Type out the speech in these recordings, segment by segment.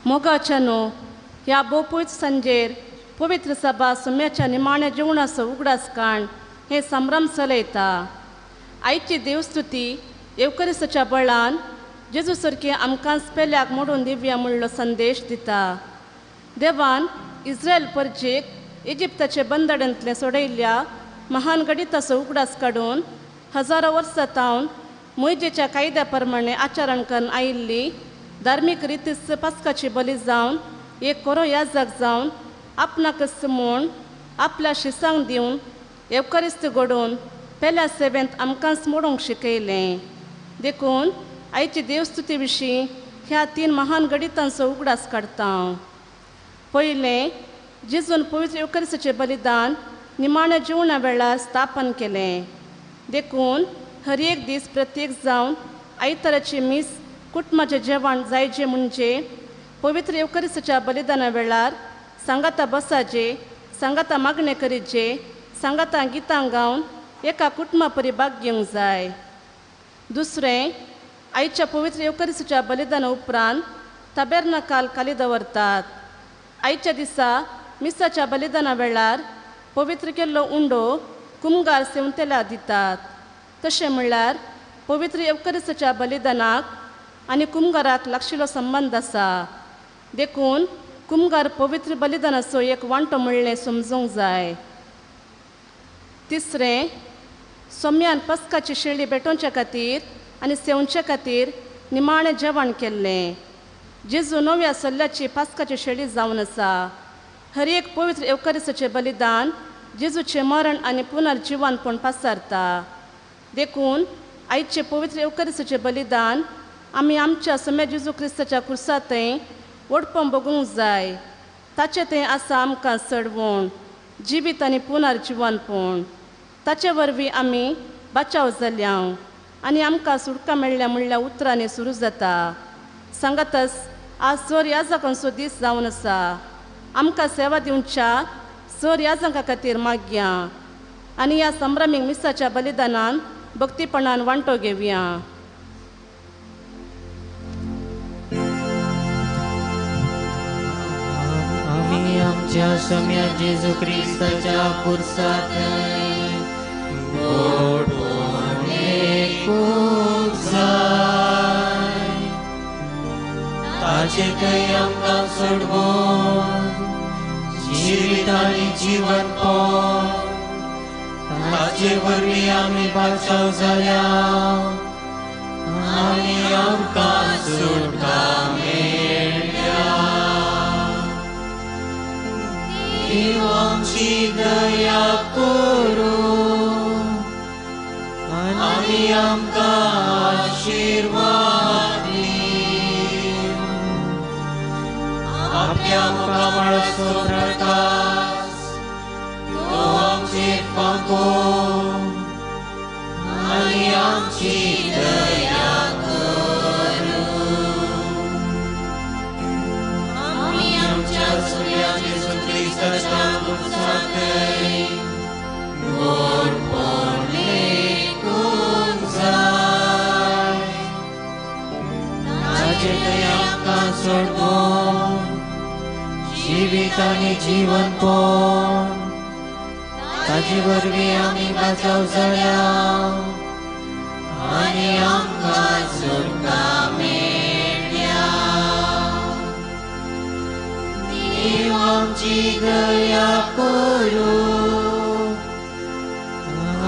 मोगाच्यानो ह्या बोपूच संजेर पवित्र सभा सुम्याच्या निमाण्या जेवणाचो उगडास काण हे संभ्रम चलयता. आयची देवस्तुती येवकरिस्ताच्या बळान जेजू सारकी आमकां पेल्याक मोडून दिवया म्हणलो संदेश दिता. देवान इस्रायल परजेक इजिप्ताचे बंदड्यांतले सोडयल्ल्या महान गणिताचो उगडास काडून हजारो वर्सां तावन मोइजेच्या कायद्या प्रमाणे आचरण करून आयिल्ली धार्मीक रितीस पास्काची बली जावन एक कोरो याजक जावन आपणाक म्हूण आपल्या शिसांक दिवन येवकरिस्त घडोवन पेल्या सेवेंत आमकांच मोडूंक शिकयलें. देखून आयची देवस्तुती विशीं ह्या 3 महान गणितांचो उगडास काडटा. पयलें जेजून पवित्र येवकरिस्ताचें बलिदान निमाण्या जेवणा वेळार स्थापन केलें. देखून हर एक दीस प्रत्येक जावन आयताराची मीस कुटुंबाचें जेवण जायचें म्हणजे पवित्र येवकरिस्ताच्या बलिदाना वेळार सांगाता बसाचे, सांगाता मागणे करीचे, सांगाता गितां गावन एका कुटुंबा परी भाग घेवंक जाय. दुसरें आयच्या पवित्र येवकरिस्ताच्या बलिदाना उपरांत ताबेर्नाकाल खाली दवरतात. आयच्या दिसा मिसाच्या बलिदाना वेळार पवित्र केल्लो उंडो कुमगार सेवंतेला दितात. तशें म्हणल्यार पवित्र येवकरिस्ताच्या बलिदानाक आनी कुमगाराक लागशिल्लो संबंध आसा. देखून कुमगार पवित्र बलिदानाचो एक वांटो म्हणलें समजूंक जाय. तिसरें सोम्यान पस्काची शेळी भेटोवचे खातीर आनी सेवचे खातीर निमाणें जेवण केल्लें. जेजू नव्या सल्ल्याची पास्काची शेळी जावन आसा. हर एक पवित्र येवकरिस्ताचें बलिदान जेजूचें मरण आनी पुनर्जिवनपण पासारता. देखून आयचे पवित्र येवकरिस्ताचें बलिदान आमी आमच्या सोम्या जेजू क्रिस्ताच्या क्रुसा थंय ओडपण बगूंक जाय. ताचें तें आसा आमकां चडवण, जिवीत आनी पुनर्जिवनपण. ताचे वरवीं आमी बचाव जाल्या आनी आमकां सुटका मेळ्ळ्या म्हणल्या उतरांनी सुरू जाता. सांगातच आज चोर याजकांचो दीस जावन आसा. आमकां सेवा दिवच्या चोर याजकां खातीर मागया आनी ह्या संभ्रमीक मिसाच्या बलिदानान भक्तीपणान वांटो घेवया. आमी आमच्या सोम्या जेजू क्रिस्ताच्या कुर्सात ताचे थंय आमकां सोडवून जिवीत आनी जीवनपण ताचे वरवीं आमी बचाव जाल्या आनी आमकां सुटका मेळ्ळ्या. देव आमची दया करूं आनी आमकां आशिर्वाद दीवं. आपल्या मुखामळाचो प्रकाश तो आमचेर पावोवन आनी आमची दया करूं. आमी आमच्या सोम्या जेजू क्रिस्ताच्या कुर्सात गोडपण लेकूंक जाय. ताचे थंय आमकां सोडवून जिवीत आनी जीवनपण ताचे वरवीं आमी बचाव जाल्या आनी आमकां सुटका मेळ्ळ्या. देव आमची दया करूं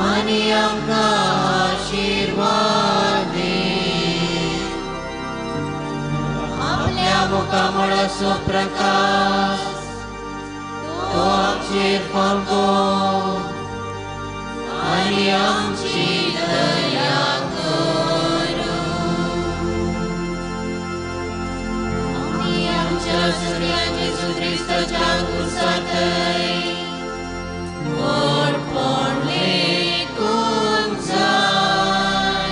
आनी आमकां आशिर्वाद दीवं. आपल्या मुखामळाचो प्रकाश तो आमचेर पावोवन आनी आमची दया करूं. आमी आमच्या सोम्या जेजू क्रिस्ताच्या कुर्सात गोडपण लेकूंक जाय.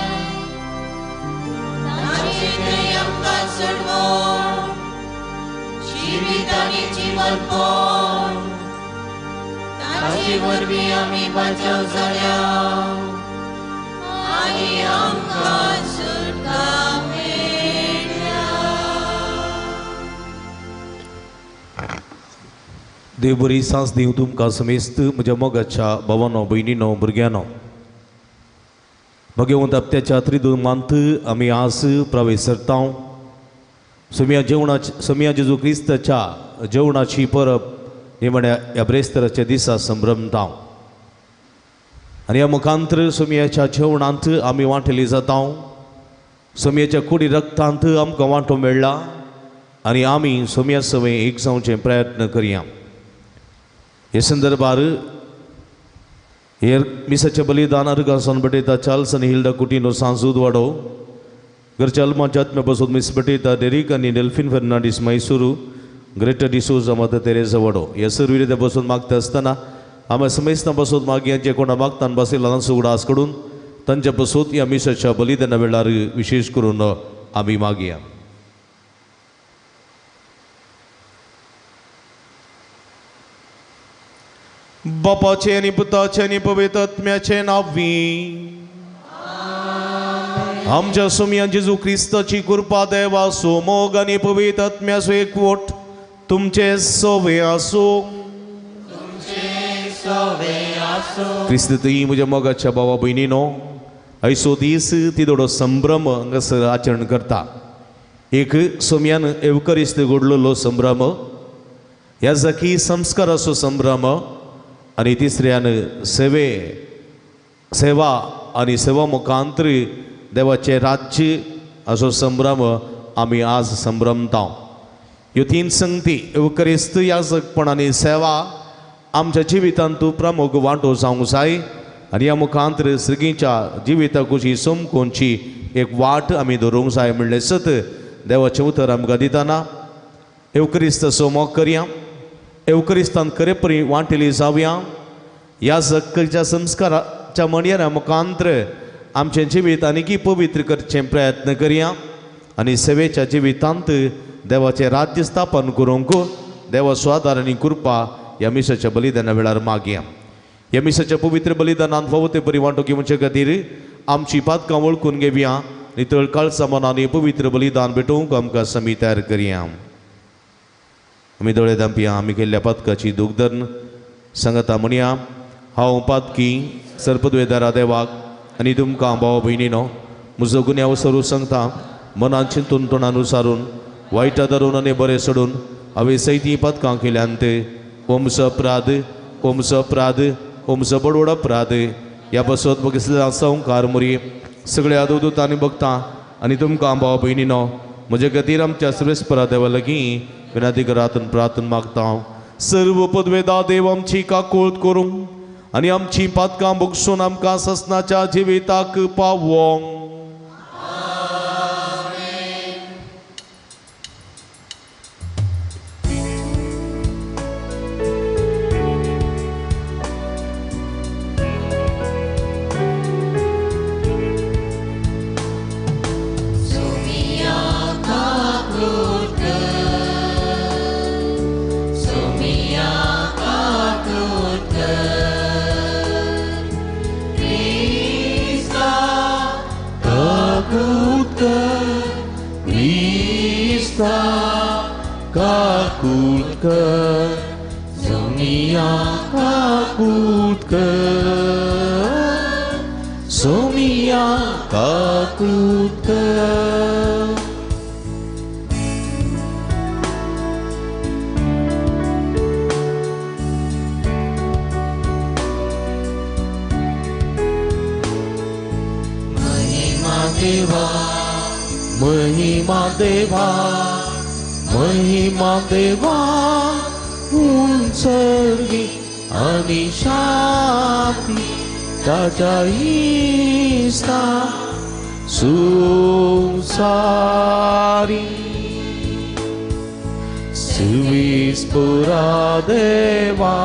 ताचे थंय आमकां सोडवून जिवीत आनी जीवनपण ताचे वरवीं आमी बचाव जाल्या आनी आमकां सुटका मेळ्ळ्या. देव बरी सांस दिव तुमकां समेस्त म्हज्या मोगाच्या भावांनो भयणींनो भुरग्यांनो. भगवंत हप्त्याच्या त्रिदून मांत आमी आज प्रवेश सोम्या जेजू क्रिस्ताच्या जेवणाची परब निमण्या ह्या ब्रेस्तराच्या दिसा संभ्रमता आनी ह्या मुखांतर सोम्याच्या जेवणांत आमी वांटली जाता. सोम्याच्या कुडी रक्तांत आमकां वांटो मेळ्ळा आनी आमी सोम्या सवय एक जावचे प्रयत्न करया. हे संदर्भार हेर मिसाच्या बलिदान अर्गासन बटयता चार्ल्स आनी हिल्डा कुटिनो सांसूद वाडो घरच्या अल्माच्या आत्म्या बसून मिस बटयता डेरिक आनी डेल्फिन फर्नांडीस मैसूरू ग्रेटर डिसोजा मदर तेरेसा वाडो. ह्या सर्विरित्या बसून मागता आसतना आमी समेस्तां बसून मागया जे कोणा मागतान बसयला सुगडास कडून तांच्या बसून ह्या मिसाच्या बलिदाना वेळार विशेष करून आमी मागया. बापाचे आनी पुताचे आनी पवित्र आत्म्याचे नांवी आमच्या सोम्या जेजू क्रिस्ताची कृपा देवा सोमोग आनी पवित्र आत्म्याचो एकवट तुमचे सोवे आसूं. क्रिस्त तुयी म्हज्या मोगाच्या भावा भयणीनो आयचो दीस तिदोडो संभ्रम हांगासर आचरण करता. एक सोम्यान एवकरिस्त घडलेलो संभ्रम, ह्या जाकी संस्काराचो संभ्रम आनी तिसऱ्यान सेवा आनी सेवा मुखांतर देवाचे राज्य असो संभ्रम आमी आज संभ्रमता. ह्यो तीन संगती एवकरिस्त याजकपण आनी सेवा आमच्या जिवितांत प्रमुख वांटो जावंक जाय आनी ह्या मुखांतर सगळींच्या जिविताक कशी सोमकोवची एक वाट आमी धरूंक जाय म्हणलें सत देवाचें उतर आमकां दितना एवकरिस्ताचो मोग करया. एवकरिस्तान खरे परी वांटली जावया. ह्या जगच्या संस्काराच्या मणयारा मुखांतर आमचें जिवीत आनीकी पवित्र करचें प्रयत्न करया आनी सेवेच्या जिवितांत देवाचें राज्य स्थापन करूंक देवा स्वादार आनी कृपा ह्या मिसाच्या बलिदाना वेळार मागया. ह्या मिसाच्या पवित्र बलिदानांत फावो परी वांटो घेवचे खातीर आमची पातकां वळखून घेवया. नितळ काळजा मनांनी पवित्र बलिदान भेटोवंक आमकां समी तयार करया. आमी दोळे धांपया. आमी केल्ल्या पातकाची दुखधर्न सांगता म्हणया हांव पातकी सर्पद्वेदारा देवाक आनी तुमकां भाव भयणीनो म्हजो गुन्यांव सरू सांगता. मनान चिंतून तोंडान विचारून वायटा धरून आनी बरें सोडून हांवें सैती पातकां केल्यांत ओमचो अपराध ओमचो अपराध ओमचो बडवड अपराध ह्या बसत बगीसल्या संवकार मोरी सगळ्या अदूतांनी भक्तां आनी तुमकां भाव भयणीनो म्हजे खातीर आमच्या सर्वेस्परा देवा लागीं विनाती घरातून प्रार्थना मागता. सर्व पदवेदा देव आमची काकूळट करूं आनी आमची पातकां बगसून आमकां ससनाच्या जिविताक पावोंक. महिमा देवा उंचरगी आणि शांती ताच्या इष्टा सुसारी सुविस्पुरा देवा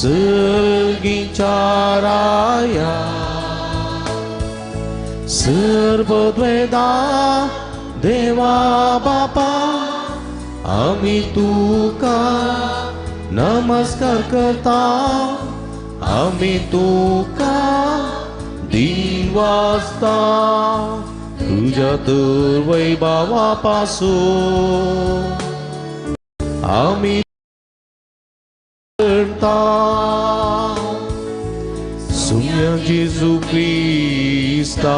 सर्गीच्या राया सर्वद्वेदा देवा बापा आम्ही तुका नमस्कार करता. आम्ही तुका दिन वाजता तुझ्या तर वैभवापासून आमी करता सुम्या जेजू क्रिस्ता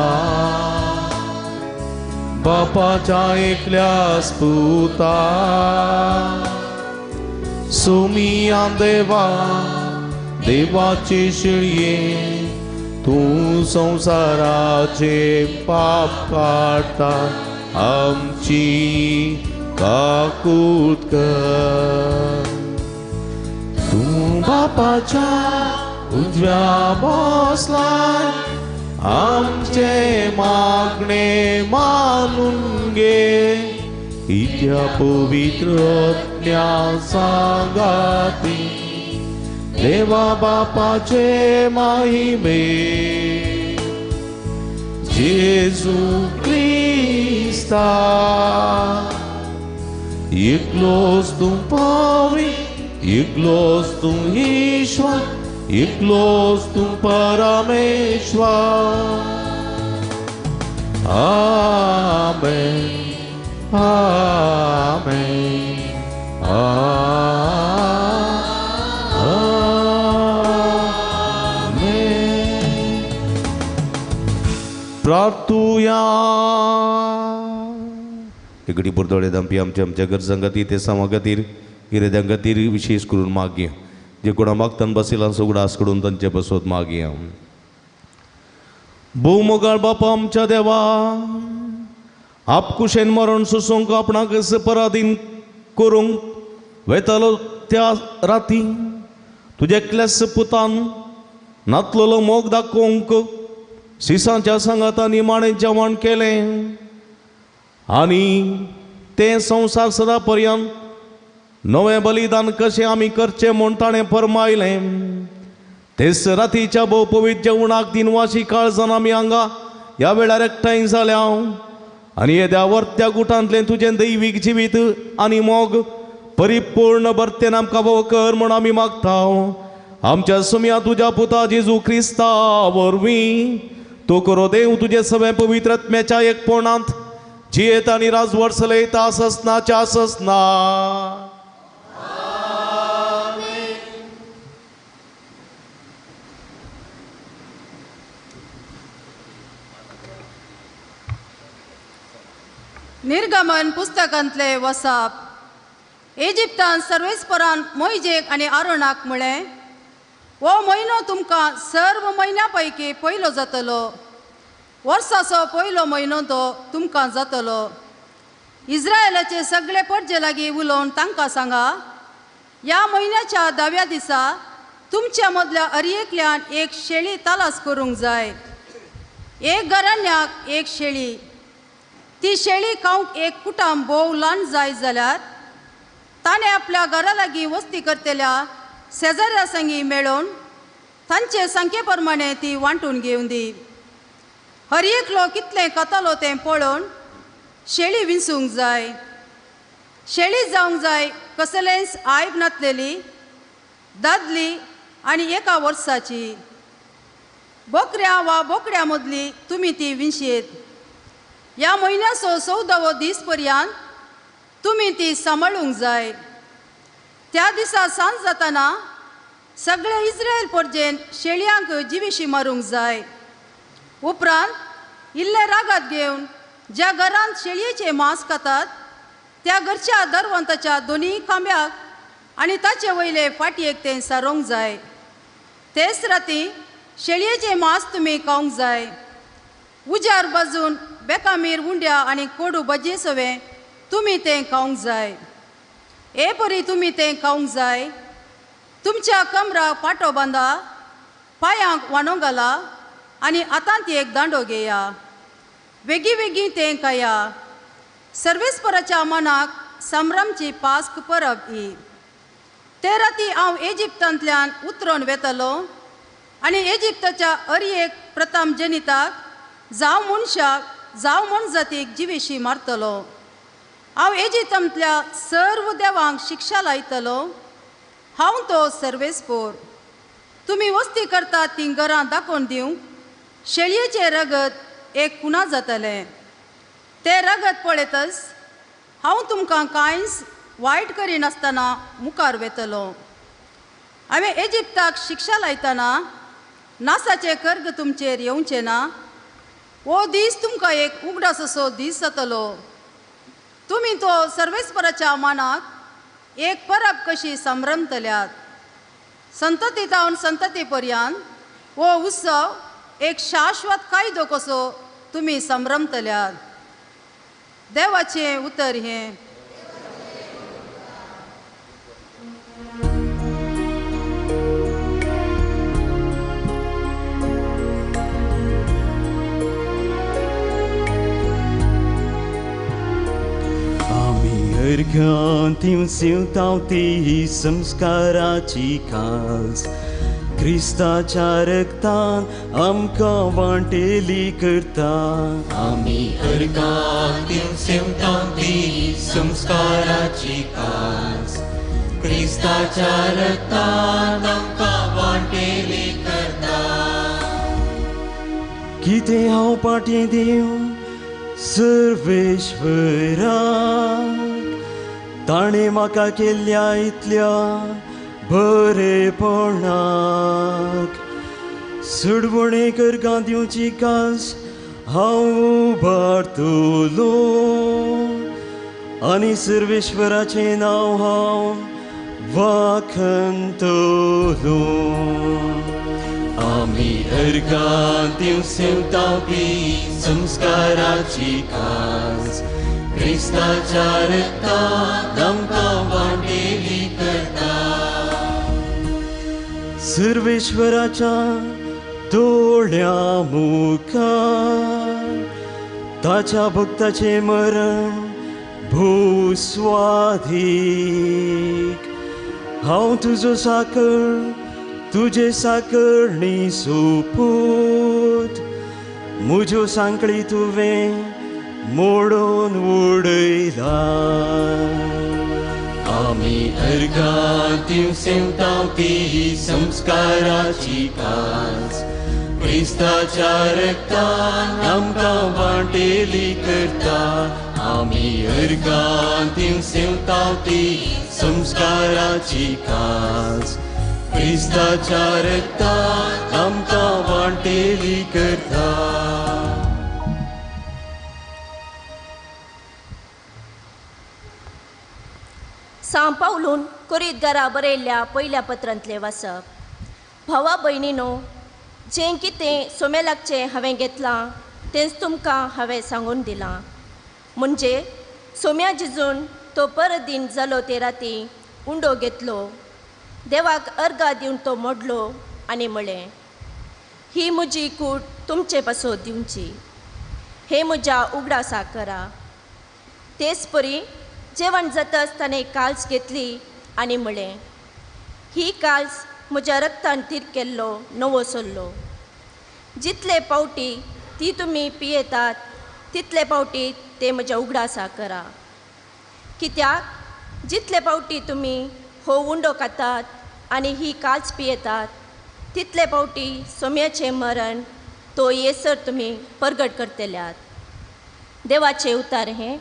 बापाच्या एकल्यास पुता सोमिया देवा देवाचे शिळये तू संसाराचे पाप काढता आमची काकूत कर तू बापाच्या उजव्या बसलाय आमचे मागणे मानून घे इत्या पवित्र सांगाती देवा बापाचे महिमे जेजू क्रिस्ता एकलोच तू पवित्र एकलोच तू ईश्वर एकलोच तू परमेश्वर आमेन आमेन प्रार्थूया एकडी बुरदोळे दंपी आमच्या गरजांखातीर ते समाखातीर कितें खातीर विशेष करून मागया जे कोणा मागतान बसयला सगळास कडून तांचे बसवत मागया भोवमोगाळ बापा आमच्या देवा आपकुशेन मरण सुसोंक आपणाक पराधीन करूंक वेतालो त्या राती तुझे एकल्याच पुतान नातलेलो मोग दाखोवंक सिसांच्या सांगाता निमाणें जेवण केलें आनी तें संसार सदां पर्यंत नवें बलिदान कशें आमी करचें म्हूण ताणें फरमायलें तेच रातीच्या भोव पवित्र जेवणाक दिनवाशी काळजान आमी हांगा ह्या वेळार एकठांय जाल्या आनी येद्या वर्त्या गुटांतलें तुजें दैवीक जिवीत आनी मोग परिपूर्ण बर्तेन आमकां भोव कर म्हूण आमी मागता आमच्या सुम्या तुज्या पुता जेजू क्रिस्ता वरवीं तो करो देव तुजे सगळे पवित्र आत्म्याच्या एकपणांत जियेत आनी राजवट चलयता ससनाच्या ससना निर्गमन पुस्तकांतले वसाप इजिप्तान सर्वेस्परान मोइजेक आनी आरोनाक म्हळें हो म्हयनो तुमकां सर्व म्हयन्या पैकी पयलो जातलो वर्साचो पयलो म्हयनो तो तुमकां जातलो इस्रायलाचे सगळे परजे लागीं उलोवन तांकां सांगा ह्या म्हयन्याच्या 10व्या दिसा तुमच्या मदल्या अर्येकल्यान एक शेळी तालास करूंक जाय एक घराण्याक एक शेळी ती शेळी खावंक एक कुटांब भोव ल्हान जाय जाल्यार ताणें आपल्या घरा लागीं वस्ती करतल्या शेजाऱ्या संगी मेळोवन तांचे संख्ये प्रमाणे ती वांटून घेवन दी हर एकलो कितलें खातालो तें पळोवन शेळी विंसूंक जाय शेळी जावंक जाय कसलेंच आयब नासलेली दादली आनी 1 वर्साची बोकड्या वा बोकड्या मदली तुमी ती विंशेत ह्या म्हयन्याचो 14वो दीस पर्यंत तुमी ती सांबाळूंक जाय त्या दिसा सांज जाताना सगळे इस्रायल परजेन शेळयांक जिवीशी मारूंक जाय उपरांत इल्ले रागात घेवन ज्या घरांत शेळयेचें मांस खातात त्या घरच्या दरवंताच्या दोनी खांब्याक आनी ताचे वयले फाटयेक तें सारोंक जाय तेच राती शेळयेचें मांस तुमी खावंक जाय उजार बाजून बेकामीर उंड्या आनी कोडू भाजी सवें तुमी तें खावंक जाय हे परी तुमी तें खावंक जाय तुमच्या कमराक पाटो बांदा पांयांक वांडो घाला आनी हातांत एक दांडो घेया वेगी वेगी तें खाया सर्वेस्पराच्या मनाक संभ्रमची पास्क परब ही ते राती हांव इजिप्तांतल्यान उतरोन वेतलो आनी इजिप्ताच्या अर्येक प्रथम जनिताक जावं मनशाक जावं मन जातीक जिवेशी मारतलो हांव इजिप्तांतल्या सर्व देवांक शिक्षा लायतलो हांव तो सर्वेस्पोर तुमी वस्ती करतात ती घरां दाखोवन दिवंक शेळयेचें रगत एक कुणा जातलें तें रगत पळयतच हांव तुमकां कांयच वायट करिनासतना मुखार वेतलो. हांवें इजिप्ताक शिक्षा लायतना नासाचे कर्ग तुमचेर येवचे ना. हो दीस तुमकां एक उगडास असो दीस जातलो. तुमी तो सर्वेस्पराच्या मानाक एक परब कशी संभ्रमतल्यात. संतती जावन संतती पर्यंत हो उत्सव एक शाश्वत कायदो कसो तुमी संभ्रमतल्यात. देवाचें उतर हें. Ergantim siutauti संस्काराची कास क्रिस्ताच्या रक्तान आमकां वांटेली करता. आमी अर्गांतीं सेवतांती संस्काराची कास क्रिस्ताच्या रक्तान आमकां वांटेली करता. कितें हांव पाटी दिवं सर्वेश्वरा ताणें म्हाका केल्ल्या इतल्या बरेपणाक. सडवणेक अर्गां दिवची कास हांव उबारतलो आनी सर्वेश्वराचें नांव हांव वाखणतलो. आमी अर्गांतीं सेवतांती संस्काराची कास क्रिस्ताच्या रक्तान आमकां वांटेली करता. सर्वेश्वराच्या दोळ्या मुखार ताच्या भक्ताचे मरण भूस्वाधीक. हांव तुजो साकर तुजे साकरणी सोपूत म्हज्यो सांकळी तुवें मोडून उडयला. आमी अर्गांतीं सेवतांती संस्काराची कास क्रिस्ताच्या रक्तान आमकां वांटेली करता. आमी अर्गांतीं सेवतांती संस्काराची कास क्रिस्ताच्या रक्तान आमकां वांटेली करता. सांव पावलून कोरींतकारां बरयल्ल्या पयल्या पत्रांतलें वाचप. भावा भयणीनो, जें कितें सोमेलाकचें हांवें घेतलां तेंच तुमकां हांवें सांगून दिलां. म्हणजे सोम्या जिजून तो परदीन जालो ते राती उंडो घेतलो, देवाक अर्गां दिवन तो मोडलो आनी म्हळें, ही म्हजी कूड तुमचे पासो दिवची. हे म्हज्या उगडासा करा. तेच परी जेवण जाता आसतना काल्स घेतली आनी म्हळें, ही काल्स म्हज्या रक्तान तीर केल्लो नवो सल्लो. जितले पावटी ती तुमी पियेतात तितले पावटी ते म्हज्या उगडासा करा. कित्याक जितले पावटी तुमी हो उंडो खातात आनी ही काल्स पियेतात तितले पावटी सोम्याचें मरण तो येसर तुमी परगट करतल्यात. देवाचें उतार हें.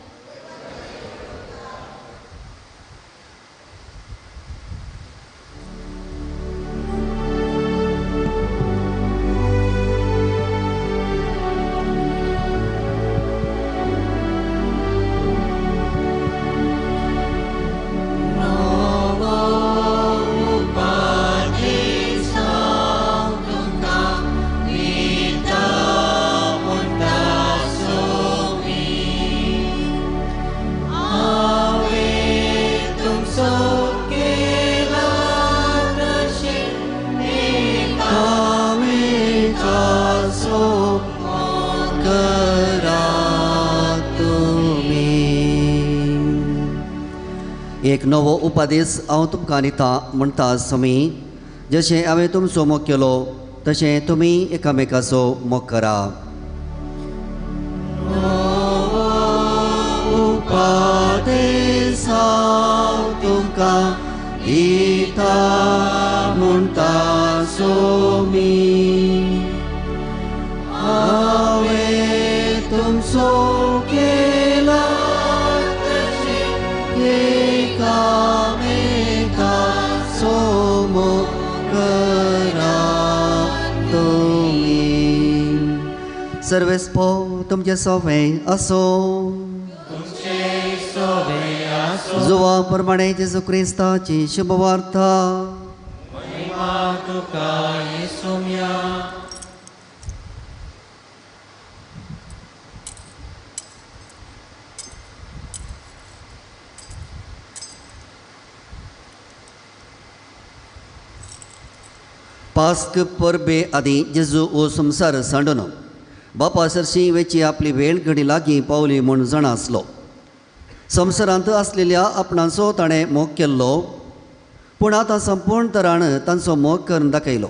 एक नवो उपदेश हांव तुमकां दिता म्हणटा समी, जशें हांवें तुमचो मोग केलो तशें तुमी एकामेकाचो मोग करा. उपदेश हांव तुमकां दिता म्हणटा समी, हांवें तुमचो केला तशें एका सर्वेस्पो तुमचे सोवे असो जुवा प्रमाणे जेजू क्रिस्ताची शुभवार्ता पास्क परबे आदी जेजू ओ संसार सांडून बापा सरशी वेची आपली वेळ घडी लागीं पावली म्हूण जाण आसलो. संवसारांत आसलेल्या आपणाचो ताणें मोग केल्लो, पूण आतां संपूर्ण तरान तांचो मोग करून दाखयलो.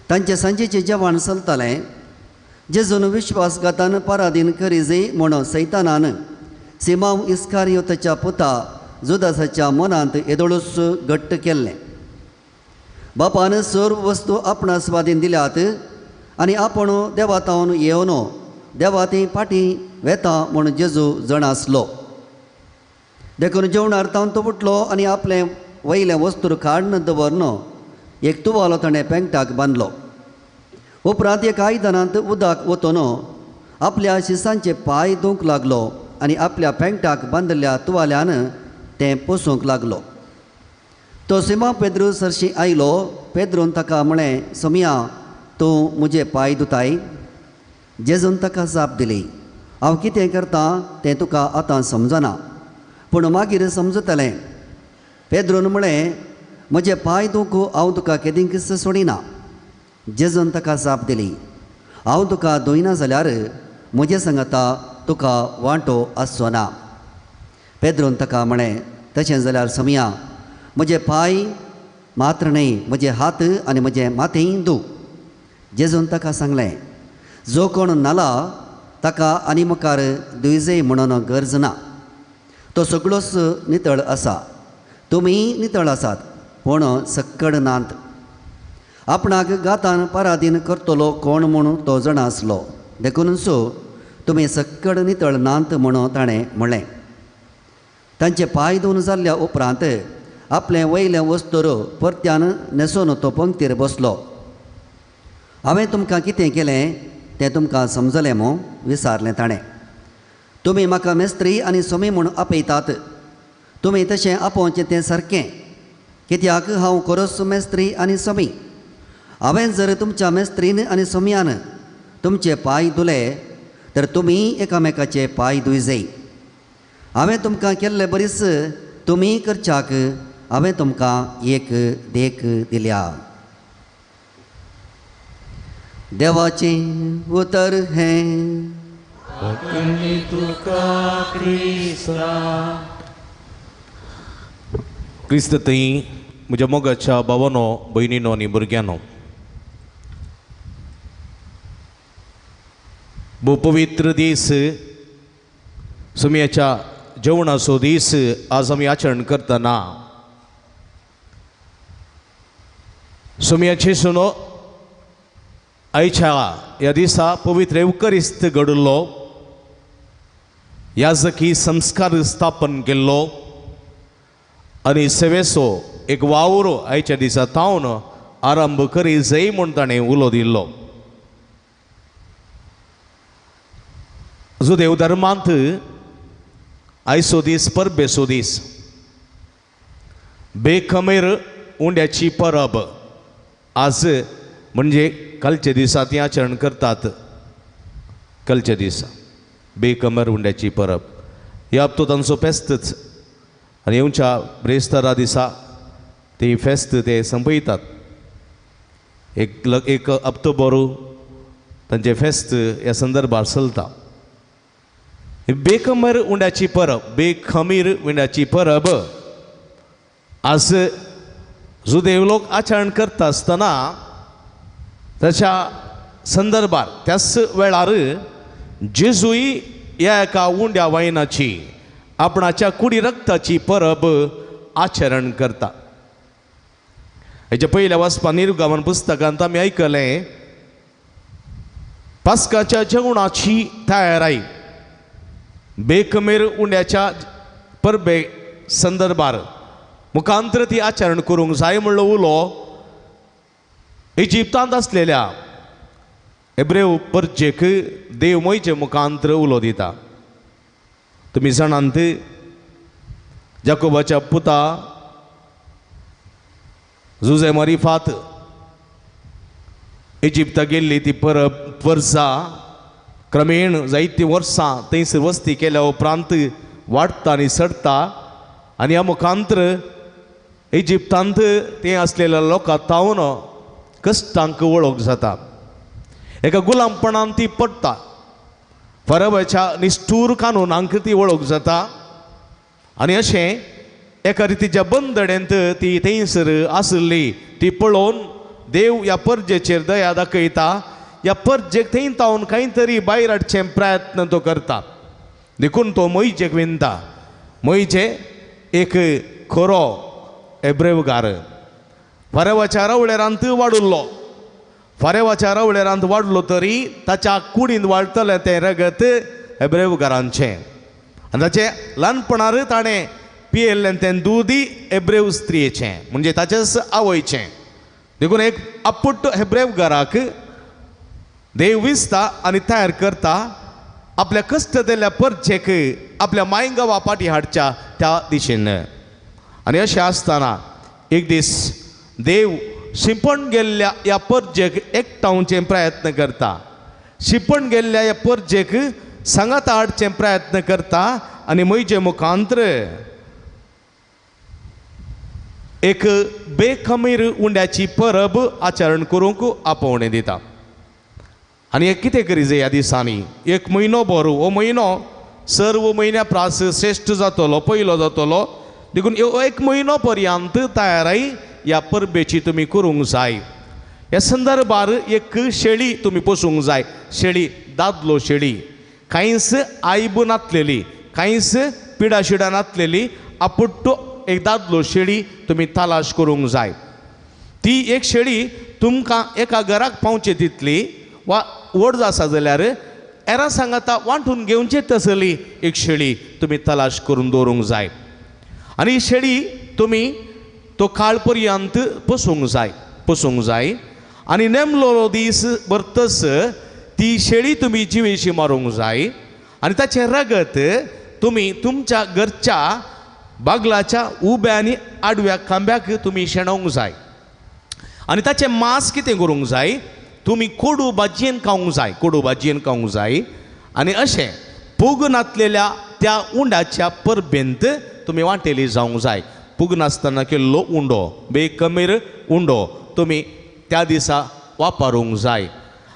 तांचे सांजेचें जेवण चलतालें. जेजून विश्वासघातान पराधीन करीजे म्हूण सैतानान सिमांव इस्कारियोताच्या पुता जुदासाच्या मनांत येदोळूच घट्ट केल्लें. बापान सर्व वस्तू आपणा स्वाधीन दिल्यात आनी आपूण देवातावन येवन देवा ती फाटी वेता म्हूण जेजू जण आसलो. देखून जेवणार तावन तो उठलो आनी आपले वयले वस्तूर काडून दवरन एक तुवालो ताणें पेंगटाक बांदलो. उपरांत एक आयदनांत उदक ओतून आपल्या शिसांचे पांय धुवंक लागलो आनी आपल्या पेंगटाक बांदल्या तुवाल्यान तें पुसूंक लागलो. तो सिमा पेद्रू सरशी आयलो. पेद्रून ताका म्हळें, सोमिया, तूं म्हजे पांय धुताय? जेजून ताका जाप दिली, हांव कितें करतां तें तुका आतां समजना, पूण मागीर समजतलें. पेद्रून म्हळें, म्हजे पांय धुवंक हांव तुका केदींच सोडिना. जेजून ताका जाप दिली, हांव तुका धुयना जाल्यार म्हजे सांगता तुका वांटो आसचो ना. पेद्रून ताका म्हळें, तशें जाल्यार सोमिया, म्हजे पांय मात्र न्हय, म्हजे हात आनी म्हजें माथेय धुव. जेजून ताका सांगलें, जो कोण नाला ताका आनी मुखार दुयजे म्हणून गरज ना. तो सगळोच नितळ आसा. तुमी नितळ आसात, पूण सक्कड नात. आपणाक गातान पराधीन करतलो कोण म्हूण तो जाण आसलो. देखूनच तुमी सक्कड नितळ नात म्हणून ताणें म्हळें. तांचे पांय धुवन जाल्ल्या उपरांत आपले वयले वस्तूर परत्यान न्हेसून तो पंक्तीर बसलो. हांवें तुमकां कितें केलें तें तुमकां समजलें मो? विचारलें ताणें. तुमी म्हाका मेस्त्री आनी सोमी म्हूण आपयतात. तुमी तशें आपोवचें तें सारकें, कित्याक हांव खरोच मेस्त्री आनी सोमी. हांवें जर तुमच्या मेस्त्रीन आनी सोमयान तुमचे पांय धुले तर तुमी एकामेकाचे पांय धुयजे. हांवें तुमकां केल्लें बरीच तुमी करच्याक हांवें तुमकां एक देख दिल्या. देवाचें उतर हें. क्रिस्त थंय म्हज्या मोगाच्या भावानो, भयणीनो आनी भुरग्यांनो, भोव पवित्र दीस, सुमयाच्या जेवणाचो दीस आज आमी आचरण करतना सुमयाचे सुनो आयच्या ह्या दिसा पवित्र एवकरिस्त घडलो, याजकी संस्कार स्थापन केल्लो आनी सेवेचो एक वावर आयच्या दिसा तावन आरंभ करी जय म्हूण ताणें उलो दिल्लो. जो देवधर्मांत आयचो दीस परबेचो दीस, बेखमीर उंड्याची परब आज म्हणजे कालच्या दिसा ती आचरण करतात. कालच्या दिसा बेखमीर उंड्याची परब ह्या हप्तो तांचो फेस्तच आनी येवच्या ब्रेस्तारा दिसा ती फेस्त ते संपयतात. एक हप्तो भर तांचे फेस्त ह्या संदर्भात चलता. बेखमीर उंड्याची परब, बेखमीर उंड्याची परब आज जुदेव लोक आचरण करता आसतना ताच्या संदर्भात त्याच वेळार जेजूय ह्या एका उंड्या वायनाची आपणाच्या कुडी रक्ताची परब आचरण करता. हेच्या पयल्या वाचपा निर्गमन पुस्तकांत आमी आयकलें, पास्काच्या जेवणाची तयाराई बेखमीर उंड्याच्या परबे संदर्भात मुखांतर ती आचरण करूंक जाय म्हणलो उलो इजिप्तांत आसलेल्या एब्रेव परचेक देव मोयचे मुखांतर उलो दिता. तुमी जाणांत जाकोबाच्या पुता जुझे मारिफात इजिप्ता गेल्ली ती वर्सां क्रमेण जायतीं वर्सां थंयसर वस्ती केल्या उपरांत वाडटा आनी सडटा आनी ह्या मुखांतर इजिप्तांत ते असलेल्या लोकां तावन कश्टांक वळख जाता. एका गुलामपणान ती पडटा. फरवाच्या निष्ठूर कानुनांक ती वळख जाता आनी अशें एका रितीच्या बंदड्यांत ती थंयसर आसली ती पळोवन देव ह्या परजेचेर दया दाखयता. ह्या परजेक थंय तावन खंय तरी भायर हाडचे प्रयत्न तो करता. देखून तो मोयजेक विनता. मोयजे एक खरो एब्रेवकार. फरेवाच्या रावळेरांत वाडुल्लो. फरेवाच्या रावळेरांत वाडलो तरी ताच्या कुडींत वाडटलें तें रगत एब्रेवकारांचें. आनी ताचे ल्हानपणार ताणें पियेल्लें तें दूदी एब्रेव स्त्रियेचें म्हणजे ताचेच आवयचें. देखून एक आपुट्ट हेब्रेवकाराक देव विसता आनी तयार करता आपल्या कश्ट दिल्ल्या परचेक आपल्या मायगांवा फाटीं हाडच्या त्या दिशेन. आनी अशें आसतना एक दीस देव शिंपण गेल्ल्या ह्या परजेक एकठांवचे प्रयत्न करता. शिंपण गेल्ल्या ह्या परजेक सांगात हाडचे प्रयत्न करता आनी मोयजे मुखांतर एक बेखमीर उंड्याची परब आचरण करूंक आपोवणें दिता. आनी एक कितें करी ह्या दिसांनी एक म्हयनो भर हो म्हयनो सर्व म्हयन्या प्रास श्रेश्ठ जातलो पयलो जातलो. देखून एक म्हयनो पर्यंत तयाराई ह्या परबेची तुमी करूंक जाय. ह्या संदर्भार एक शेळी तुमी पोसूंक जाय. शेळी दादलो शेळी कांयच आयब नातलेली कांयच पिडा शिडा नातलेली आपुट्टो एक दादलो शेळी तुमी तलाश करूंक जाय. ती एक शेळी तुमकां एका घराक पावचे तितली वा व्हड आसा जाल्यार एरा सांगाता वांटून घेवचे तसली एक शेळी तुमी तलाश करून दवरूंक जाय. आनी ही शेळी तुमी तो काळ पर्यंत पोसूंक जाय आनी नेमलो दीस भरतस ती शेळी तुमी जिवेशी मारूंक जाय आनी ताचें रगत तुमी तुमच्या घरच्या बागलाच्या उब्या आनी आडव्या खांब्याक तुमी शेणोवंक जाय. आनी ताचें मांस कितें करूंक जाय तुमी कोडू भाजयेन खावंक जाय. आनी अशें पूग नातलेल्या त्या उंडाच्या परबेंत तुमी वांटेली जावंक जाय. पूग नासतना केल्लो उंडो बेखमीर उंडो तुमी त्या दिसा वापरूंक जाय.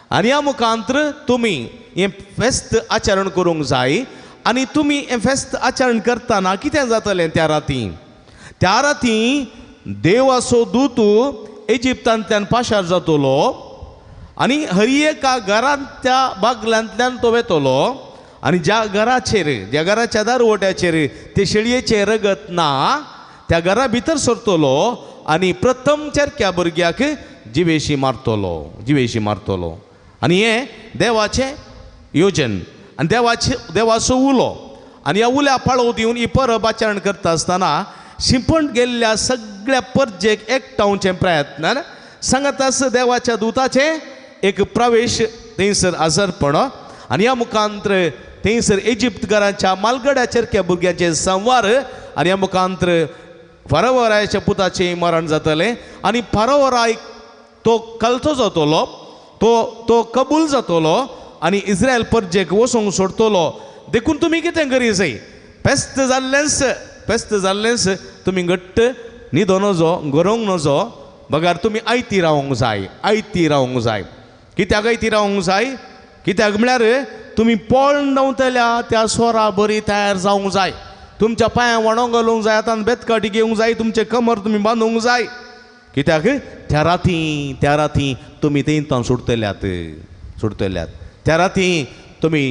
आनी ह्या मुखांतर तुमी हें फेस्त आचरण करूंक जाय. आनी तुमी हें फेस्त आचरण करतना कितें जातलें त्या राती देवाचो दूत इजिप्तांतल्यान पाशार जातलो आनी हर एका घरांत त्या बागलांतल्यान तो वेतलो आनी ज्या घराच्या दारवट्याचेर ते शेळयेचें रगत ना त्या घरा भितर सरतलो आनी प्रथम चरक्या भुरग्याक जिवेशी मारतलो. आनी हें देवाचें योजन आनी देवाचो उलो. आनी ह्या उल्या पाळो दिवन ही परब आचरण करता आसतना शिंपण गेल्ल्या सगळ्या परजेक एकठांवचे प्रयत्नान सांगतास देवाच्या दुताचे एक प्रवेश थंयसर आजरपण आनी ह्या मुखांतर थंयसर इजिप्तकारांच्या मालगड्याचेरक्या भुरग्यांचे संवार आनी ह्या मुखांतर फारोवरायाच्या पुताचें मरण जातलें आनी फारोवराय तो कलतो जातलो तो कबूल जातलो आनी इस्रायल परजेक वचूंक सोडतलो. देखून तुमी कितें करी जाय फेस्त जाल्लेंच तुमी घट्ट न्हिदो नजो गरोवंक नजो बगार तुमी आयती रावंक जाय. कित्याक आयती रावंक जाय कित्याक म्हळ्यार तुमी पोळण नवतल्या त्या स्वरा बरी तयार जावंक जाय. तुमच्या पांयां वणो घालूंक जाय आतां बेतकाटी घेवंक जाय तुमचे कमर तुमी बांदूंक जाय. कित्याक त्या राती तुमी थंय सुटतल्यात. त्या राती तुमी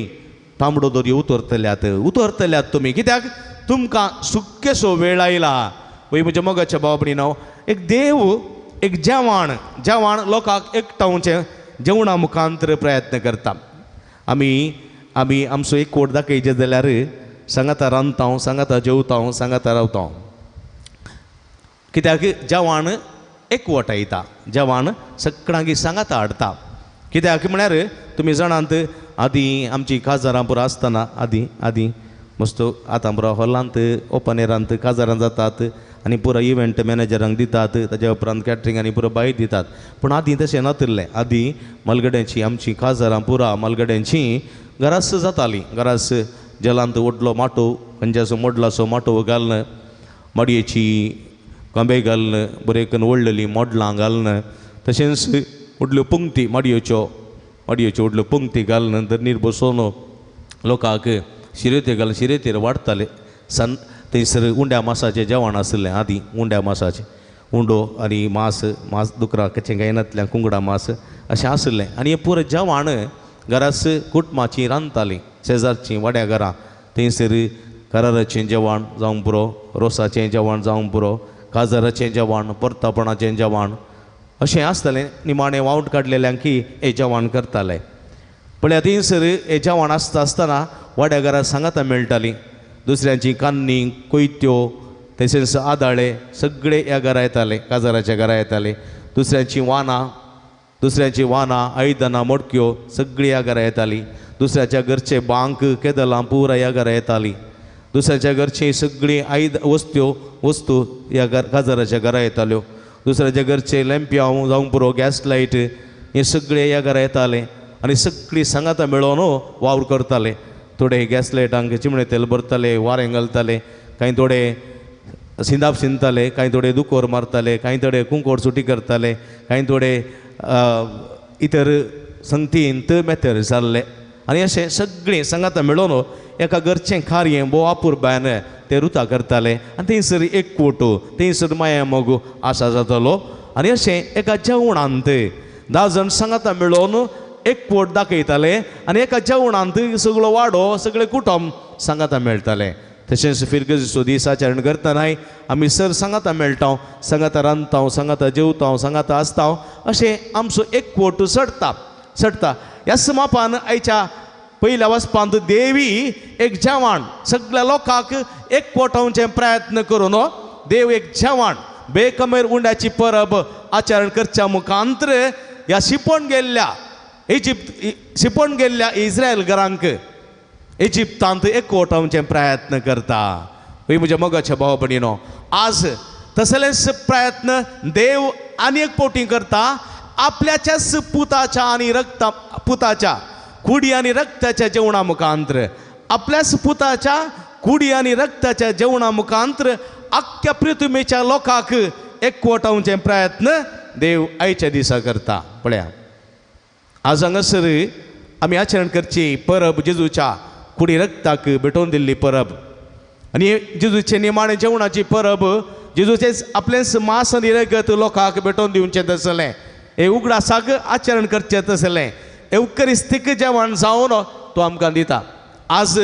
तांबडो दर्यो उतरतल्यात तुमी कित्याक तुमकां सुक्केसो वेळ आयला. वय म्हज्या मोगाच्या भाव भयणीनो एक देव एक जेवण लोकांक एकठांवचें जेवणा मुखांतर प्रयत्न करता. आमी आमचो एक कोट दाखयचे जाल्यार सांगाता रांदता सांगाता जेवता सांगाता रावता. कित्याक जेवण एकवटायता जेवण सगळ्यांक सांगाता हाडटा कित्याक म्हळ्यार तुमी जाणात आदीं आमची काजारां पुरो आसतना आदीं मस्त आतां पुरो हॉलांत ओपन एरांत काजारां जातात आनी पुरो इव्हेंट मॅनेजरांक दितात, ताच्या उपरांत कॅटरिंग आनी पुरो भायर दितात. पूण आदीं तशें नासलें. आदीं मलगड्यांची आमची काजारां पुरा मलगड्यांची घरास जातालीं. घरास जलांत व्हडलो माटो खंयच्याचो मोडलासो माटो घालन, मडयेची कोंबे घालन, बरे करून व्हडलेलीं मोडलां घालन, तशेंच व्हडल्यो पंक्ती मडयेच्यो व्हडल्यो पंक्ती घालन नंतर नीर बसोवन लोकांक शिरयत्यो घालून शिरयतेर वाडटाले. थंयसर उंड्या मासाचें जेवण आसलें आदीं. उंड्या मासाचें उंडो आनी मास दुकरां कशें गायनांतल्यान कुंगडा मास अशें आसलें. आनी हें पुरो जेवण घरास कुटुंबाचीं रांदतालीं, शेजारचीं वाड्या घरां. थंयसर कराराचें जेवण जावं पुरो, रोसाचें जेवण जावं पुरो, काजाराचें जेवण, परतापणाचें जेवण अशें आसतालें. निमाणें वावट काडलेल्यांक हें जेवण करताले. पळय थंयसर हें जेवण आसता आसतना वाड्या घरां सांगातां मेळटालीं. दुसऱ्यांची कान्नी, कोयत्यो, तशेंच आदाळे सगळे ह्या घरा येताले, काजाराच्या घरा येताले. दुसऱ्यांची वानां, आयदनां, मडक्यो सगळीं ह्या घरा येतालीं. दुसऱ्याच्या घरचे बांक, केदलां पुरा ह्या घरा येतालीं. दुसऱ्याच्या घरची सगळीं वस्तू ह्या काजाराच्या घरा येताल्यो. दुसऱ्याच्या घरचे लॅम्प्यां जावं पुरो गॅस लायट हे सगळे ह्या घरा येताले आनी सगळीं सांगातां मेळोन वावर करताले. थोडे गॅस लायटांक चिमणे तेल भरताले, वारें घालताले, कांय थोडे सिंदाप शिंदताले, कांय थोडे दुकोर मारताले, कांय थोडे कुंकोड सुटी करताले, कांय थोडे इतर संगतींत मेथर जाल्ले. आनी अशें सगळीं सांगातां मेळोन एका घरचें कार्य भोव आपुरबायन ते रुतां करताले. आनी थंयसर एकवट, थंयसर माया मोग आसा जातालो. आनी अशें एका जेवणांत 10 जाण सांगातां मेळोन एकवट दाखयताले आनी एका जेवणांत सगळो वाडो, सगळे कुटुंब सांगातां मेळटाले. तशेंच फिरगेचो दीस आचरण करतनाय आमी सर सांगातां मेळटां, सांगातां रांदता, सांगातां जेवता, सांगातां आसता, अशें आमचो एकवट सडटा. ह्या समापान आयच्या पयल्या वचपांत देवी एक जेवण सगळ्या लोकांक एकवटावचें प्रयत्न करून देव एक जेवण बेकमेर उंड्याची परब आचरण करच्या मुखांतर ह्या शिपण गेल्ल्या इस्रायल घरांक इजिप्तांत एकवटावचें प्रयत्न करता. म्हज्या मोगाच्या भाव भयणीनो, आज तसलेच प्रयत्न देव आनी एक पोटी करता. आपल्याच्याच पुताच्या कुडी आनी रक्ताच्या जेवणा मुखांतर, आपल्याच पुताच्या कुडी आनी रक्ताच्या जेवणा मुखांतर आख्ख्या पृथ्वीच्या लोकांक एकवटावचें प्रयत्न देव आयच्या दिसा करता. पळया, आज हांगासर आमी आचरण करची परब जेजूच्या कुडी रक्ताक भेटोवन दिल्ली परब आनी जेजूचे निमाणे जेवणाची परब. जेजूचे आपलेंच मांस आनी रगत लोकांक भेटोवन दिवचें तसलें, हे उगडासाक आचरण करचें तसलें, हे उक्करिस्तीक जेवण जावन तो आमकां दिता. आज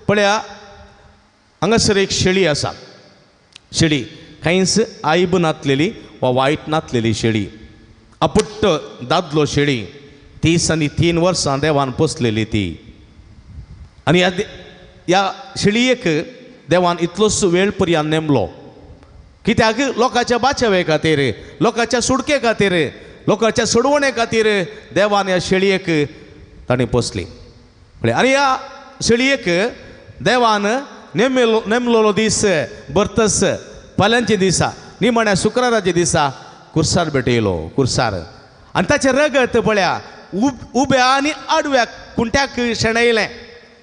पळया, हांगासर एक शेळी आसा. शेळी कांयच आयब नातलेली वा वायट नातलेली शेळी, अपुट्ट दादलो शेळी, 30 आनी 3 वर्सां देवान पोसलेली ती. आनी ह्या शेळयेक देवान इतलोच वेळ पर्यंत नेमलो. कित्याक लोकांच्या बाचवे खातीर, लोकांच्या सुडके खातीर, लोकांच्या सोडवणे खातीर देवान ह्या शेळयेक ताणें पोसली. आनी ह्या शेळयेक देवान नेमलेलो दीस बर्तस फाल्यांच्या दिसा, निमाण्या शुक्राराच्या दिसा कुर्सार भेटयलो, कुर्सार. आनी ताचें रगत पळया उब्या आनी आडव्या कुंट्याक शेणयलें,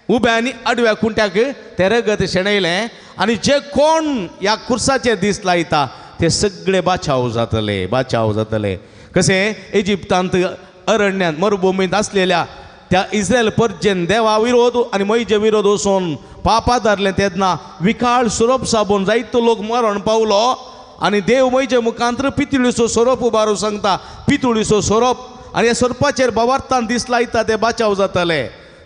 उब्या आनी आडव्या कुंट्याक तें रगत शेणयलें. आनी जे कोण ह्या कुर्साचेर दीस लायता ते सगळे बाचाव जातले. कशें इजिप्तांत अरण्यांत मरुभुमींत आसलेल्या त्या इस्रायल परजेन देवा विरोध आनी मैजे विरोध वचून पापा धरलें तेन्ना विकाळ सोरोप साबून जायतो लोक मरण पावलो. आनी देव मैजे मुखांतर पितुळीचो सोरोप उबारू सांगता, पितुळीचो सोरोप, आनी ह्या सोरपाचेर बावार्थान दीस लायता ते बाचाव जातले.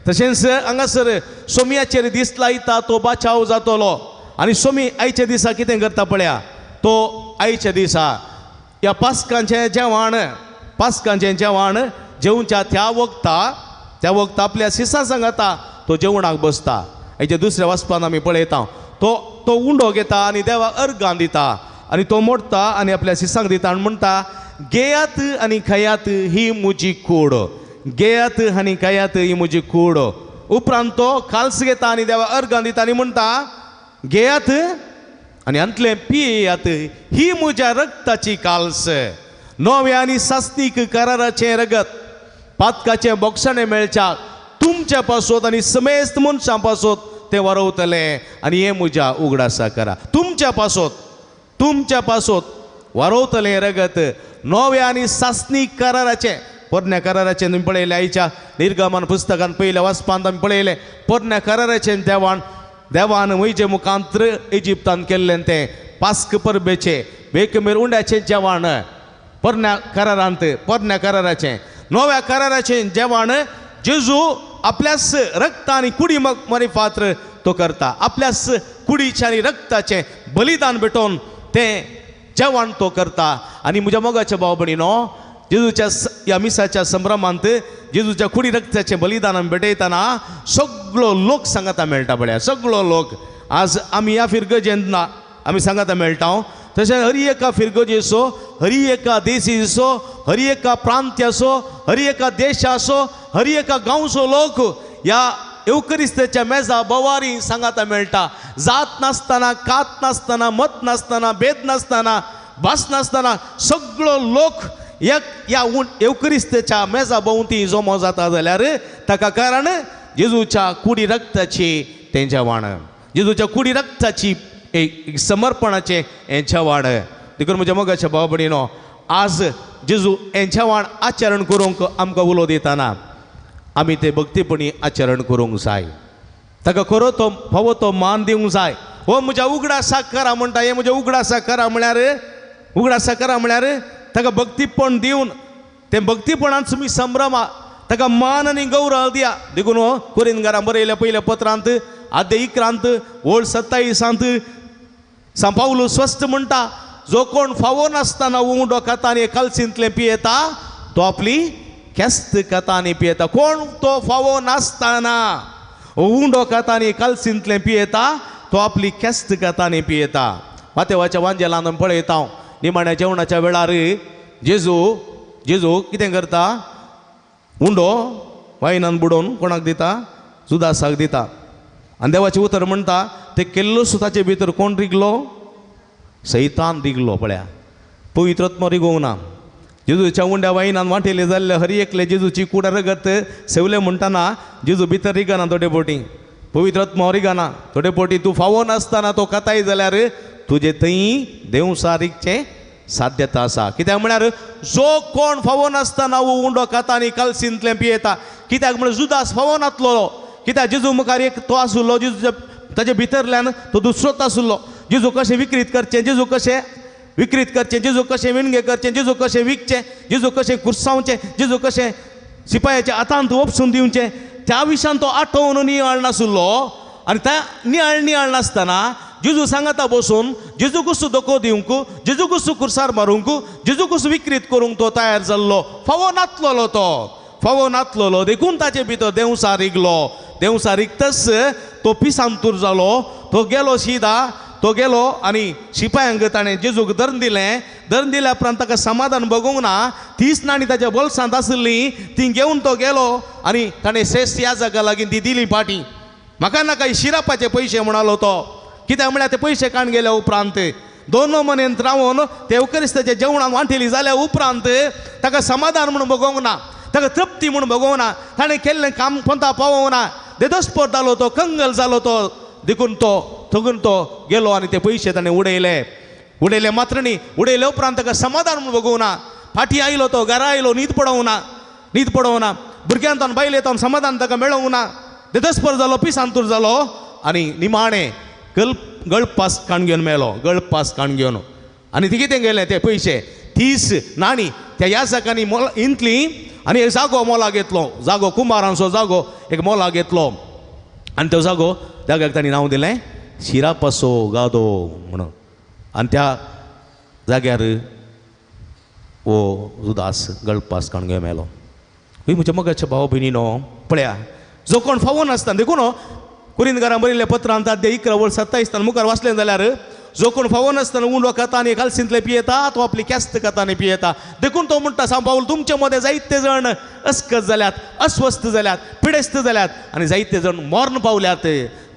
तशेंच हांगासर सोमयाचेर दीस लायता तो बाचाव जातलो. आनी सोमी आयच्या दिसा कितें करता पळया, तो आयच्या दिसा ह्या पास्कांचें जेवण जेवच्या त्या वखता आपल्या शिसा सांगाता तो जेवणाक बसता. हेजे दुसऱ्या वचपान आमी पळयता तो उंडो घेता आनी देवाक अर्गां दिता आनी तो मोडटा आनी आपल्या शिसांक दिता आनी म्हणटा, घेयात आनी खयात ही म्हजी कूड, घेयात आनी कायात ही म्हजी कूड. उपरांत तो काल्स घेता आनी देवा अर्गां दिता आनी म्हणटा घेयात आनी अंतले पियेयात ही म्हज्या रक्ताची काल्स. नवे आनी सास्तीक कराराचें रगत पातकाचें बोक्षाणें मेळच्या तुमच्या पासत आनी समेस्त मनशां पासत तें वारवतलें आनी हें म्हज्या उगडासा करा. तुमच्या पासत वारवतलें रगत नवे आनी सास्तीक कराराचें. पोरण्या कराराचें तुमी पळयलें आयच्या निर्गमन पुस्तकान पयल्या वाचपांत आमी पळयलें पोरण्या कराराचें देवान म्हजे मुखांत्र इजिप्तान केल्लें तें पास्क परबेचें बेकमेर उंड्याचें जेवण पोरण्या कराराचें. नव्या कराराचें जेवण जेजू आपल्याच रक्त आनी कुडी मरी पात्र तो करता. आपल्याच कुडीचें आनी रक्ताचें बलिदान भेटोवन तें जेवण तो करता. आनी म्हज्या मोगाच्या भाव भयणीनो जेजूच्या ह्या मिसाच्या संभ्रमांत जेजूच्या कुडी रक्ताचें बलिदान आमी भेटयतना सगळो लोक सांगाता मेळटा. पळया सगळो लोक आज आमी ह्या फिरगजेंत आमी सांगाता मेळटा. तशें हरी एका फिरगजेचो हरी एका देशीचो हरी एका प्रांत्याचो हरी एका देशाचो हरी एका गांवचो लोक ह्या एवकरिस्तेच्या मेजा बोवारी सांगाता मेळटा. जात नासतना कात नासतना मत नासतना भेद नासतना भास नासतना सगळो लोक ह्या एवकरिस्तेच्या मेजा भोंवती जमो जाता जाल्यार ताका कारण जेजूच्या कुडी रक्ताची तें जेवण. जेजूच्या कुडी रक्ताची एक समर्पणाचें हें जेवण. देखून म्हज्या मोगाच्या भाव भयणीनो आज जेजू हें जेवण आचरण करूंक आमकां उलो दितना आमी तें भक्तीपणी आचरण करूंक जाय. ताका खरो तो फावो तो मान दिवंक जाय. हो म्हज्या उगडासाक करा म्हणटा. हें म्हज्या उगडासाक करा म्हळ्यार ताका भक्तीपण दिवन तें भक्तीपणान तुमी संभ्रमा ताका मान आनी गौरव दिया. देखून हो कोरिंथकारांक बरयल्या पयल्या पत्रांत अध्याय 11 ओळ 27 सांत पावलो स्वस्थ म्हणटा जो कोण फावो नासतना उंडो खाता आनी कालसींतलें पियेता तो आपली केस्त खाता आनी पियेता. कोण तो फावो नासतना उंडो खाता आनी कालसींतलें पियेता तो आपली केस्त खाता आनी पियेता. मातेवाच्या वांजेलांत आमी पळयता निमाण्या जेवणाच्या वेळार जेजू कितें करता उंडो वायनान बुडोवन कोणाक दिता जुदासाक दिता. आनी देवाचें उतर म्हणटा तें केल्लो सुताचे भितर कोण रिगलो सैतान रिगलो. पळया पवित्र आत्मा रिगोवंक ना. जेजूच्या उंड्या वायनान वांटेले जाल्ले हरी एकले जेजूची कूड रगत सेवले म्हणटाना जेजू भितर रिगना. थोडे पोटी पवित्र आत्मा रिगना. थोडे पोटी तूं फावो नासतना तो काताय जाल्यार तुजे थंय देवसारीकचें साध्यता आसा. कित्याक म्हळ्यार जो कोण फावो नासतना उंडो खाता आनी कालसींतलें पियेता. कित्याक म्हळ्यार जुदास फावो नासलो. कित्याक जेजू मुखार एक तो आसलो जेजूच्या ताचे भितरल्यान तो दुसरोच आसलो. जेजू कशें विकृत करचें जेजू कशें विणगे करचें जेजू कशें विकचें जेजू कशें कुर्सावचें जेजू कशें सिपायाच्या हातांत वपसून दिवचें त्या विशयान तो आठवून नियाळ नासलो. आनी त्या नियाळ नासतना जेजू सांगता बसून जेजू कसो दोको दिवंक जेजू कसो कुर्सार मारूंक जेजू कसो विकृत करूंक तो तयार जाल्लो. फावो नासलो देखून ताचे भितर देवसार रिगलो. देवसार रिगतच तो पिसांतूर जालो. तो गेलो आनी शिपायांक ताणें जेजूक धरून दिल्या उपरांत ताका समाधान भोगूंक ना. 30 नाणी ताच्या बोल्सांत आसलीं ती घेवन तो गेलो आनी ताणें श्रेश्ठ याजका लागीं ती दिली पाटी. म्हाका नाका शिरापाचे पयशे म्हणालो तो. कित्याक म्हळ्यार ते पयशे काण गेल्या उपरांत 2 मनेंत रावून ते एवकरिस्ताच्या जेवणान वांटेली जाल्या उपरांत ताका समाधान म्हणून भोगोंक ना. ताका तृप्ती म्हणून भोगोंक ना. ताणें केल्लें काम कोणता पावोंक ना. देदोस्पोर जालो तो कंगल जालो तो. देखून तो गेलो आनी ते पयशे ताणें उडयले मात्र न्ही. उडयले उपरांत ताका समाधान म्हणून भोगोंक ना. फाटीं आयलो तो घरा आयलो न्हीद पडोवंक ना. भुरग्यांत बायलेतान समाधान ताका मेळोंक ना. देदोस्पोर जालो पिसांतूर जालो आनी निमाणें गळपास काण घेवन मेलो. गळपास काण घेवन आनी ती कितें गेलें ते पयशे 30 नाणी त्या याजकांनी इंतली आनी एक जागो मोलाक घेतलो. जागो कुंभारांचो जागो एक मोलाक घेतलो आनी तो जाग्याक तांणी नांव दिलें शिरापासो गादो म्हणून. आनी त्या जाग्यार वो जुदास गळपास काण घेवन मेलो. म्हज्या मोगाच्या भाव भयणीनो पळया जो कोण फावो नासता देखून कोरिंथकारांक बरयल्ल्या पत्रांत अध्याय 11 ओळ 27 मुखार वाचलें जाल्यार जो कोण फावो नासतना उंडो खाता आनी कालसिंतले पियेता तो आपली क्यास्त खाता आनी पियेता देखून तो म्हणटा सांग पाऊल तुमचे मध्ये जायते जण अस्कत जाल्यात अस्वस्थ जाल्यात पिडेस्त जाल्यात आनी जायते जण मरण पावल्यात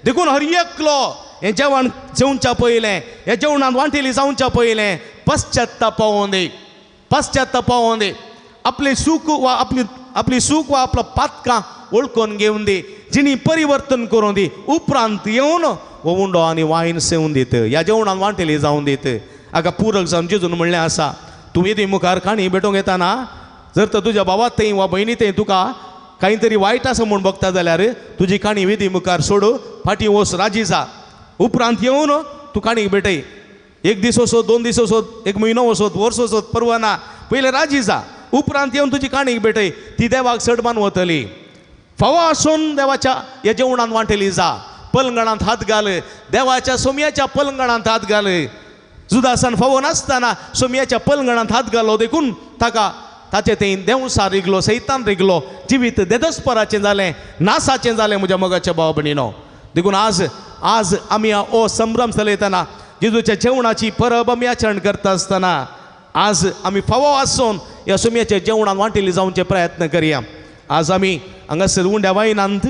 देखून हर एकलो हे जेवण जेवच्या पयलें हे जेवणांत वांटेली जावच्या पयलें पश्चात्ताप पावोवन दे आपले सूख वा आपली सूख वा आपलं पातकां ओळखून घेवन दी जिणी परिवर्तन करून दी उपरांत येवन हो उंडो आनी वायन सेवन दीत ह्या जेवणांत वांटेली जावन दीत हाका पूरक जावन जेजून म्हणलें आसा तूं येदी मुखार काणी भेटोंक येताना जर तर तुज्या भावात थंय वा भयणी थंय तुका कांय तरी वायट आसा म्हूण बगता जाल्यार तुजी काणी वेदी मुखार सोड फाटीं वच राजी जा उपरांत येवन तूं काणीक भेटय एक दीस वचत 2 दीस वचत 1 म्हयनो वचत वर्स वचत परवा ना पयलें राजी जा उपरांत येवन तुजी काणीक भेटय ती देवाक सडमान वतली फावो आसून देवाच्या ह्या जेवणांत वांटेली जा पलंगणांत हात घाल देवाच्या सोमयाच्या पलंगणांत हात घाल जुदासान फावो नासतना सोमयाच्या पलंगणांत हात घालो देखून ताका ताचे थंय देवसा रिगलो सैतान रिगलो जिवीत देदस्पराचें जालें नासाचें जालें म्हज्या मोगाच्या भाव भयणीनो देखून आज आमी हो संभ्रम चलयतना जेजूच्या जेवणाची परब आमी आचरण करता आसतना आज आमी फावो आसून ह्या सोमयाच्या जेवणांत वांटेली जावचे प्रयत्न करया आज आमी हांगासर उंड्या वायनांत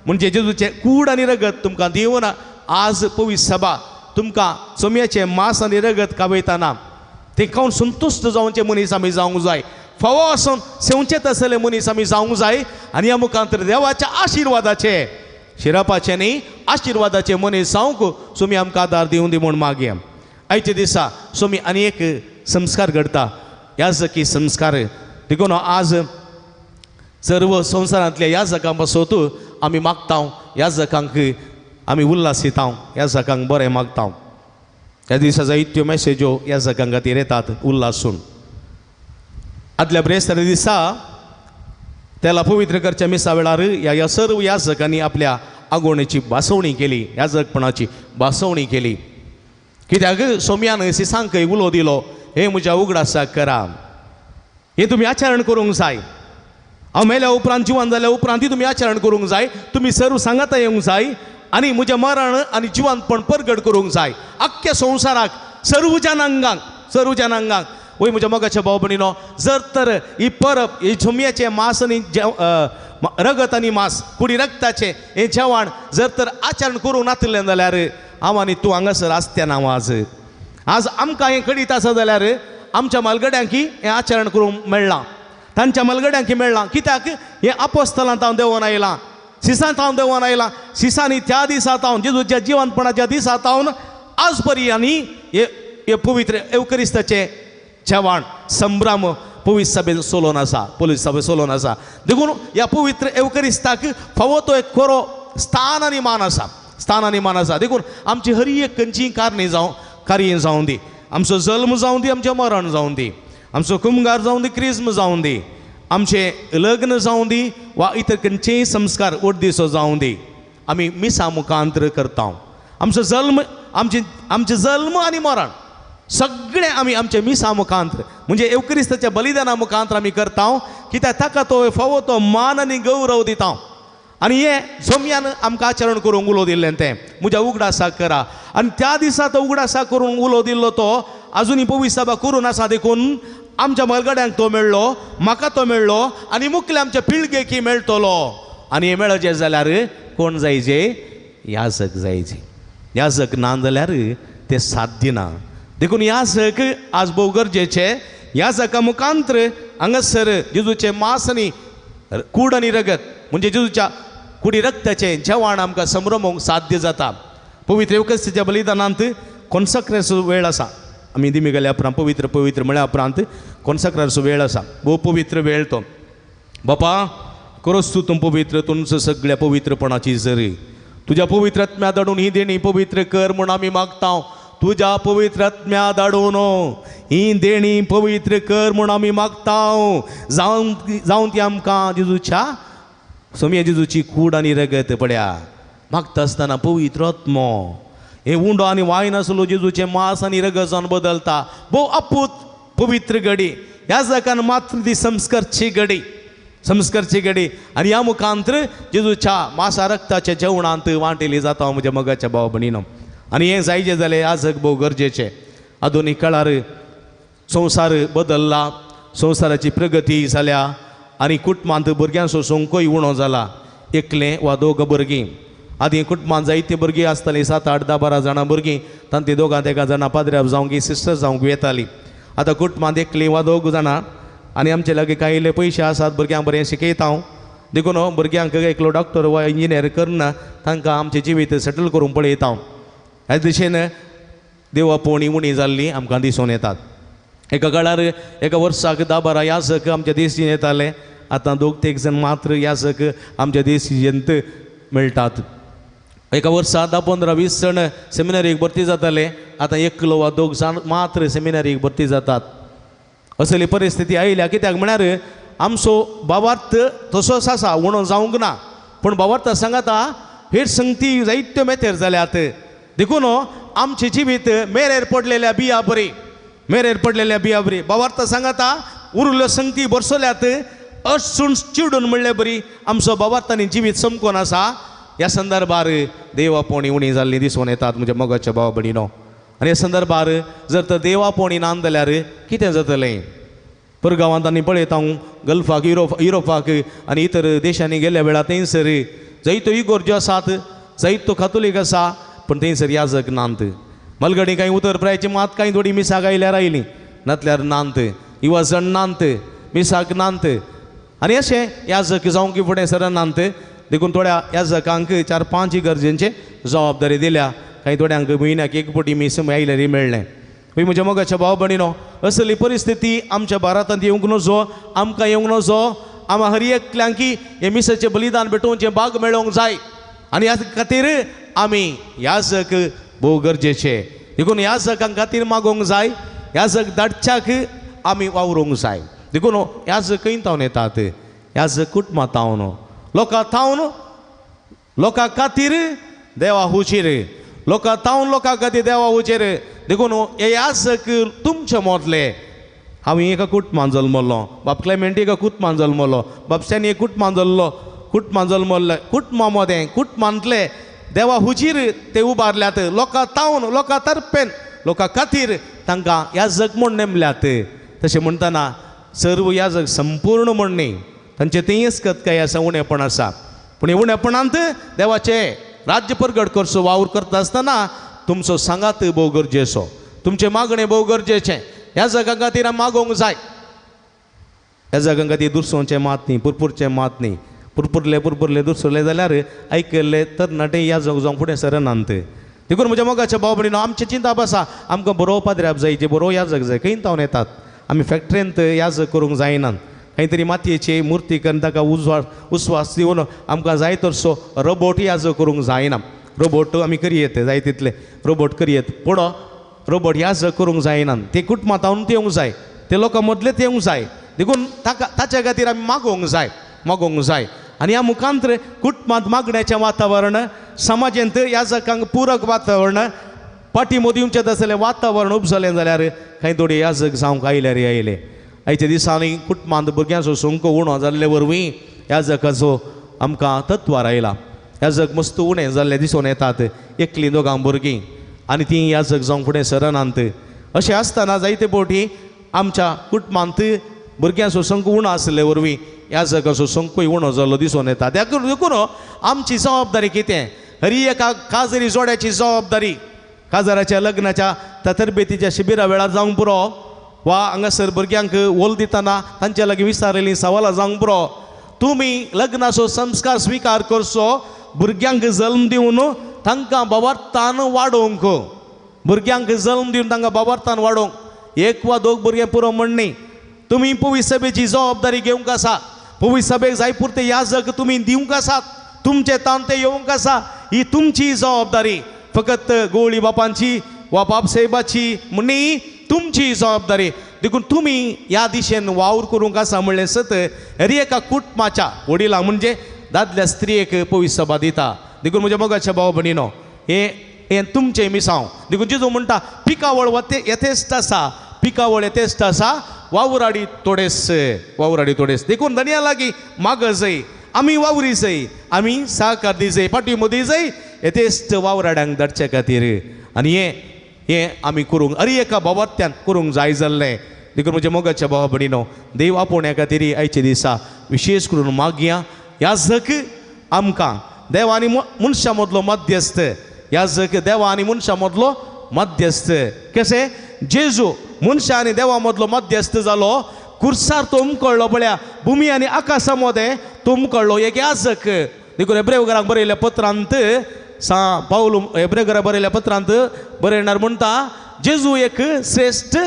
म्हणजे जेजूचे कूड आनी रगत तुमकां दिवन आज पवित्र सभा तुमकां सोमयाचें मांस आनी रगत खावयतना तें खावन संतुश्ट जावचे मनीस आमी जावंक जाय फावो आसून सेवचेत आसले मनीस आमी जावंक जाय आनी ह्या मुखांतर देवाच्या आशिर्वादाचे शिरपाचे न्ही आशिर्वादाचे मनीस जावंक सोमी आमकां आदार दिवन दी म्हूण मागया आयच्या दिसा सोमी आनी एक संस्कार घडटा याजकी संस्कार देखून आज सर्व संवसारांतल्या याजकां पासत आमी मागता याजकांक आमी उल्हासिता याजकांक बरें मागता ह्या दिसा जायत्यो मॅसेज्यो याजकां खातीर येतात उल्हासून आदल्या ब्रेस्तार दिसा त्याला पवित्र करच्या मिसा वेळार ह्या सर्व याजकांनी आपल्या आगोवणेची बासवणी केली याजकपणाची बासवणी केली कित्याक सोमयान सिसांक उलो दिलो हे म्हज्या उगडासाक करा हे तुमी आचरण करूंक जाय हांव मेल्या उपरांत जिवन जाल्या उपरांत तुमी आचरण करूंक जाय तुमी सर्व सांगाता येवंक जाय आनी म्हजें मरण आनी जिवंतपण परगट करूंक जाय आख्ख्या संवसाराक सर्व जनांगांक वय म्हज्या मोगाच्या भाव भयणीनो जर तर ही परब ही सोमयाचें मांस आनी रगत आनी मांस कुडी रक्ताचें हें जेवण जर तर आचरण करूंक नासलें जाल्यार हांव आनी तूं हांगासर आसत्या ना आज आमकां हें कळीत आसा जाल्यार आमच्या मालगड्यांक हें आचरण करूंक मेळना तांच्या मालगड्यांक मेळना कित्याक हें आपोस्तलांत हांव देंवन आयलां सिसांत हांव देंवन आयलां सिसांनी त्या दिसांत हांव जेजूच्या जिवंतपणाच्या दिसांत हांव आज पर्यांनी हे पवित्र एवकरिस्ताचें जेवण संभ्रम पवित्र सभेन सोलोवन आसा पुलीस सभे सोलोवन आसा देखून ह्या पवित्र एवकरिस्ताक फावो तो एक खरो स्थान आनी मान आसा देखून आमची हर एक खंयचीय कार्य जावं दी आमचो जल्म जावं दी आमचें मरण जावं दी आमचो कुमगार जावं दी क्रिस्म जावं दी आमचें लग्न जावं दी वा इतर खंयचेय संस्कार उर्दीसो जावं दी आमी मिसा मुखांतर करता आमचो जल्म आमचे जल्म आनी मरण सगळे आमी आमचे मिसा मुखांतर म्हणजे एवकरिस्ताच्या बलिदाना मुखांतर आमी करता कित्याक ताका तो फावो तो मान आनी गौरव दिता आनी हे सोमयान आमकां आचरण करूंक उलो दिल्लें तें म्हज्या उगडासाक करा आनी त्या दिसा तो उगडासाक करूंक उलो दिल्लो तो आजुनी पवित्र सभा करून आसा देखून आमच्या मलगड्यांक तो मेळ्ळो म्हाका तो मेळ्ळो आनी मुखेल आमच्या पिळगेकी मेळटलो आनी हे मेळचे जाल्यार कोण जायचे याजक जायचे याजक ना जाल्यार ते साध्य ना देखून याजक आज भोव गरजेचे याजका मुखांतर हांगासर जेजूचे मांस आनी कूड आनी रगत म्हणजे जेजूच्या कुडी रक्ताचें जेवण आमकां संभ्रमोवंक साध्य जाता पवित्र एवकरिस्ताच्या बलिदानांत कॉन्सक्रेशनाचो वेळ आसा आमी दिमी गेल्या उपरांत पवित्र म्हळ्या उपरांत कॉन्सक्रेशनाचो वेळ आसा भोव पवित्र वेळ तो बापा खरोच तूं पवित्र तुमचो सगळ्या पवित्रपणाची जरी तुज्या पवित्र आत्म्या धाडून ही देणी पवित्र कर म्हूण आमी मागता तुज्या पवित्र आत्म्या धाडून ही देणी पवित्र कर म्हूण आमी मागता जावं ती आमकां जेजूच्या सोमया जेजूची कूड आनी रगत पड्या मागता आसतना पवित्र आत्मो हे उंडो आनी वायन आसलो जेजूचे मांस आनी रगत जावन बदलता भोव अपूत पवित्र घडी ह्या जगान मात्र ती संस्कारची घडी आनी ह्या मुखांतर जेजूच्या मांसा रक्ताच्या जेवणांत वांटेली जाता म्हज्या मोगाच्या भाव भयणीनो आनी हें जायचें जाल्यार आजक भोव गरजेचें. आधुनीक काळार संवसार बदलला, संवसाराची प्रगती जाल्या आनी कुटुंबांत भुरग्यांचो संख्योय उणो जाला. एकलें वा दोग भुरगीं. आदीं कुटुंबांत जायतीं भुरगीं आसतालीं, 7, 8, 10, 12 जाणां भुरगीं, तांतीं दोगां तेगा जाणां पाद्र्याप जावंक सिस्टर जावंक येतालीं. आतां कुटुंबांत एकलीं वा दोग जाणां आनी आमचे लागीं कांय इल्ले पयशे आसात, भुरग्यांक बरें शिकयता हांव. देखून भुरग्यांक एकलो डॉक्टर वा इंजिनियर करना, तांकां आमचें जिवीत सेटल करूंक पळयता हांव. ह्या दिशेन देवा पोवणी उणी जाल्ली आमकां दिसून येतात. एका काळार एका वर्साक 10-12 याजक आमच्या देशीन येताले. आतां 2-3 जण मात्र याजक आमच्या देशींत मेळटात. एका वर्सा 10-15-20 जण सेमिनारीक भरती जाताले. आतां एकलो वा 2 जाण मात्र सेमिनारीक भरती जातात. असली परिस्थिती आयल्या. कित्याक म्हळ्यार आमचो भावार्थ तसोच आसा, उणो जावंक ना. पूण भावार्थ सांगाता हेर संगती जायत्यो मेथेर जाल्यात. देखून आमचें जिवीत मेरेर पडलेल्या बिया बरी, मेरेर पडलेल्या बिया बरी. भावार्थ सांगाता उरिल्ल्यो संगती बरसल्यात, अडचून चिडून म्हणलें बरी. आमचो भावार्थांनी जिवीत समकोन आसा. ह्या संदर्भार देवा पोवणी उणी जाल्ली दिसून येतात म्हज्या मोगाच्या भाव भयणीनो. आनी ह्या संदर्भार जर तर देवा पोवणी ना जाल्यार कितें जातलें? परगांवांत आनी पळयता हांव गल्फाक, युरोपाक आनी इतर देशांनी गेल्या वेळार थंयसर जायत्यो इगोर्ज्यो आसात, जायत्यो कातोलीक आसा, पूण थंयसर याजक नांत. मलगडी कांय उतर प्रायची मात कांय थोडी मिसाक आयल्यार आयलीं, नातल्यार नांत. इवाजण नांत, मिसाक नांत. आनी अशें याजक जावंक फुडें सरनांत. देखून थोड्या याजकांक 4-5 गरजेचे जबाबदारी दिल्या. कांय थोड्यांक म्हयन्याक 1 फावटी मीस आयल्यार मेळ्ळें. म्हज्या मोगाच्या भाव भयणीनो, असली परिस्थिती आमच्या भारतांत येवंक नजो, आमकां येवंक नजो. आमी हर एकल्यांक हे मिसाचें बलिदान भेटोवचें भाग मेळोवंक जाय. आनी ह्या खातीर आमी याजक भोव गरजेचे. देखून याजकां खातीर मागोवंक जाय. याजक धाडच्याक आमी वावरूंक जाय. देखून याजक खंय थावन येतात? याजक कुटुंबांत थावन, लोकां थावन, लोकां खातीर देवा हुचेर, लोकां थावन लोकां खातीर देवा हुचेर. देखून हे याजक तुमचे मोदले. हांव एका कुटुंबांत जल्मलो, बाब क्लेमेंट एका कुटुंबांत जल्मलो, बाब सॅनी एक कुटुंबांत जल्मल्ले. कुटुंबा मोदें, कुटुंबांतले देवा हुचीर ते उबारल्यात. लोकां थावन, लोकां तर्फेन, लोकां खातीर तांकां याजक म्हूण नेमल्यात. तशें म्हणटना सर्व याजक संपूर्ण म्हण न्ही, तांचे तेंच कतकाय आसा, उणेपण आसा. पूण हे उणेपणांत देवाचे राज्य परगट करचो वावर करता आसतना तुमचो सांगात भोव गरजेचो, तुमचें मागणें भोव गरजेचें. ह्या जगा खातीर आमी मागोवंक जाय. ह्या जगा खातीर दुरसोवचें मात न्ही, पुरपुरचें मात न्ही. पुरपुरले दुरसुरले जाल्यार आयकल्ले तरणाटे याजक जावंक फुडें सरनांत. देखून म्हज्या मोगाच्या भाव भयणीनो, आमची चिंता आसा, आमकां बरो पाद्र्याप जाय, बरो याजक जाय. खंय थावन येतात? आमी फॅक्ट्रेंत याजक करूंक जायनात. खंय तरी मातयेची मुर्ती करून ताका उस्वास दिवन आमकां जाय तसो रोबोट याजक करूंक जायना. रोबोट आमी करयेत, जाय तितले रोबोट करयेत, पूण रोबोट याजक करूंक जायनात. ते कुटुंबांत थावन येवंक जाय, ते लोकां मदले ते येवंक जाय. देखून ताच्या खातीर आमी मागोवंक जाय. आनी ह्या मुखांतर कुटुंबांत मागण्याचें वातावरण, समाजांत याजकांक पुरक वातावरण, पाठिंबो दिवचें आसलें वातावरण उपजलें जाल्यार खंय थोडी याजक जावंक आयल्यार आयले. आयच्या दिसांनी कुटुंबांत भुरग्यांचो संख्य उणो जाल्ले वरवीं याजकाचो आमकां तत्वार आयला. याजक मस्त उणें जाल्ले दिसून येतात. एकलीं दोगां भुरगीं आनी तीं याजक जावंक फुडें सरनांत. अशें आसतना जायते फावटी आमच्या कुटुंबांत भुरग्यांचो संख्य उणो आसले वरवीं याजकाचो संख्योय उणो जाल्लो दिसून येता. देखून आमची जबाबदारी कितें? हर एका काजरी जोड्याची जबाबदारी काजाराच्या लग्नाच्या त्या तरबेतीच्या शिबिरा वेळार जावंक पुरो, वा हांगासर भुरग्यांक ओल दितना तांच्या लागीं विचारिल्लीं सवालां जावंक पुरो. तुमी लग्नाचो संस्कार स्विकार करचो, भुरग्यांक जल्म दिवन तांकां बाबार्थान वाडोवंक, भुरग्यांक जल्म दिवन तांकां बाबार्थान वाडोवंक. 1 वा 2 भुरगे पुरो म्हण न्ही. तुमी पवित्र सभेची जबाबदारी घेवंक आसा. पवित्र सभेक जाय पुरते याजक तुमी दिवंक आसात. तुमचे तान ते येवंक आसा. ही तुमची जबाबदारी. फकत गवळी बापांची वा बापसाहेबाची न्ही, तुमची जबाबदारी. देखून तुमी ह्या दिशेन वावर करूंक आसा म्हणलें सत हर एका कुटुंबाच्या वडिलांक म्हणजे दादल्या स्त्रियेक पवित्र सभा दिता. देखून म्हज्या मोगाच्या भाव भयणीनो, हे तुमचें मिसांव. देखून जेजू म्हणटा पिकावळ यथेश्ट आसा, पिकावळ यथेश्ट आसा, वावराडी तोडेस. देखून दनया लागीं माग जाय, आमी वावरी जाय, आमी सहकार दी जाय, पाठिंबो दी जाय यथेश्ट वावराड्यांक धाडचे खातीर. आनी हें आमी करूंक अरे एका बाबत्यान करूंक जाय जाल्लें देखून म्हज्या मोगाच्या भावा भयणीनो देव आपूण ह्या खातीर आयच्या दिसा विशेश करून मागया याजक आमकां देवा आनी मनशा मदलो मध्यस्थ याजक देवा आनी मनशा मदलो मध्यस्थ कशें जेजू मनशा आनी देवा मदलो मध्यस्थ जालो कुर्सार तो उमकळ्ळो पळया भुमी आनी आकाशा मदें तो उमकळ्ळो एक याजक देखून हेब्रेयकारांक बरयल्ल्या पत्रांत पाऊल हेब्रेयकारांक बरयल्ल्या पत्रांत बरयणार म्हणटा जेजू एक श्रेष्ठ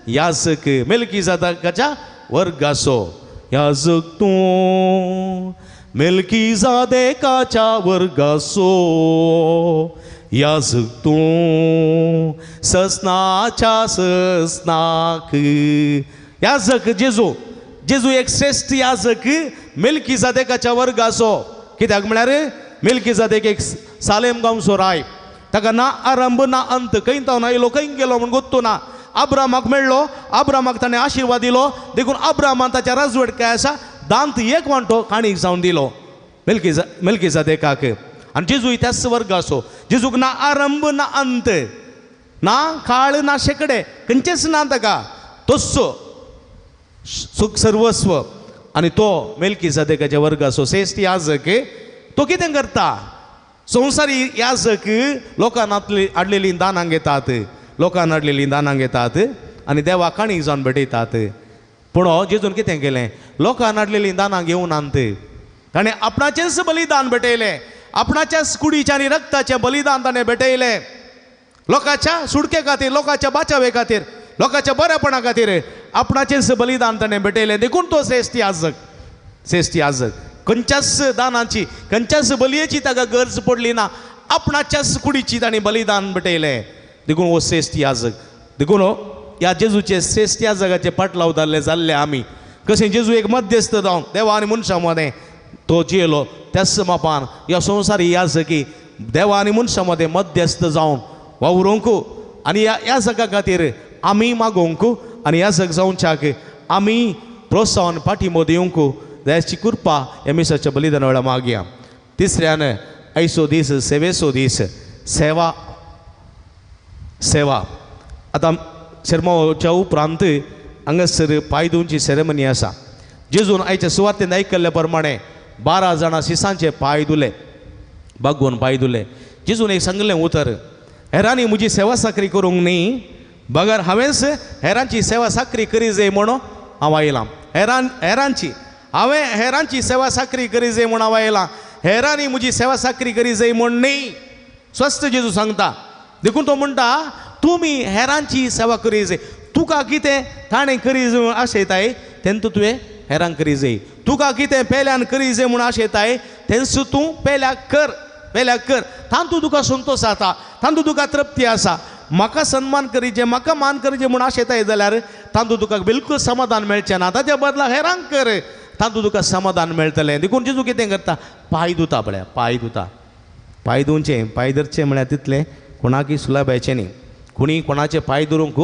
याजक मेल्कीजादेकाच्या वर्गाचो याजक तूं मेल्कीजादेकाच्या वर्गाचो याजक तूं ससनाच्या ससनाक याजक जेजू एक श्रेष्ठ याजक मेल्कीजादेकाच्या वर्गाचो कित्याक म्हळ्यार मेल्कीजादेक एक सालेम गांवचो राय ताका ना आरंभ ना अंत खंय तो ना येयलो खंय गेलो म्हूण गोत्तो ना अब्रामाक मेळ्ळो अब्रामाक ताणें आशिर्वाद दिलो देखून अब्रामान ताच्या राजवट काय आसा दांत एक वांटो काणीक जावन दिलो मेल्कीजादेकाक आनी जेजूय त्याच वर्गाचो जेजूक ना आरंभ ना अंत ना काळ ना शेकडे खंयचेच ना ताका तस्सो सुख सर्वस्व आनी तो मेल्कीजादेकाच्या वर्गाचो श्रेष्ठ याजक तो कितें करता संवसारी याजक लोकांन हाडलेलीं दानां घेतात लोकांन हाडलेलीं दानां घेतात आनी देवा काणीक जावन भेटयतात पूण जेजून कितें केलें लोकांन हाडलेलीं दानां घेवन आंत ताणें आपणाचेंच बलिदान भेटयलें आपणाच्याच कुडीचें आनी रक्ताचें बलिदान ताणें भेटयलें लोकांच्या सुडके खातीर लोकांच्या बाचावे खातीर लोकांच्या बरेपणा खातीर आपणाचेंच बलिदान ताणें भेटयलें देखून तो श्रेष्ठ याजक खंयच्याच दानाची खंयच्याच बलयेची ताका गरज पडली ना आपणाच्याच कुडीची ताणें बलिदान भेटयलें देखून हो श्रेष्ठ याजक देखून ह्या जेजूचे श्रेष्ठ याजकाचे पाटलाव जाल्ले आमी कशें जेजू एक मध्यस्थ जावन देवा आनी मनशा मदें तो जियेलो त्याच मापान ह्या संवसारी याजकी देवा आनी मनशा मदें मध्यस्थ जावन वावरूंक आनी ह्या याजका खातीर आमी मागोवंक आनी याजक जावच्याक आमी प्रोत्साहन पाठिंबो दिवंक देवाची कृपा ह्या मिसाच्या बलिदाना वेळा मागया तिसऱ्यान आयचो दीस सेवेचो दीस सेवा आतां शर्माच्या उपरांत हांगासर पांय सेरेमनी आसा जेजून आयच्या सुवातेन आयकल्ल्या प्रमाणे 12 जाणां शिसांचे पांय धुले बागोवन पांय धुले जेजून एक सांगलें उतर हेरांनी म्हजी सेवा साकरी करूंक न्ही बगर हांवेंच हेरांची सेवा साकरी करी जाय म्हणून हांव आयलां हांवें हेरांची सेवा साकरी करी जाय म्हूण हांव आयलां हेरांनी म्हजी सेवा साकरी करी जाय म्हूण न्ही स्वस्थ जेजू सांगता देखून तो म्हणटा तुमी हेरांची सेवा करी जाय तुका कितें ताणें करी जाय म्हूण आशयताय तेन्ना तुवें हेरांक करी जाय तुका कितें पेल्यान करी जाय म्हूण आशयताय तेन्ना तूं पेल्याक कर तातूंत तुका संतोश जाता तातूंत तुका तृप्ती आसा म्हाका सन्मान करीचे म्हाका मान करीचे म्हूण आशयताय जाल्यार तातूंत तुका बिलकुल समाधान मेळचें ना ताच्या बदला हेरांक कर तातूंत तुका समाधान मेळटलें देखून जेजू कितें करता पांय धुता पळय पांय धुवचें पांय धरचें म्हळ्यार तितलें कोणाकय सुलाबायचें न्ही कोणी कोणाचे पांय धरूंक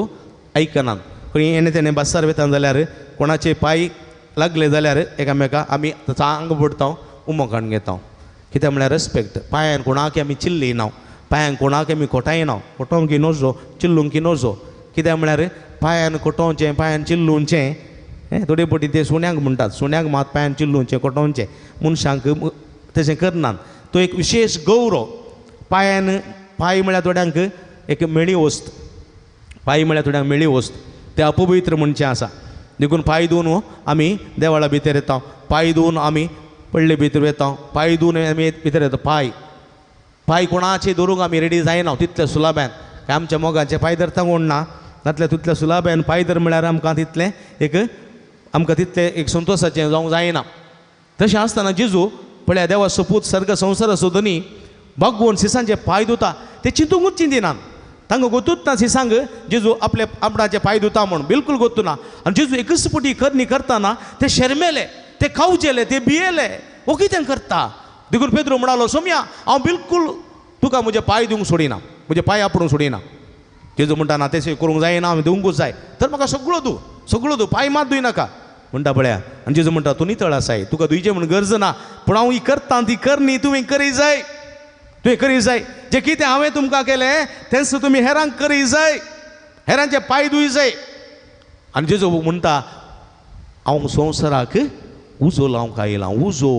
आयकनात खंय हेणें तेणें बसार वेता जाल्यार कोणाचे पांय लागले जाल्यार एकामेकाक आमी चांग बुडता उमो काडून घेता कित्याक म्हळ्यार रेस्पेक्ट पांयान कोणाक आमी चिल्ली ना पांयांक कोणाक आमी कोटाय ना कोटोवंक नजो चिल्लूंक नजो कित्याक म्हळ्यार पांयान कोटोवचें पांयान चिल्लूचें थोडे पटी ते सुण्याक म्हणटात सुण्याक मात पांयान चिल्लूचें कोटोवचें मनशांक तशें करनात तो एक विशेष गौरव पांय म्हळ्यार थोड्यांक एक मेळी वस्त पांय म्हळ्यार थोड्यांक मेळी वस्त तें अपवित्र म्हणचें आसा देखून पांय धुवन आमी देवाळा भितर येता पांय धुवन आमी पडले भितर येता पांय धुवन आमी भितर येता पांय कोणाचे धरूंक आमी रेडी जायना तितल्या सुलाब्यान काय आमच्या मोगाचे पांय धरता कोण ना जातल्या तितल्या सुलाब्यान पांय धर म्हळ्यार आमकां तितलें एक संतोशाचें जावंक जायना तशें आसतना जेजू पळया देवा सपूत सर्ग संवसार सोदनी भगवून सिसांचे पांय धुता ते चिंतूंकूच चिंतिनात तांकां गोतूच ना सिसांक जेजू आपणाचे पांय धुता म्हूण बिलकुल गोतू ना आनी जेजू एकच पुटी करनी करतना ते शर्मेले ते खावचेले ते भियेले वो कितें करता देखून पेद्रू म्हणालो सोम्या हांव बिलकुल तुका म्हजे पांय दिवंक सोडिना म्हजे पांय आपणूक सोडिना जेजू म्हणटा ना तशें करूंक जायना हांवें दिवंकूच जाय तर म्हाका सगळो तूं पांय मात दुय नाका म्हणटा पळया आनी जेजू म्हणटा तूं नितळ आसाय तुका दुयचें म्हूण गरज ना पूण हांव ही करता ती कर न्ही तुवें करी जाय तुवें करी जाय जें कितें हांवें तुमकां केलें तेंच तुमी हेरांक करी जाय हेरांचे पांय धुय जाय आनी जेजू म्हणटा हांव संवसाराक उजो लावंक आयला उजो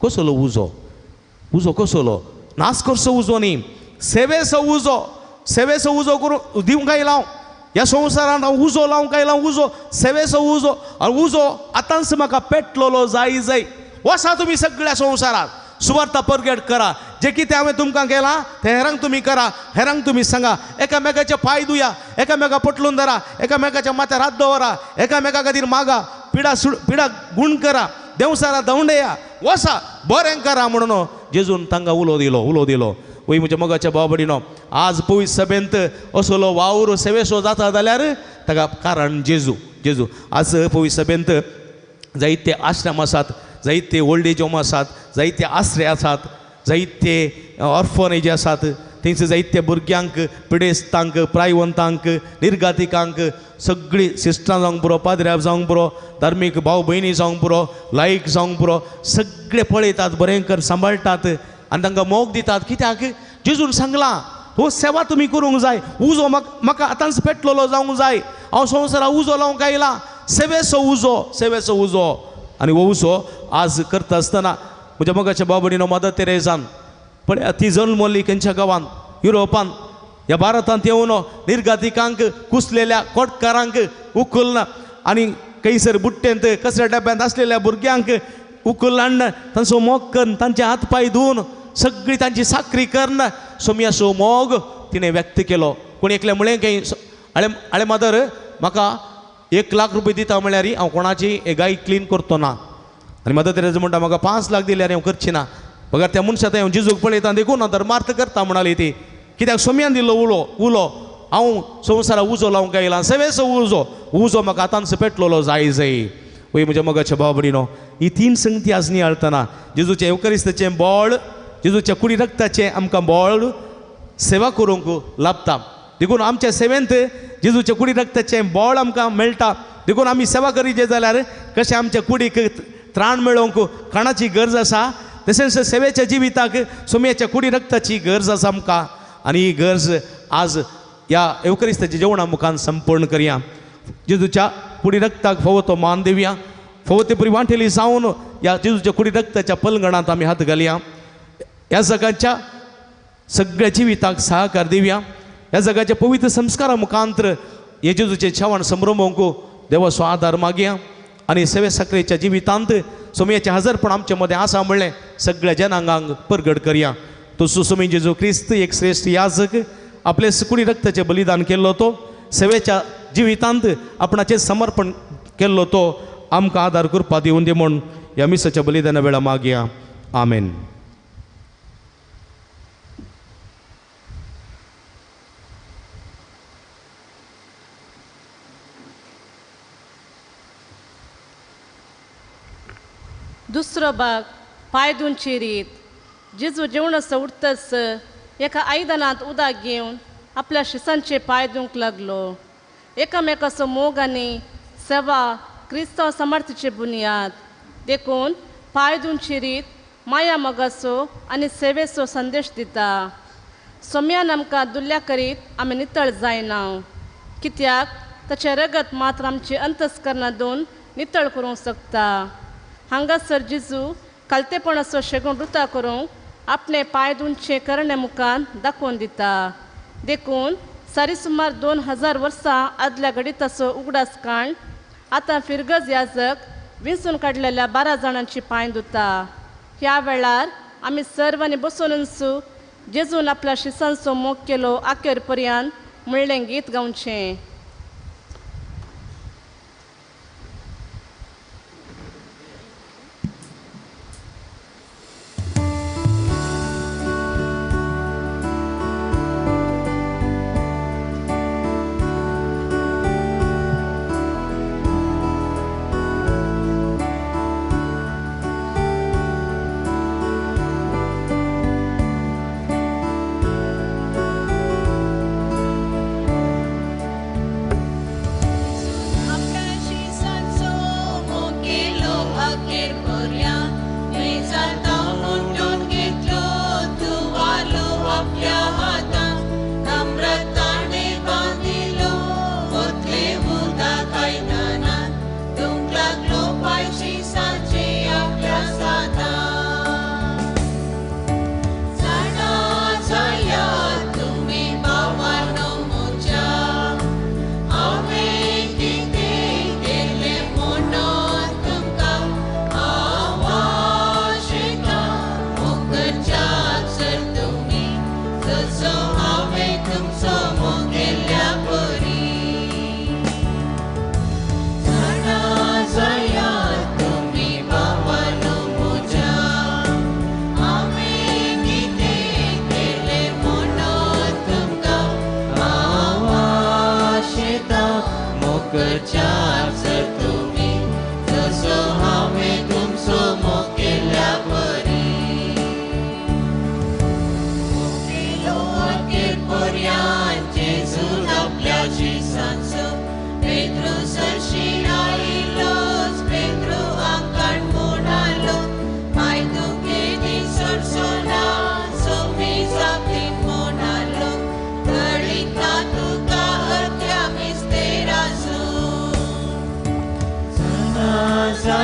कसलो उजो उजो कसलो नास करचो उजो न्ही सेवेचो उजो करून दिवंक आयला ह्या संवसारांत हांव उजो लावंक आयला उजो सेवेचो उजो आनी उजो आतांच म्हाका पेटलेलो जाय वसा तुमी सगळ्या संवसारांत सुवार्ता परगट करा जे कितें हांवें तुमकां केलां तें हेरांक तुमी करा हेरांक तुमी सांगा एकामेकाचे पांय धुया एकामेका पटलून धरा एकामेकाच्या माथ्यार हात दवरा एकामेका खातीर मागा पिडा गुण करा देवसारा दवंडया वसा बरें करा म्हणून जेजून तांकां उलो दिलो वय म्हज्या मोगाच्या बाबडीनो आज पवित्र सभेंत असलो वावर सेवेचो जाता जाल्यार ताका कारण जेजू आज पवित्र सभेंत जायते आश्रम आसात जायते ओल्ड एज होम आसात जायते आश्रय आसात जायते ऑर्फनेज आसात थंयसर जायते भुरग्यांक पिडेस्तांक प्रायवंतांक निर्गातिकांक सगळीं सिस्टरां जावंक पुरो पाद्र्या जावंक पुरो धार्मीक भाव भयणी जावंक पुरो लायक जावंक पुरो सगळे पळयतात बरें कर सांबाळटात आनी तांकां मोग दितात कित्याक जेजून सांगलां हो सेवा तुमी करूंक जाय उजो म्हाका आतांच पेटलेलो जावंक जाय हांव संवसाराक उजो लावंक आयला सेवेचो उजो आनी हो उजो आज करता आसतना म्हज्या मोगाच्या बाबडीनो मदर तेरेझान पळय ती जल्मली खंयच्या गांवांत युरोपांत ह्या भारतांत येवन निर्गातिकांक कुसलेल्या कोटकारांक उखलना आनी खंयसर बुट्टेंत कसल्या डब्यांत आसलेल्या भुरग्यांक उखल हाडन तांचो मोग करून तांचे हात पांय धुवन सगळी तांची साखरी करून सोम्याचो मोग तिणें व्यक्त केलो कोणी एकलें म्हळें की आळे मदर म्हाका 1,00,000 रुपया दिता म्हळ्यार हांव कोणाची गाय क्लीन करतो ना आनी मदर तेरेझा म्हणटा म्हाका 5,00,000 दिल्यार हांव करची ना बगर त्या मनशाक हांव जेजूक पळयता देखून हांव धर्मार्थ करता म्हणाली ती कित्याक सोम्यान दिल्लो उलो हांव संवसाराक उजो लावंक आयला सेवेचो उजो म्हाका आतांच पेटलेलो जाय वय म्हज्या मोगाच्या बाबडीनो ही 3 संगती आज नियाळतना जेजूचें एवकरिस्ताचें बोळ जेजूच्या कुडी रक्ताचें आमकां बोळ सेवा करूंक लाभता देखून आमच्या सेवेंत जेजूच्या कुडी रक्ताचें बोळ आमकां मेळटा देखून आमी सेवा करीत जाल्यार कशें आमच्या कुडीक त्राण मेळोवंक खाणाची गरज आसा तशेंच सेवेच्या जिविताक सोम्याच्या कुडी रक्ताची गरज आसा आमकां आनी ही गरज आज ह्या एवकरिस्ताच्या जेवणा मुखान संपूर्ण करया जेजूच्या कुडी रक्ताक फोव तो मान दिवया फोव ते परी वांटेली जावन ह्या जेजूच्या कुडी रक्ताच्या पलंगणांत आमी हात घालया ह्या जगाच्या सगळ्या जिविताक सहकार दिवया ह्या जगाच्या पवित्र संस्कारा मुखांतर हे जेजूचें छावण संभ्रमोवंक देवाचो आदार मागया आनी सेवे साखरेच्या जिवितांत सोम्याचें हजरपण आमचे मदें आसा म्हणलें सगळ्या जनांगांक परगट करया तो सुसोमी जेजू क्रिस्त एक श्रेश्ठ याजक आपले कुडी रक्ताचें बलिदान केल्लो तो सेवेच्या जिवितांत आपणाचें समर्पण केल्लो तो आमकां आदार करपा दिवन दी म्हूण ह्या मिसाच्या बलिदाना वेळा मागया आमेन. दुसरो भाग पांय धुवची रीत जेजू जेवणाचो उठतच एका आयदनांत उदक घेवन आपल्या शिसांचे पांय धुवंक लागलो एकामेकाचो मोग आनी सेवा क्रिस्तांव समर्थीची बुनयाद देखून पांय धुवची रीत माया मोगाचो आनी सेवेचो संदेश दिता सोम्यान आमकां दुल्ल्या करीत आमी नितळ जायना कित्याक ताचें रगत मात्र आमची अंतस्करणां धुवन नितळ करूंक शकता हांगासर जेजू कालतेपणाचो शेगूण रुता करूंक आपणे पांय धुवचे करणे मुखान दाखोवन दिता देखून सारी सुमार 2000 वर्सां आदल्या घडिताचो उगडास काण आतां फिरगज याजक विंचून काडलेल्या 12 जाणांची पांय धुता ह्या वेळार आमी सर्वांनी बसूनच जेजून आपल्या शिसांचो मोग केलो आखेर पर्यंत म्हणलें गीत गावचें.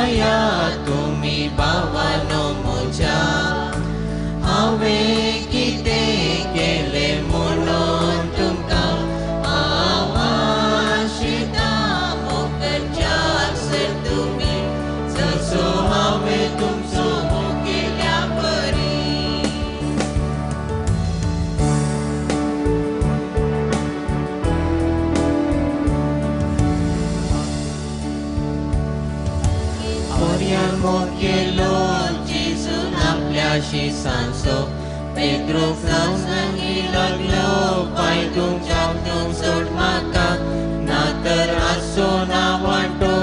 जाया तुम्ही भावानो म्हज्या हांवें कितें केलें म्हणून तुमकां आवाशिता मोगाच्याक सर तुमी जसो हांवें तुमचो मोग केल्या परी Orian mokielo Jesun आपल्याशी सांसो पेद्रूक जावन सांगी लागलो पांयदूंक जावदूंक सोड म्हाका नातर आसो ना वांटो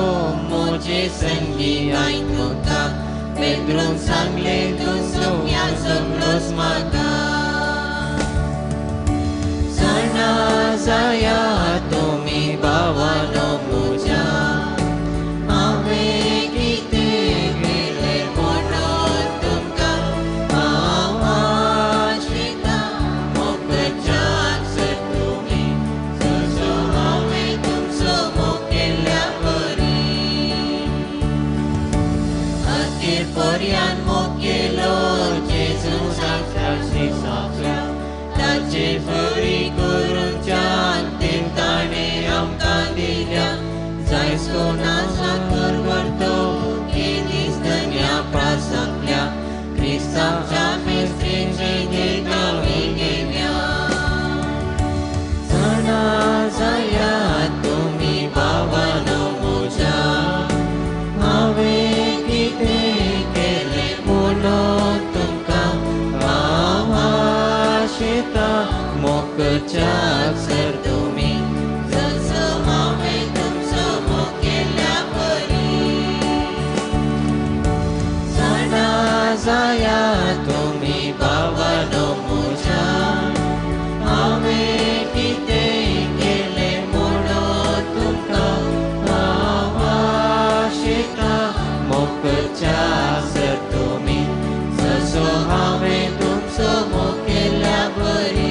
म्हजे संगी आयकुता पेद्रूक सांगलें तूं सोम्या जमलोस म्हाका जाणा जाया तुमी भावानो म्हज्या हांवें कितें केलें म्हणून तुमकां आवाशिता मोगाच्याक सर तुमी जसो हांवें तुमचो मोग केल्या परी अखेर पर्यान मोग केलो जेजूसाक ताची साक्षी ताचे बरी करूंच्यान तें ताणें आमकां दिल्या जायस कोणा साकर व्हरतो की दिसतल्या प्रासांतल्या क्रिस्तांच्या मेस्त्रेचे गांवी गेल्या जाणा जाया तुमी भावानो म्हज्या हांवें कितें केलें म्हणून तुमकां आवाशिता मोगाच्याक सर तुमी जसो हांवें तुमचो मोग केल्या परी जाणा जाया तुमी भावानो म्हज्या हांवें कितें केलें म्हणून तुमकां आवाशिता मोगाच्याक सर तुमी जसो हांवें तुमचो मोग केल्या परी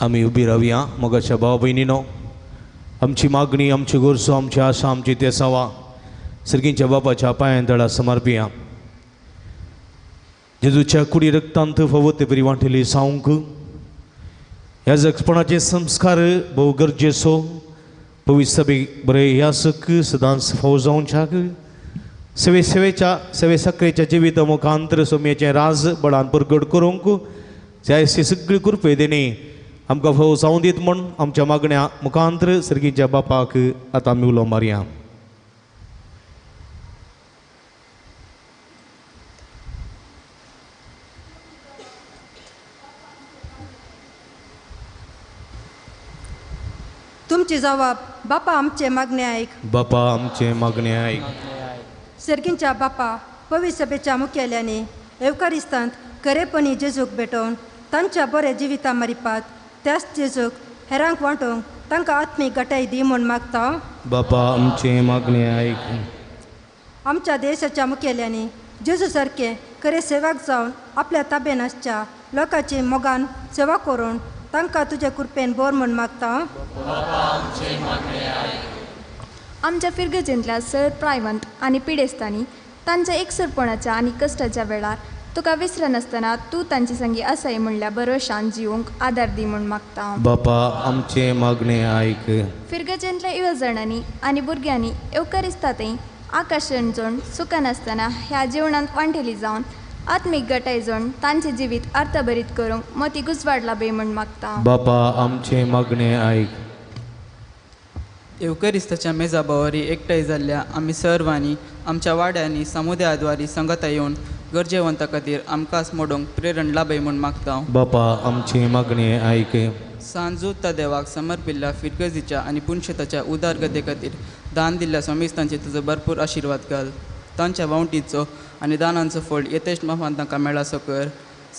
आमी उबी रावया मोगाच्या भाव भयणीनो आमची मागणी आमची गोरसो आमची आशा आमची तेसावा सर्गींच्या बापाच्या पांयां तळा समर्पिया जेजूच्या कुडी रक्तांत फवत बरी वांटिली सावंक ह्या जगपणाचे संस्कार भोव गरजेचो पवित्र सभेक बरे यासक सदांच फावो जावच्याक सेवे साखरेच्या जिवीत मुखांतर सोम्याचें राज बळान परगट करूंक जायसी सगळी कृपे देणे आमकां फावो जावं दीत म्हण आमच्या मागण्या मुखांतर सर्गीच्या बापाक आतां आमी उलो मारया तुमची जबाब बापा आमचे मागणे ऐक बापा आमचे मागणे आयक सर्गींच्या बापा पवित्र सभेच्या मुखेल्याने एवकारिस्तांत खरेपणी जेजूक भेटोवन तांच्या बरे जिविता मारिपात त्याच जेजूक हेरांक वांटोवंक तांकां आत्मीक गटाय दी म्हूण मागता बापा आमचे मागणे आयक आमच्या देशाच्या मुखेल्याने जेजू सारके खरे सेवाक जावन आपल्या ताब्यान आसच्या लोकांची मोगान सेवा करून तांकां तुजे कृपेन बोर म्हूण मागता आमच्या फिरगजेंतल्या सर प्रायवंत आनी पिडेस्तांनी तांच्या एकसरपणाच्या आनी कश्टाच्या वेळार तुका विसरनासतना तूं तांचे संगी आसाय म्हणल्या भरवशान जिवंक आदार दी म्हूण मागता बापा आमचे मागणे आयक फिरगजेंतल्या युवजणांनी आनी भुरग्यांनी एवकारिस्तांतय आकाशन जोण सुखान आसतना ह्या जिवणांत वांटेली जावन आत्मीक गटाय जोण तांचे जिवीत अर्थभरीत करूंक मती गुजवाड लाभे म्हूण मागता बापा आमचे मागणे आयक एवकरिस्ताच्या मेजा बावरी एकठांय जाल्ल्या आमी सर्वांनी आमच्या वाड्यांनी समुदायाद्वारी संगता येवन गरजेवंता खातीर आमकांच मोडूंक प्रेरण लाभय म्हूण मागता बापा आमचे मागणे आयक सांजूत देवाक समर्पिल्ल्या फिरगजीच्या आनी पुणशताच्या उदार गते खातीर दान दिल्ल्या स्वामिस्तांचे तुजो भरपूर आशिर्वाद घाल तांच्या वावटीचो आनी दानांचो फळ येतेश्ट माफान तांकां मेळा कर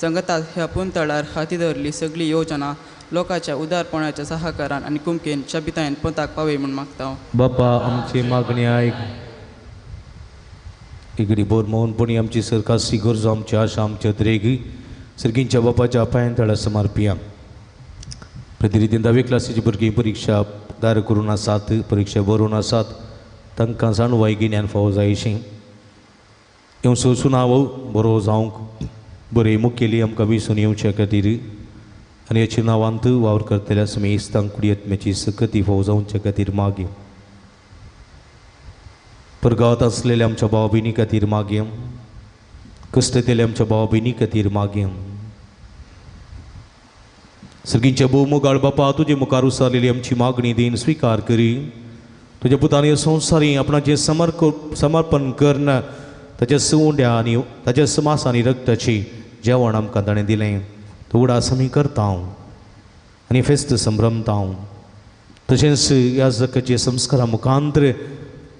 संगतात ह्या पुंतळार हाती धरली सगळी योजना लोकांच्या उदारपणाच्या सहकारान आनी कुमकेन शबितायेन पंताक पावय म्हूण मागता बापा आमची मागणी आयक इगडी बोर मौनपणी आमची सरकासी गरजो आमची आशा आमच्या दरेगी सर्गींच्या बापाच्या पांयां तळा समर्पिया. प्रतिनिधीन 10वी क्लासीची भुरगीं परीक्षा दार करून आसात, परीक्षा बरोवन आसात, तांकां जाणवाय गिन्यान फावो जाय अशें ह्यो सुनावो बरो जावंक बरे मुखेली आमकां विसरून येवचे खातीर आनी हेच्या नांवांत वावर करतल्या समेस्तांक कुडियत्म्याची सकती फावो जावचे खातीर मागीं. परगांवांत आसलेल्या आमच्या भावा भयणी खातीर मागीं, कश्टतेल्या आमच्या भावा भयणी खातीर मागीं. सर्गींच्या भोवमुगाळ बापा तुजे मुखार उसारलेली आमची मागणी देन स्विकार करी. तुज्या पुतान संवसारी आपणाचें समर्पण करन ताच्या सवंड्या आनी ताच्या समास आनी रक्ताची जेवण आमकां ताणें दिलें. तो उडास आमी करता आनी फेस्त संभ्रमता. तशेंच ह्या जगाचे संस्कारा मुखांतर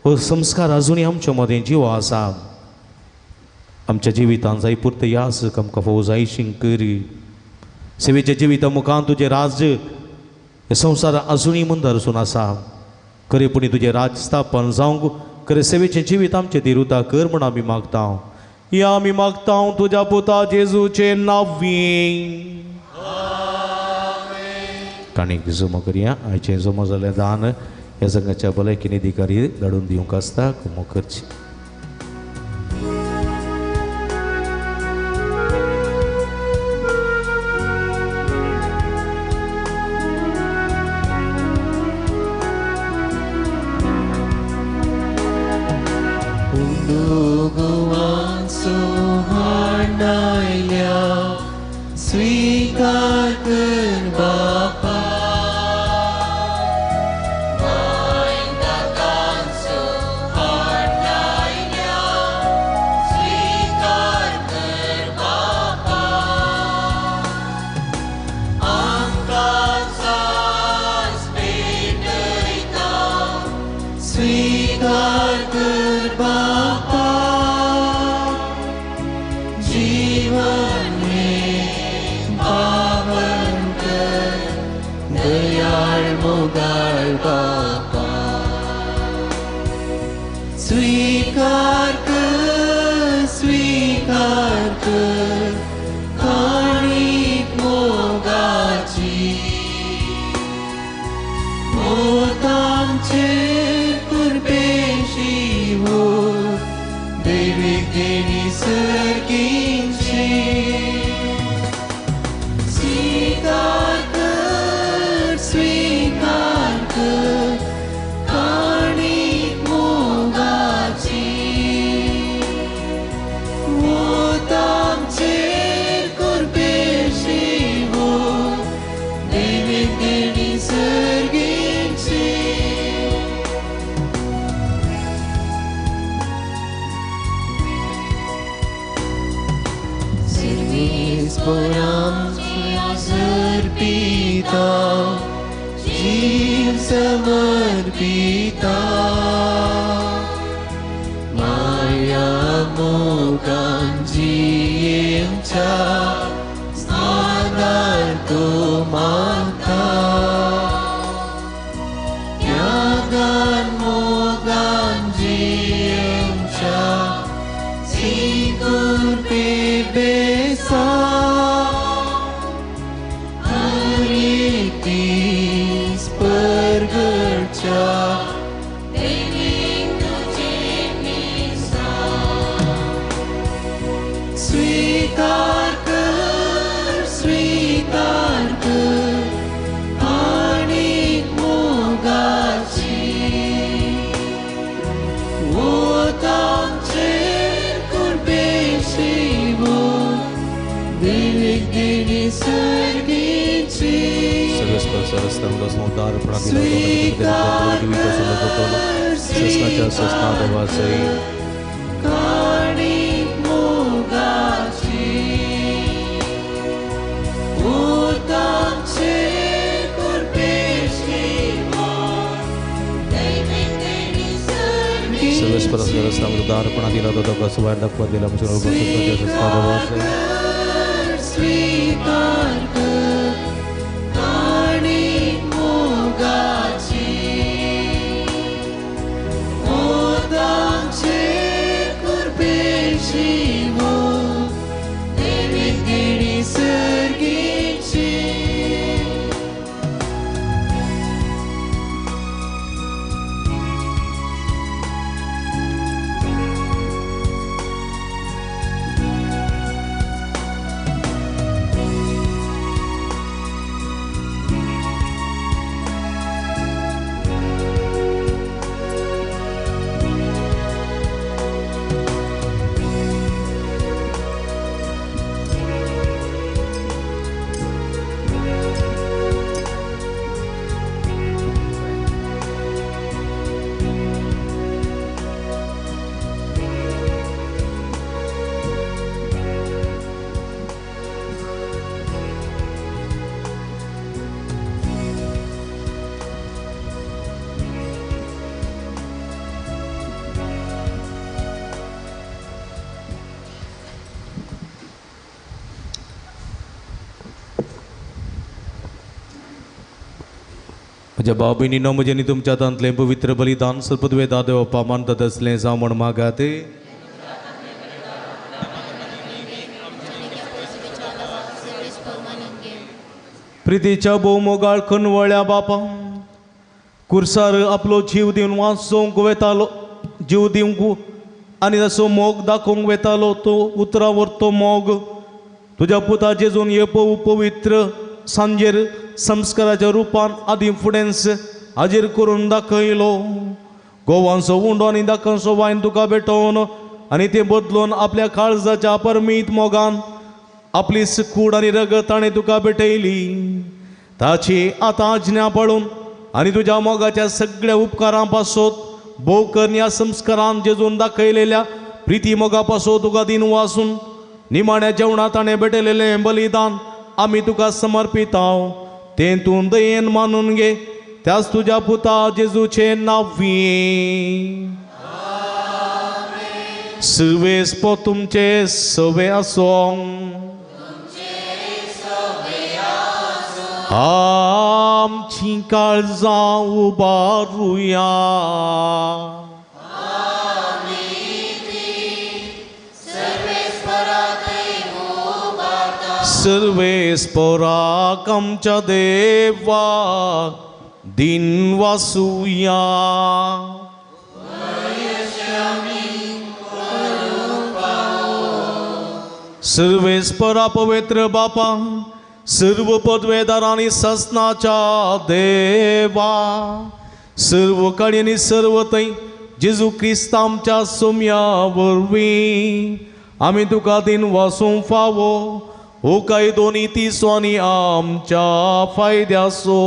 हो संस्कार अजुनूय आमच्या मदें जिवा आसा. आमच्या जिवितांत जाय पुरते यासक आमकां फावो जायशीं कर. सेवेच्या जिविता मुखांत तुजें राज्य हे संवसारांत अजुनूय मुंदरसून आसा. खरेपणी तुजें राज स्थापन जावंक खरें सेवेचें जिवीत आमचें दिरुता कर म्हूण आमी मागता. या आमी मागता तुज्या पुता जेजूचे नांवीं. काणीक जमा करया. आयचें जमा जालें दान ह्या संघाच्या भलायकी अधिकारी धाडून दिवंक आसता. कुमो करची. स्वीकार कर बापा. स्वीकार कर बापा. जीवन में पावन कर दयाळ मोगाळ बापा. स्वीकार कर काणीक मोगाची. मोत आमचे कुर्बेशी हो दैवीक देणी सर्गींची. स्वीकार कर काणीक मोगाची. मोत आमचेर कुर्बेशी हो दैवीक देणी सर्गींची. समर्पिता जीव समर्पिता. माया मोगान जीवच्या आधार तो मागता. त्यागान मोगान जीवच्या कुर्बे बेसा. स्वीकार कर आणीक मोगाची. वोत आमचेर कुर्बेशी हो दैवीक देणी सर्गींची. काणीक मोगाची. वोत आमचेर कुर्बेशी हो दैवीक देणी सर्गींची. स्वीकार कर काणीक मोगाची. मोत आमचेर कुर्बे म्हज्या भाव भयणीनो म्हजें न्ही तुमच्या हातांतलें पवित्र बलिदान सर्पद्वेदा देवपा मानता तसलें जावं म्हण मागात. प्रितीच्या भोव मोगाळ कनवळ्या बापा कुर्सार आपलो जीव दिवन वाचोवंक वेतालो, जीव दिवंक आनी जसो मोग दाखोवंक वेतालो तो उतरावर तो मोग तुज्या पुता जेजून हे पवित्र सांजेर संस्काराच्या रुपान आदी फुडेंस हाजीर करून दाखयलो. गोवांचो उंडो आनी दाखोवचो वायन तुका भेटोवन आनी ते बदलून आपल्या काळजाच्या परमीत मोगान आपली कूड आनी रगत ताणें तुका भेटयली. ताची आतां आज्ञा पळोवन आनी तुज्या मोगाच्या सगळ्या उपकारां पासत भोव करन ह्या संस्कारान जेजून दाखयलेल्या प्रिती मोगा पासत तुका दिन वासून निमाण्या जेवणां ताणें भेटयलेलें बलिदान आमी तुका समर्पितांव. तें तूं दयेन मानून घे त्याच तुज्या पुता जेजूचे नांवी. सर्वेस पो तुमचे सवे आसों. आमची काळजां उबारुया. सर्वेस्पराक आमच्या देवाक दिन वासुया. सर्वेस्परा पवित्र बापा सर्व पदवेदारांनी ससनाच्या देवा सर्व काळी आनी सर्व थंय जेजू क्रिस्त आमच्या सोम्या वरवीं आमी तुका दिन वासूंक फावो. हो काय दोनी तिसो आनी आमच्या फायद्याचो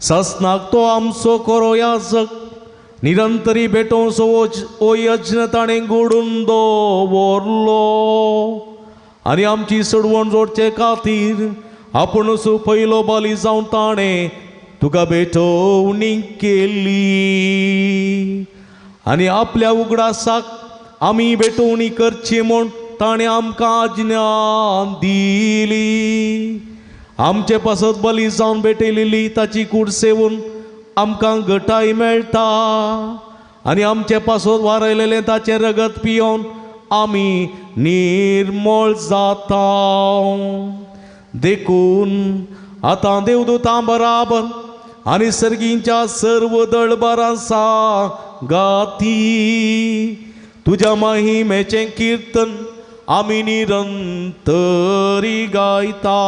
ससनाक तो आमचो खरो याजक निरंतरी भेटोवचो ओ यज्ञ ताणें घडोवन दवरलो आनी आमची सडवण जोडचे खातीर आपुणूच पयलो बली जावन ताणें तुका भेटोवणी केली आनी आपल्या उगडासाक आमी भेटोवणी करची म्हूण ताणें आमकां आज्ञा दिली. आमचे पासत बली जावन भेटयलेली ताची कूड सेवून आमकां घटाय मेळटा आनी आमचे पासत वारयलेलें ताचें रगत पियोन आमी निर्मळ जाता. देखून आतां देवदूतां बराबर आनी सर्गींच्या सर्व दळबारां गाती तुज्या महिमेचें कीर्तन आमी निरंतरी गायता.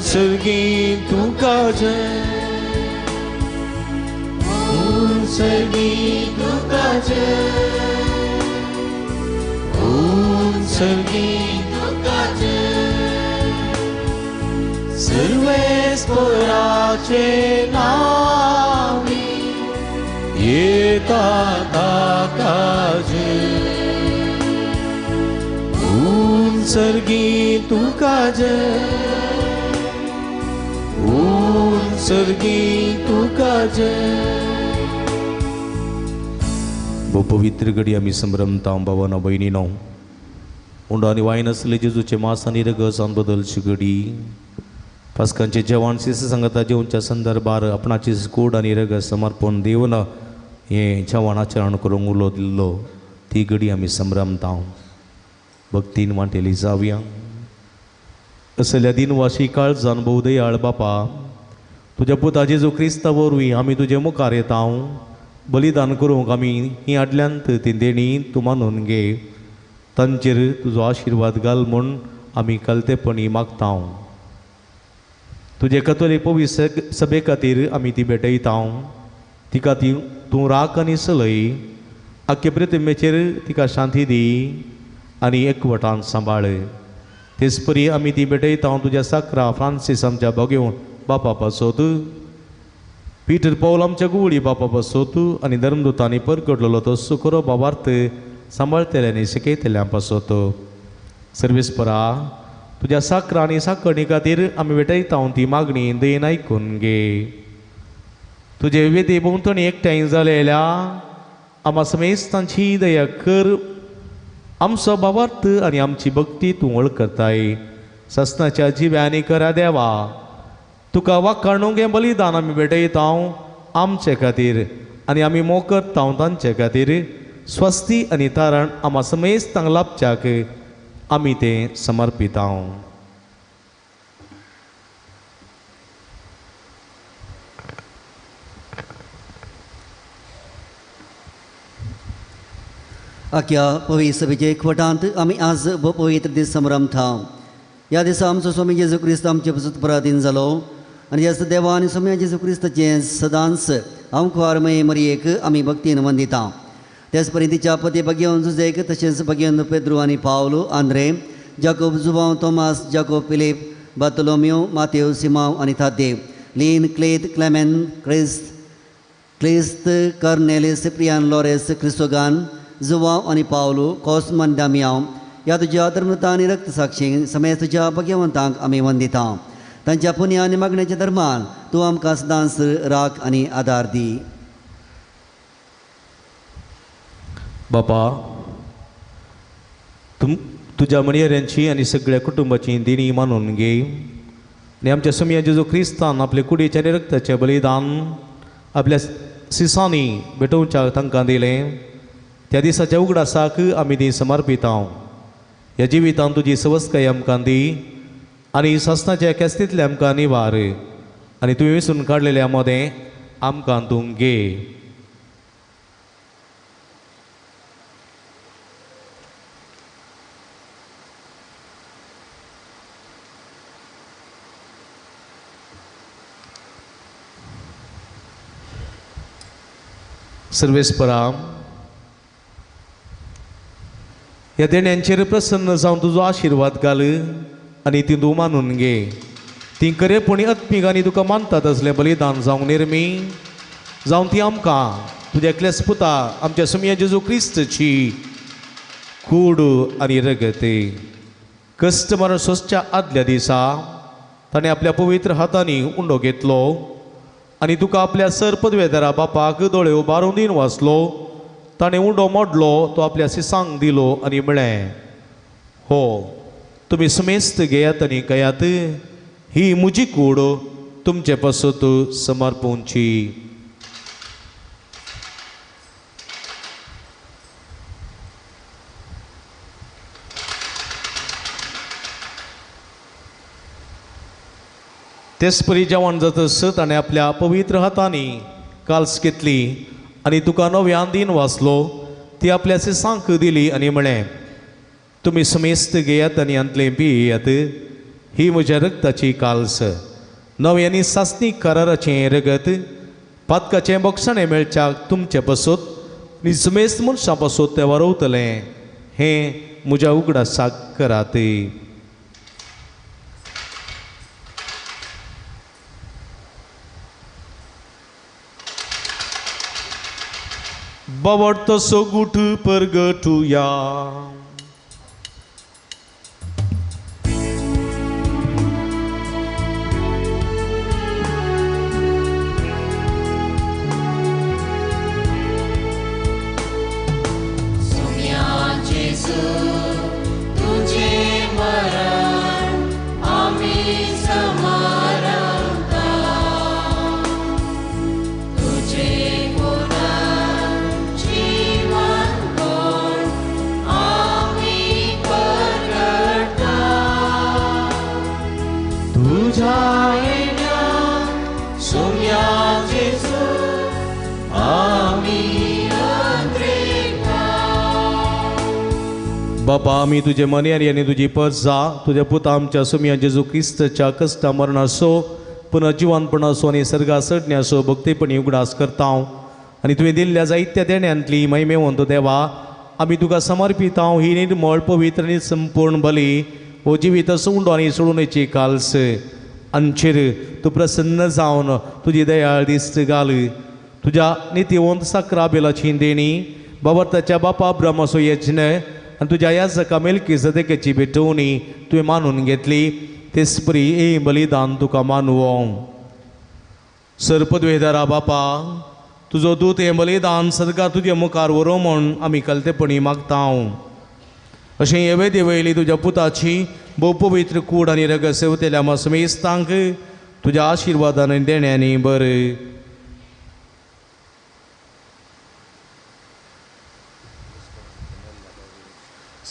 Sergi tu kaje, sergi tu kaje, sergi tu kaje. Serves porace navi, yeta ta kaje. Sergi tu kaje. सर्गी तुका वो पवित्र घडी आमी संभ्रमता भावाना भयणीनो उंडो आनी वायन आसले जेजूचे मांस आनी रगत बदलची घडी पास्कांचे जेवण शिस सांगता जेवणच्या संदर्भार आपणाची कूड आनी रगत समर्पण दिवन हें जेवण आचरण करूंक उलो दिल्लो ती घडी आमी संभ्रमता भक्तीन वांटेली जावया. असल्या दिनवाशी काळजान भोव दयाळ बापा तुज्या पुता जेजू क्रिस्ता वरवीं आमी तुजे मुखार येता बलिदान करूंक आमी ही आदल्यांत ती देणी तूं मानून घे तांचेर तुजो आशिर्वाद घाल म्हूण आमी कलतेपणी मागता. तुजे कथोलीक पवित्र सभे खातीर आमी ती भेटयता तिका ती तूं राख आनी सलय आख्खे पृथ्वीचेर तिका शांती दी आनी एकवटान सांबाळ. तेच परी आमी ती भेटयता तुज्या साकरा फ्रांसीस आमच्या भोगेवन बापा पासोत. पीटर पौल आमच्या गुवळी बापा पासोत आनी धर्मदूतांनी परगडलेलो तो सुखरो बाबार्थ सांबाळतेल्यांनी शिकयतेल्यां पासोत. सर्वेस्परा तुज्या साकरा आनी साकरणी खातीर आमी भेटयता ती मागणी दयेन आयकून घे. तुजे वेदे भोंवतणी एकठांय जालेल्या आम्हा समेस्तांची दया कर. आमचो भावार्थ आनी आमची भक्ती तूं वळ करताय. सस्नाच्या जिव्यांनी करा देवा तुका वाखाणूंक हें बलिदान आमी भेटयता आमचे खातीर आनी आमी मोकरता तांचे खातीर. स्वस्ती आनी तारण आम्हा समेस्तांक लाभच्याक आमी तें समर्पिता. आख्या पवित्र सभेचे एकवटांत आमी आज पवित्र दीस संभ्रमता. ह्या दिसा आमचो स्वामी जेजू क्रिस्त आमचे पासून पराधीन जालो आनी ह्या देवा आनी स्वामी जेजू क्रिस्ताचे सदांच अंकुआरमय मरयेक आमी भक्तीन वंदिता. तेच परी तिच्या पती भगिवन जुजेक तशेंच भगिवन पेद्रू आनी पावलो आंद्रे जाकोब जुबांव तोमास जाकोब फिलीप बातोलोम्यो मातेव सिमांव आनी थादेव लीन क्लेत क्लेमेन क्रिस्त कर्नेलिस सिप्रियान लॉरेस क्रिस्टोगान जुवांव आनी पावलो कॉस्मन डामियांव ह्या तुज्या धर्मता आनी रक्तसाक्षी समेत तुज्या भगवंतांक आमी वंदिता. तांच्या पुण्या आनी मागण्याच्या धर्मान तूं आमकां सदांच राख आनी आदार दी. बापा तुज्या मणियऱ्यांची आनी सगळ्या कुटुंबाची दिणी मानून घे आनी आमच्या सुमया जेजू क्रिस्तान आपले कुडीचे आनी रक्ताचें बलिदान आपल्या सिसांनी भेटोवच्या तांकां दिलें. त्या दिसाच्या उगडासाक आमी ती समर्पिता. ह्या जिवितांत तुजी सवस्काय आमकां दी आनी सस्नाच्या केस्तींतले आमकां निवार आनी तुवें विसरून काडलेल्या मोदें आमकां तूं घे. सर्वेस्परा ह्या देण्यांचेर प्रसन्न जावन तुजो आशिर्वाद घाल आनी ती तूं मानून घे. ती खरेपणी आत्मीक आनी तुका मानता तसलें बलिदान जावंक निर्मी जावन ती आमकां तुज्या एकल्याच पुता आमच्या सुमया जेजू क्रिस्तची कूड आनी रगत. कश्ट मरण सोंसच्या आदल्या दिसा ताणें आपल्या पवित्र हातांनी उंडो घेतलो आनी तुका आपल्या सर पदवेदारा बापाक दोळे उबारून दिन वाचलो. ताणें उंडो मोडलो तो आपल्या सिसांक दिलो आनी म्हळें हो तुमी समेस्त घेयात आनी कयात. ही म्हजी कूड तुमचे पासत समर्पूंची. तेच परी जेवण जातस ताणें आपल्या पवित्र हातांनी काल्स घेतली आनी तुका नव्यान दिन वाचलो. ती आपल्या सिसांक दिली आनी म्हळें तुमी समेस्त घेयात आनी अंतलें पियेयात. ही म्हज्या रगताची काल्स नव्यानी सासणी कराराचें रगत पातकाचें बक्षणें मेळच्याक तुमचे पासत आनी समेस्त मनशां पासत तें वारोवतलें. हें म्हज्या उगडासाक करात. बावडतो सोगूट परगटुया. बापा आमी तुजे मनेरी आनी तुजी पर्जा तुज्या पुता आमच्या सुमया जेजू क्रिस्ताच्या कश्टा मरणासो पुनः जिवनपणासो आनी सर्गा सडण्यासो भक्तीपणी उगडास करता. आनी तुवें दिल्ल्या जायत्या देण्यांतली महिमेवंत देवा आमी तुका समर्पित हांव ही निर्मळ पवित्र आनी संपूर्ण बली हो जिवीत सोडून आनी सोडूनची काल्स हांचेर तूं प्रसन्न जावन तुजी दयाळ दिश्ट घाल तुज्या नित्यवंत साकरा बेलाची देणी बाबताच्या बापा ब्रह्मसो यज्ञ आनी तुज्या याजका मेल्किसेदेकाची भेटवणी तुवें मानून घेतली तेच परी हे बलिदान तुका मानवो सर्पद्वेदारा बापा तुजो दूत हें बलिदान सदका तुजे मुखार व्हरो म्हूण आमी कलतेपणी मागता अशें हे वेदे वयली तुज्या पुताची भोव पवित्र कूड आनी रगत सेवतेल्या मसमेस्तांक तुज्या आशिर्वादान देण्यांनी बर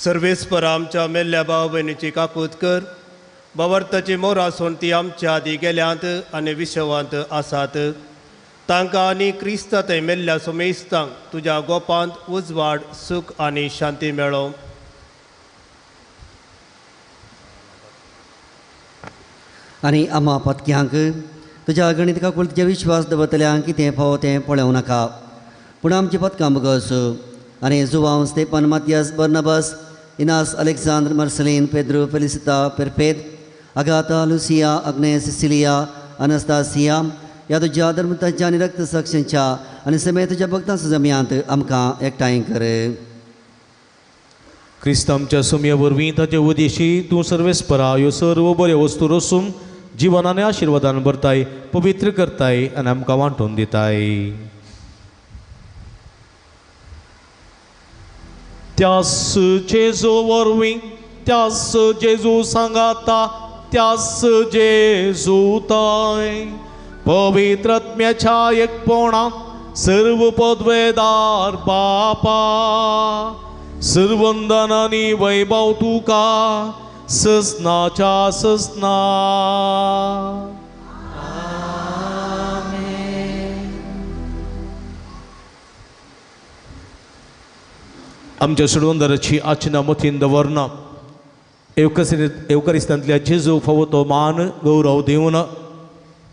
सर्वेस्परा आमच्या मेल्ल्या भाव भयणीची काकूत कर बावर्ताची मोर आसून ती आमच्या आदी गेल्यांत आनी विश्वांत आसात तांकां आनी क्रिस्ता थंय मेल्ल्या सोमेस्तांक तुज्या गोपांत उजवाड सूख आनी शांती मेळो आनी आम्हा पत्क्यांक तुज्या गणित काकूळ तुजे विश्वास दवरतल्यांक कितें फावो तें पळोवं नाका पूण आमची पत्कां बगस आनी जुवांव स्टेपन मातियास बर्नबास इनास अलेक्सांद्र मार्सेलीन पेद्रो फेलिसिता पेरपेद Agatha Lucia Agnes Cecilia Anastasia ह्या तुज्या धर्मताच्या आनी रक्त साक्षांच्या आनी समेत तुज्या भक्तांच्या जमयांत आमकां एकठांय कर क्रिस्तांच्या सुमया वरवीं ताचे उदेशी तूं सर्वेस्परा ह्यो सर्व बऱ्यो वस्तू रचून जिवनान आशिर्वादान भरताय पवित्र करताय आनी आमकां वांटून दिताय त्यास जेजू वरवीं त्यास जेजू सांगाता त्यास जेजू ताय पवित्र आत्म्याच्या एकपणान सर्व पदवेदार बापा सर्वंदन आनी वैभव तुका ससनाच्या ससना आमच्या सुडवंदराची आचना मतीन दवरना एवकरिस्तांतल्या जेजू फावो तो मान गौरव दिवन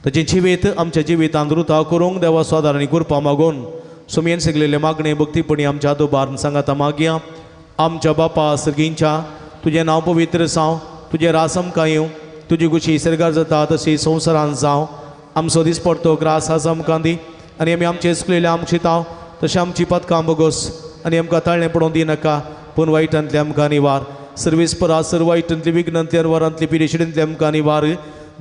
ताचे जिवीत आमच्या जिवितांत रुता करूंक देवा स्वादार आनी कृपा मागून सुमयेन सगलेले मागणे भक्तीपणी आमच्या आदोबार सांगाता मागया आमच्या बापा सर्गींच्या तुजें नांव पवित्र जावं तुजें रास आमकां येवं तुजी कुशी सर्गार जाता तशी संवसारांत जावं आमचो दिसपडतो ग्रास आज आमकां दी आनी आमी आमचे चुकलेले आमकां शिताव तशें आमची पदकां बगोस आनी आमकां ताळणें पडोवन दिनाका पूण वायटांतले आमकां निवार सर्वेस्परा सर्व वायटांतली विघ्नांतली वरांतली पिडेशिडेंतली आमकां निवार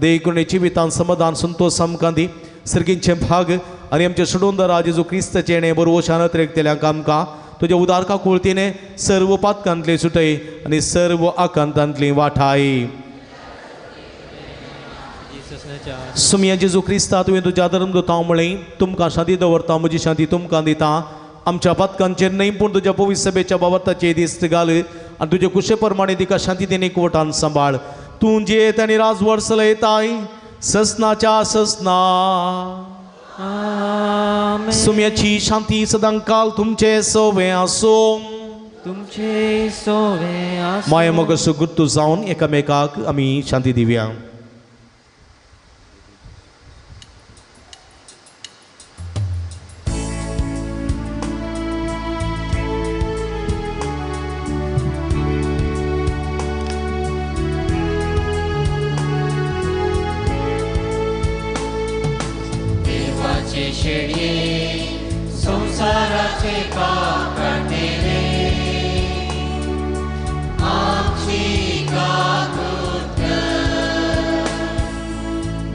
देयकुणे जिवितांत समाधान संतोष आमकां दी सर्गींचे भाग आनी आमचे सोडून जेजू क्रिस्ताचे येणे बरोबर शानत रेखतेल्यांक आमकां तुज्या उदारका कुळतीने सर्व पातकांतली सुटय आनी सर्व आकांतांतली वाठाय सुमया जेजू क्रिस्ता तुवें तुज्या धर्मदूतांक म्हळें तुमकां शांती दवरता म्हजी शांती तुमकां दिता आमच्या पातकांचेर न्हय पूण तुज्या पवित्र सभेच्या बाबताचे दिश्ट घाल आनी तुजे कुशे प्रमाणे तिका शांती देणे एकवटान सांबाळ तूं जेत आनी राजवट चलयताय ससनाच्या ससना सुमयाची शांती सदां काल तुमचे सोवे आसूं तुमचे सोवे आसूं माया मोगस गुर्तू जावन एकामेकाक आमी शांती दिवया संसाराचे काम करतेले आमची काकूत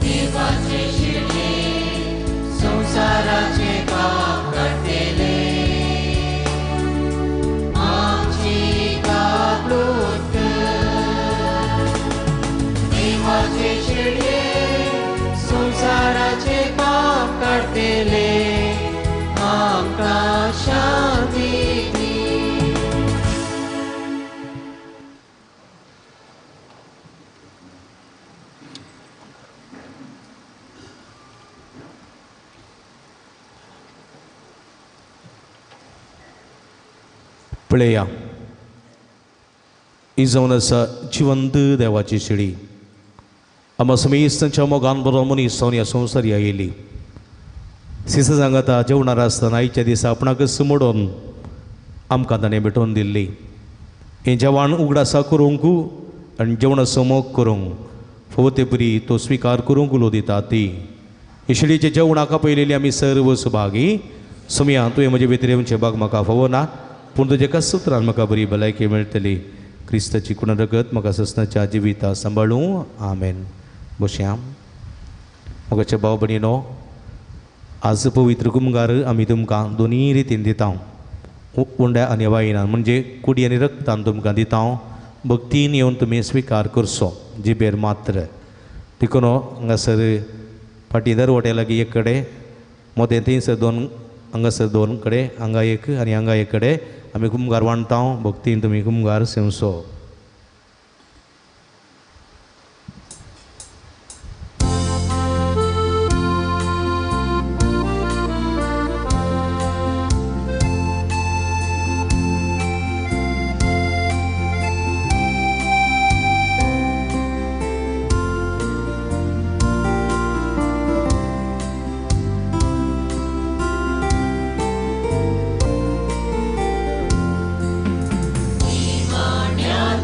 देवाचे शिडे संसाराचे काम करतेले आमची काकूत देवाचे शिडे संसाराचे काम करतेले आमकां शांती दी पळया ही जावन आसा जिवंत देवाची शिडी आमा समेस्तांच्या मोगान बरो मनीस जावन ह्या संवसार येयली सिस सांगता जेवणार आसतना आयच्या दिसा आपणाकच मोडोन आमकां ताणें भेटोवन दिल्ली. हें जेवण उगडासा करूंक आनी जेवण समोक करूंक फोव ते बरी तो स्विकार करूंक उलो दिता ती. इशळीचे जेवणाका पयलेली आमी सर्व सुभागी सुमया तुवें म्हजे भितर येवचें भाग म्हाका फावो ना, पूण तुजे एका सुत्रान म्हाका बरी भलायकी मेळटली. क्रिस्ताची कुणरगत म्हाका ससनाच्या जिविता सांबाळूं. आमेन. बसया. मोगाचे भाव भयणीनो, आज पवित्र कुमगार आमी तुमकां दोनी रितीन दिता. उंड्या आनी वायनान म्हणजे कुडी आनी रक्तान तुमकां दिता. भक्तीन येवन तुमी स्विकार करचो जिबेर मात्र. देखून हांगासर फाटीदार वट्या लागीं एक कडेन मोदें थंयसर दोन, हांगासर दोन कडेन, हांगा एक आनी हांगा एक कडेन आमी कुमगार वांडटा. भक्तीन तुमी कुमगार सेवचो. निमाण्या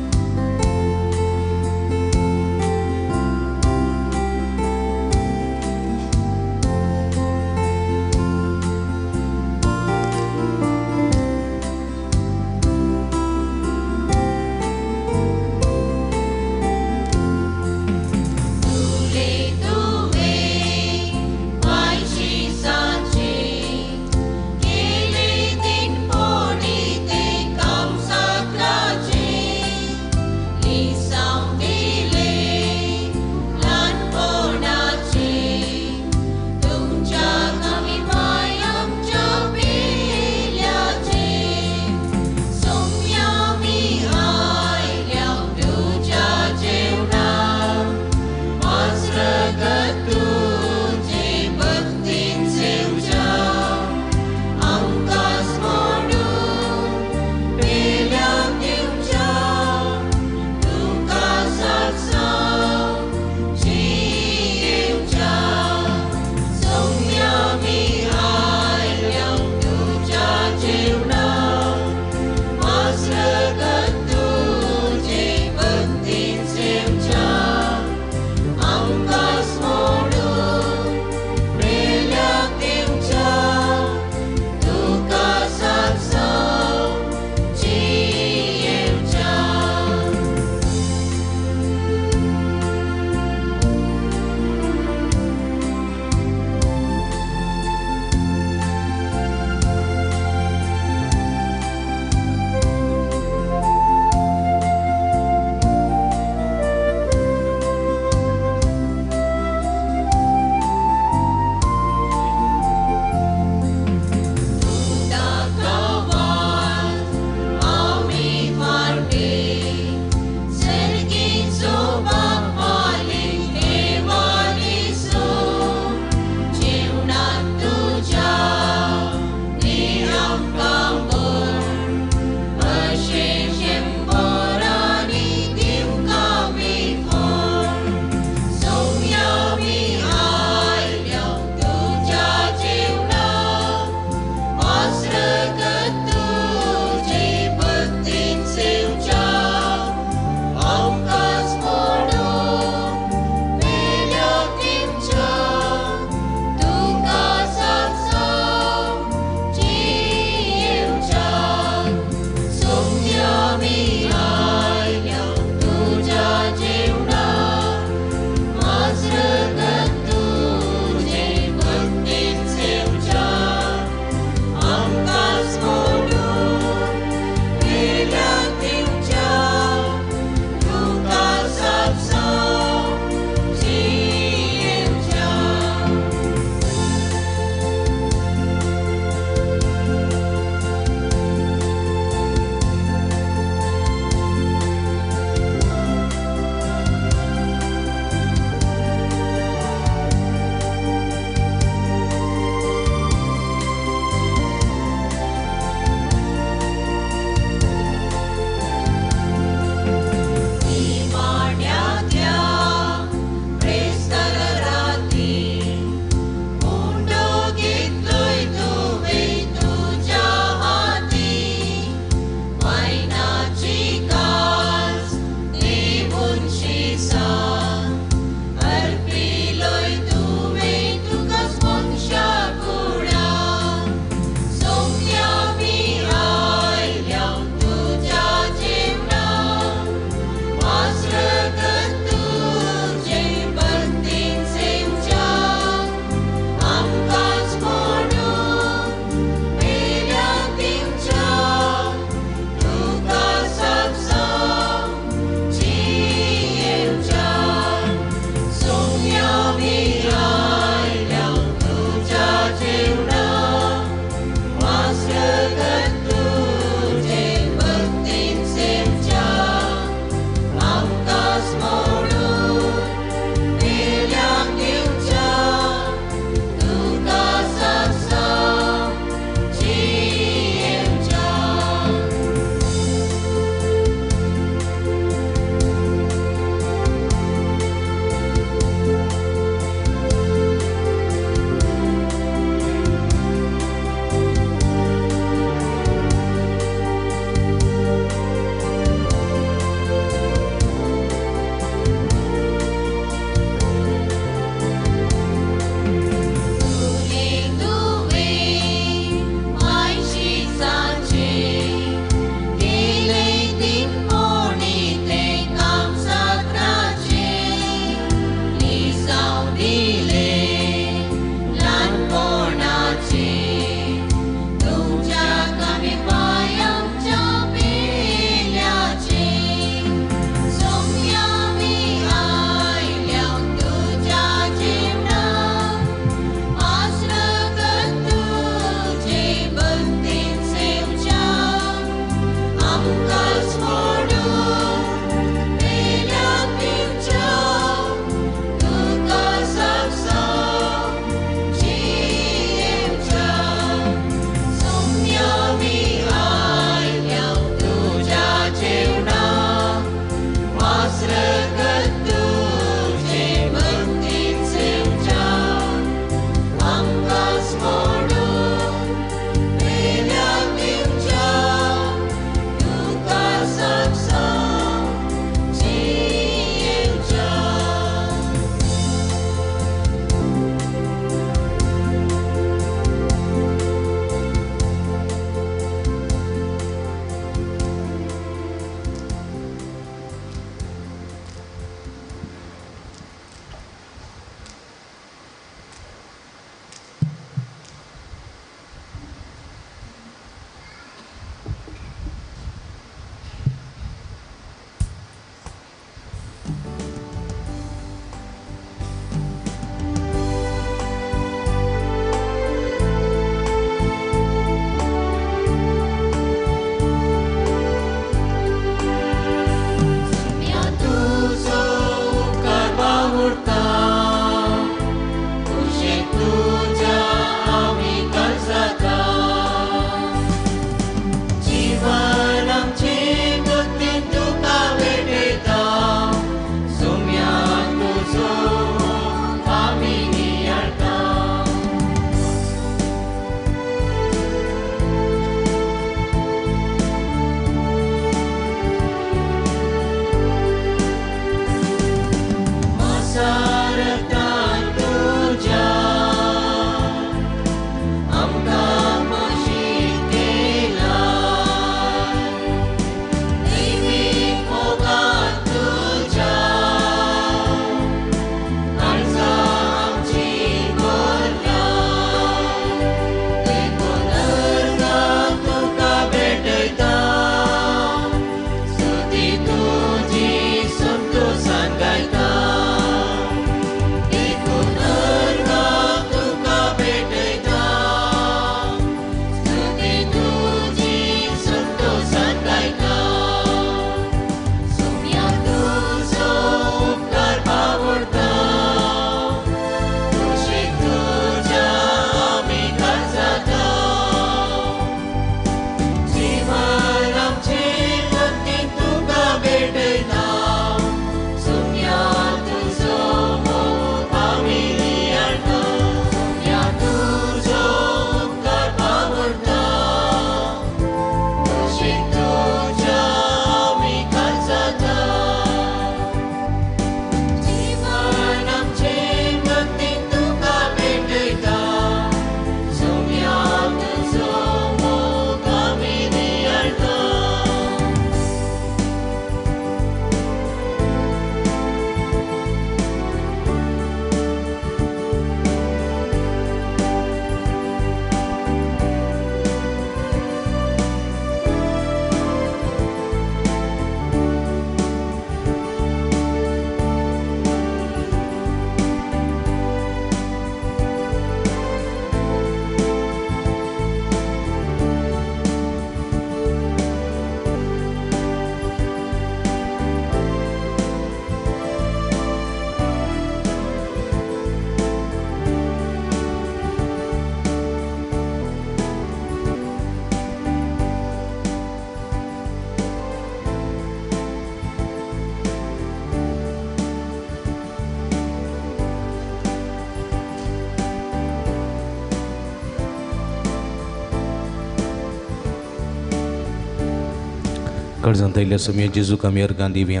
काळजांत आयिल्ल्या सुमया जेजूक आमी अर्गां दिवया.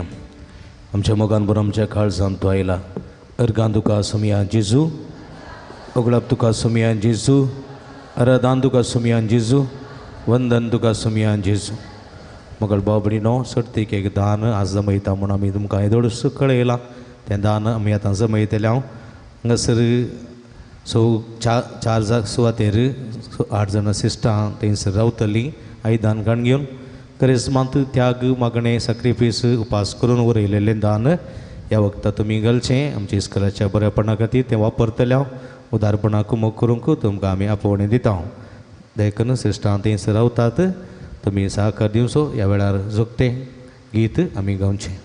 आमच्या मोगान बरो आमच्या काळजांत तूं आयला. अर्गां तुका सुमया जेजू, ओगळप तुका सुमया जेजू, आराधन तुका सुमया जेजू, वंदन तुका सुमया जेजू. मोगळ भाव भयणीनो, सर्तीक एक दान आज जमयता म्हूण आमी तुमकां येदोळस कळयलां. तें दान आमी आतां जमयतले. हांगासर चार सुवातेर 8 जाणां सिस्टां थंयसर रावतलीं आयदान काण घेवन. करिस्मांत त्याग मागणें सॅक्रिफीस उपास करून उरयलेलें दान ह्या वखदां तुमी घालचें. आमच्या इस्कलाच्या बरेपणा खातीर तें वापरतले. उदारपणाक मोग करूंक तुमकां आमी आपोवणें दिता. देखून सिस्टां थंयसर रावतात, तुमी सहकार दिवचो. ह्या वेळार जोगतें गीत आमी गावचें.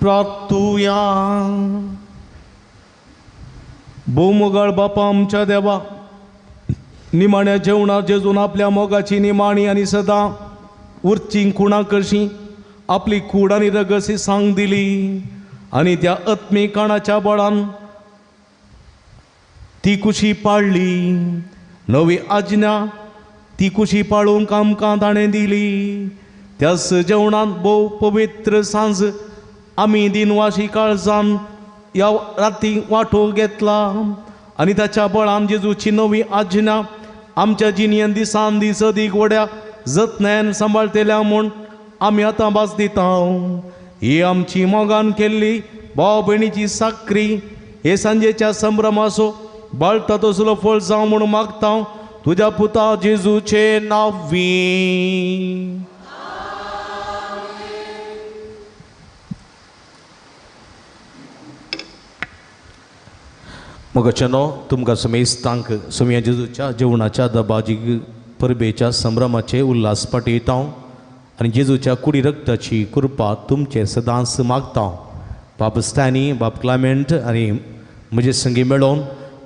प्रार्थुया. भोवमोगाळ बापा आमच्या देवा, निमाण्या जेवणात जेजून आपल्या मोगाची निमाणी आनी सदां उरची खुणा कशी आपली कूड आनी रगसी सांग दिली आनी त्या आत्मी काणाच्या बळान ती कुशी पाळली. नवी आज्ञा ती कुशी पाळूंक आमकां ताणें दिली. त्याच जेवणांत भोव पवित्र सांज आमी दिनवाशी काळजान ह्या राती वांटो घेतला आनी ताच्या बळान जेजूची नवी आज्ञा आमच्या जिणेंत दिसान दीस अदीक व्हड्या जतनायेन सांबाळटल्या म्हूण आमी आतां भास दिता. ही आमची मोगान केल्ली भाव भयणीची साखरी हे सांजेच्या संभ्रमाचो बाळटा तसलो फळ जावं म्हूण मागता तुज्या पुता जेजूचे नांवी. मोगाच्यानो, तुमकां समेस्तांक सुमया जेजूच्या जेवणाच्या दबाजीक परबेच्या संभ्रमाचे उल्हास पाटयता आनी जेजूच्या कुडी रक्ताची कृपा तुमचेर सदांच मागता. बाब स्टॅनी, बाब क्लायमेंट आनी म्हजे संगी मेळोवन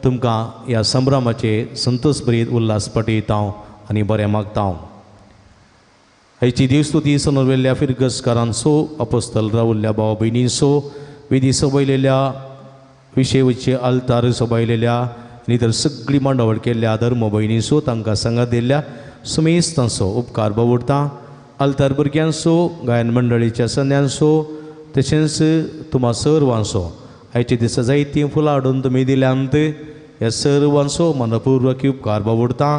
तुमकां ह्या संभ्रमाचे संतोश भरीत उल्हास पाटयता आनी बरें मागता. हेची दिवस्तुती सनवेल्ल्या फिरगसकारांचो, अपोस्तल रावल्ल्या भाव भयणींचो, विधी सोबयलेल्या विशेवचे आल्तार सोबयलेल्या आनी तर सगळी मांडावळ केल्ल्या धर्म भयणींचो, तांकां सांगात दिल्ल्या सुमेस्तांचो उपकार बावडटा. आल्तार भुरग्यांचो, गायन मंडळीच्या सन्यांचो, तशेंच तुम्हा सर्वांचो आयचे दिसा जायतीं फुलां हाडून तुमी दिल्यांत ह्या सर्वांचो मनपूर्वक उपकार बावडटा.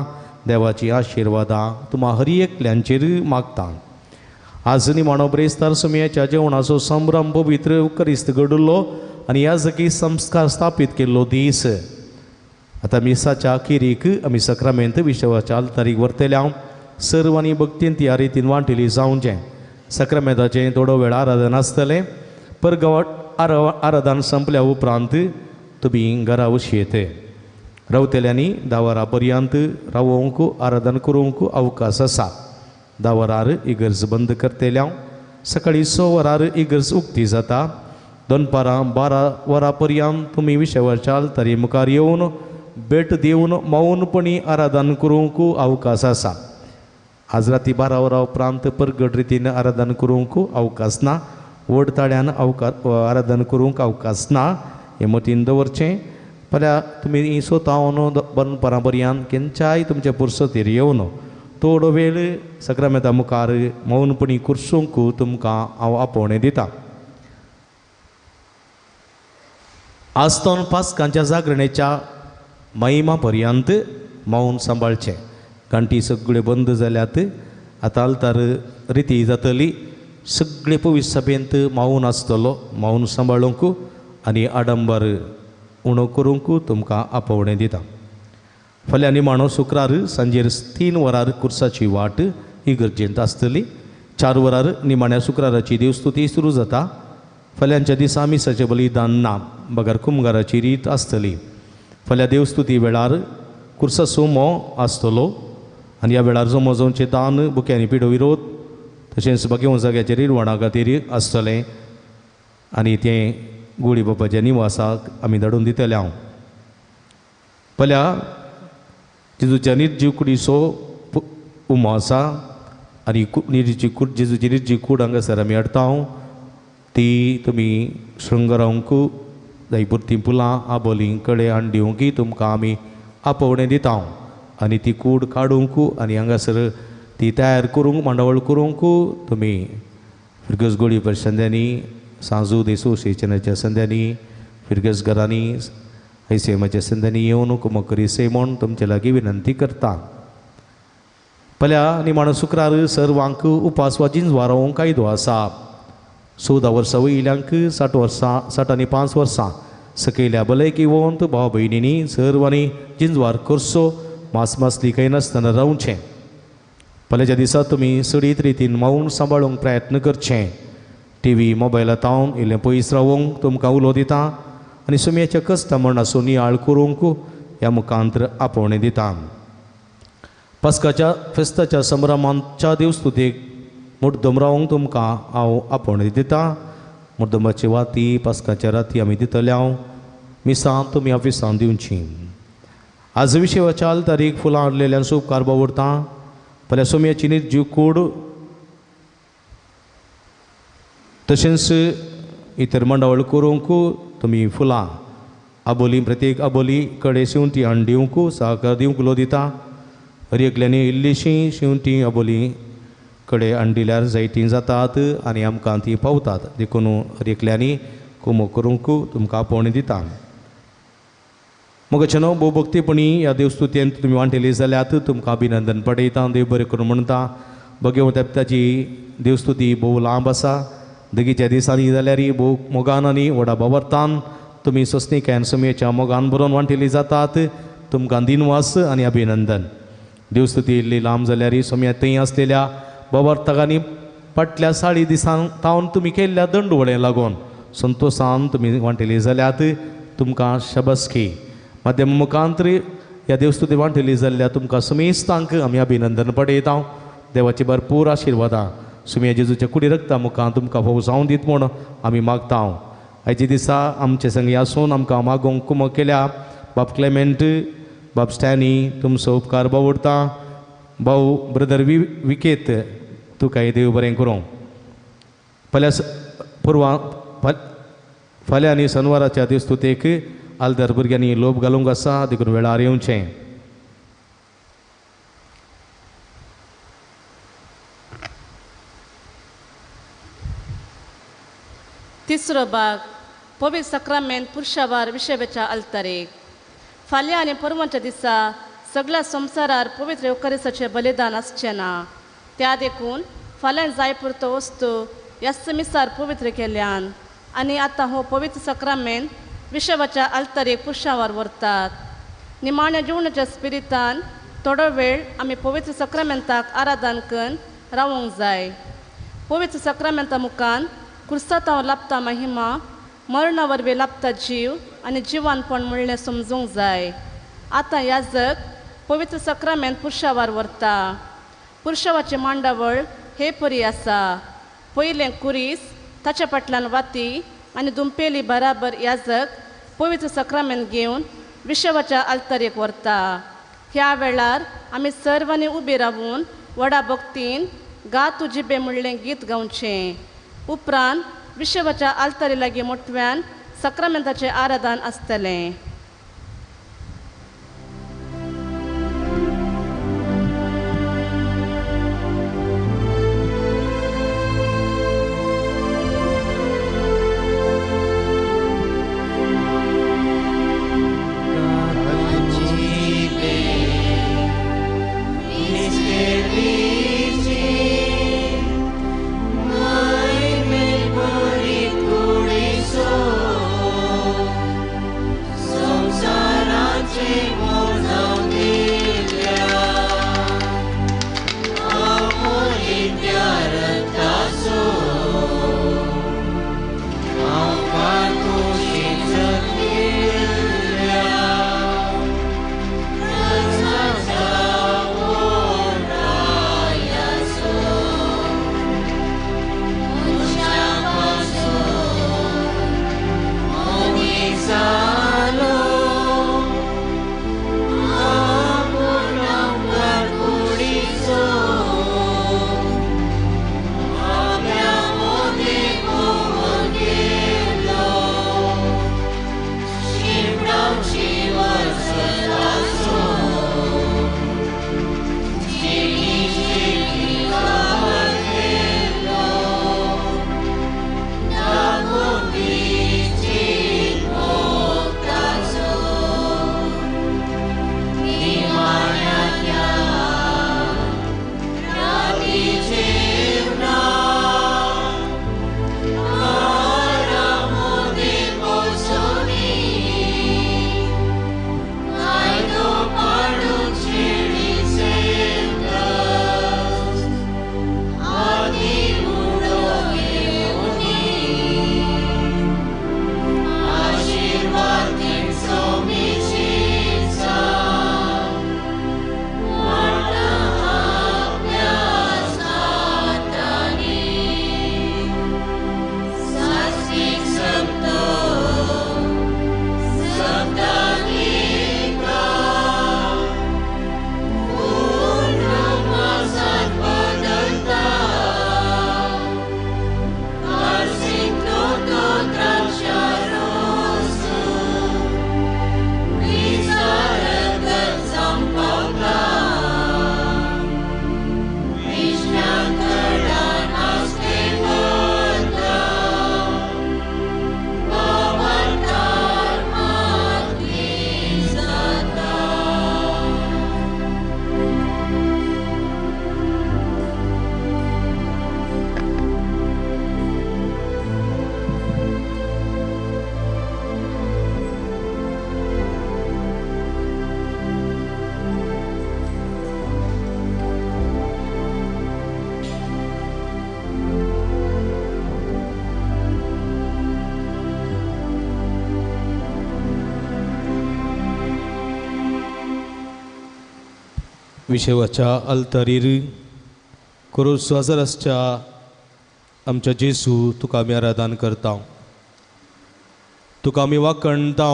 देवाची आशिर्वादां तुम्हा हर एकल्यांचेर मागता. आज निमाणो ब्रेस्तार सुमयाच्या जेवणाचो संभ्रम पवित्र उक्करिस्त घडलो आनी ह्या जागी संस्कार स्थापीत केल्लो दीस. आतां मिसाच्या अखेरीक आमी सक्रामेंत विशवाच्या आल्तारीक व्हरतल्या सर्वांनी भक्तीन ती ह्या रितीन वांटिली जावचें. सक्रामेंताचें थोडो वेळ आराधन आसतलें. आराधन संपल्या उपरांत तुमी घरा वशेत. रावतल्यांनी 10 वरां पर्यंत रावूंक आराधन करूंक अवकाश आसा. 10 वरार इगर्ज बंद करतल्या. सकाळी 6 वरार इगर्ज उक्ती जाता. दनपारां 12 वरां पर्यंत तुमी विशवाच्या आल्तारी मुखार येवन भेट दिवन मौनपणी आराधन करूंक अवकाश आसा. आज राती 12 वरां उपरांत परगट रितीन आराधन करूंक अवकाश ना. व्हड ताळ्यान आराधन करूंक अवकाश ना. हें मतीन दवरचें. फाल्यां तुमी स्वतावन दनपारां पर्यंत केन्नाय तुमच्या पुरसतीर येवन थोडो वेळ सक्रामेंता मुखार मौनपणी कुर्सूंक तुमकां हांव आपोवणें दितां. आस्तोन पास्कांच्या जागरणेच्या महिमा पर्यंत मौन सांबाळचें. घंटी सगळ्यो बंद जाल्यात. आतां आल्तार रिती जातली. सगळे पवित्र सभेंत मौन आसतलो. मौन सांबाळूंक आनी आडंबर उणो करूंक तुमकां आपोवणें दिता. फाल्यां निमाणो शुक्रार सांजेर 3 वरार कुर्साची वाट इगर्जेंत आसतली. 4 वरार निमाण्या शुक्राराची देवस्तुती सुरू जाता. फाल्यांच्या दिसा मिसाचें बलिदान ना. बगार कुमगाराची रीत आसतली. फाल्यां देवस्तुती वेळार कुर्सा सोमो आसतलो आनी ह्या वेळार जोमोजोवचें दान बुक्यांनी पिडो विरोध तशेंच बाकी जाग्याचेर निर्वणा खातीर आसतलें आनी तें गुडी बापाच्या निवासाक आमी धाडून दितले. हांव फाल्यां जेजूच्या निर्जीव कुडीचो उमो आसा आनी जेजूची निर्जीव कूड हांगासर आमी हाडटा. ती तुमी शृंगारांक जायपुरती फुलां आबोलीं कडे हाडून दिवंक तुमकां आमी आपोवणें दिता. आनी ती कूड काडूंक आनी हांगासर ती तयार करूंक मांडावळ करूंक तुमी फिरगस गोडी संद्यांनी सांजू असोसिएशनाच्या संद्यांनी फिरगस घरांनी हैसेमाच्या संद्यांनी येवन कुमकरी म्हूण तुमचे लागीं विनंती करता. फाल्यां निमाणो शुक्रार सर्वांक उपास वा जिंजवार रावूंक कायदो आसा. 14 वर्सां वयल्यांक 60 आनी 5 वर्सां सकयल्या भलायकी वंत भाव भयणींनी सर्वांनी जिंजवार करचो. मासली काही नासतना रावचें. फाल्यांच्या दिसा तुमी सडीत रितीन मौन सांबाळूंक प्रयत्न करचें. TV मोबायलांत इल्लें पयस रावूंक तुमकां उलो दिता आनी सुमयाच्या कश्टा मरणाचो नियाळ करूंक ह्या मुखांत्र आपोवणें दिता. पास्काच्या फेस्ताच्या संभ्रमांच्या देवस्तुतेक मुद्दम रावूंक तुमकां हांव आपोवणें दिता. मुद्दमाची वाती पास्काच्या राती आमी दितले. मिसां तुमी ऑफिसांत दिवची. आज विशेवाच्या आल्तारीक फुलां हाडलेल्यान उपकार बावरता. फाल्यां सुमयाची निर्जीव कूड तशेंच इतर मंडावळ करूंक तुमी फुलां आबोली प्रत्येक आबोली कडेन शिवंटी हाडून दिवंक सहकार दिवंक उलो दिता. हर एकल्यांनी इल्लीशीं शिवंटी आबोली कडेन हाडून दिल्यार जायतीं जातात आनी आमकां तीं पावतात. देखून हर एकल्यांनी कुमो करूंक तुमकां आपोवणें दिता. मोगाचें न्हू भोव भक्तीपणी ह्या देवस्तुतेंत तुमी वांटेली जाल्यार तुमकां अभिनंदन पडयता. देव बरें करून म्हणटा. भगवंत ताची देवस्तुती भोव लांब आसा. देगीच्या दिसांनी जाल्यार भोव मोगान आनी व्हडा बाबर्तान तुमी सोंसणीकायेन सुमयेच्या मोगान बरोवन वांटेली जातात. तुमकां दिनवास आनी अभिनंदन. देवस्तुती इल्ली लांब जाल्यार सुमया थंय आसलेल्या बाबर्ताकांनी फाटल्या 40 दिसां तावन तुमी केल्ल्या दंडवळें लागून संतोशान तुमी वांटेली जाल्यार तुमकां शबस्की. माध्यम मुखांत्र ह्या देवस्तुती वांटेली जाल्ल्या तुमकां समेस्तांक आमी अभिनंदन पडयता. देवाची भरपूर आशिर्वादां सुमया जेजूच्या कुडी रक्ता मुखां तुमकां फावो जावं दीत म्हूण आमी मागता. आयच्या दिसा आमचे संगी आसून आमकां मागोवंक कुमो केल्या बाब क्लेमेंट, बाब स्टॅनी तुमचो उपकार बावरता. भाऊ ब्रदर विकेत तुकाय देव बरें करूं. फाल्यां आनी शनवाराच्या देवस्तुतेक आल्तार भुरग्यांनी लोप घालूंक आसा. देखून वेळार येवचें. तिसरो भाग पवित्र सक्रामेंत पुरुषावार विशेवाच्या आल्तारेक. फाल्यां आनी परवाच्या दिसा सगळ्या संवसारार पवित्र एवकारिस्ताचें बलिदान आसचें ना. त्या देखून फाल्यां जाय पुरतो वस्तू ह्या मिसार पवित्र केल्यान आनी आतां हो पवित्र सक्रामेंत विशवाच्या आल्तारेक पुरशांवर व्हरतात. निमाण्या जेवणाच्या स्पिरितान थोडो वेळ आमी पवित्र सक्रामेंताक आराधन करून रावूंक जाय. पवित्र सक्रामेंता मुखान क्रुस्तांव लाभता महिमा, मरणा वरवीं लाभता जीव आनी जिवानपण म्हणलें समजूंक जाय. आतां याजक पवित्र सक्रामेंत पुरशांवर व्हरता. पुरशांवाचें मांडावळ हे परी आसा. पयलें कुरीस, ताच्या फाटल्यान वाती आनी दुंपेली बराबर याजक पवित्र सक्रामेंत घेवन विशवाच्या आल्तारेक व्हरता. ह्या वेळार आमी सर्वांनी उबी रावून व्हडा भक्तीन गा तुजी बे म्हणलें गीत गावचें. उपरांत विशवाच्या आल्तारी लागीं मोठव्यान सक्रामेंताचें आराधन आसतलें. विशवाच्या अल्तारीर क्रूस वाजरासच्या आमच्या जेसू तुका आमी आराधन करता. तुका आमी वाखणटा.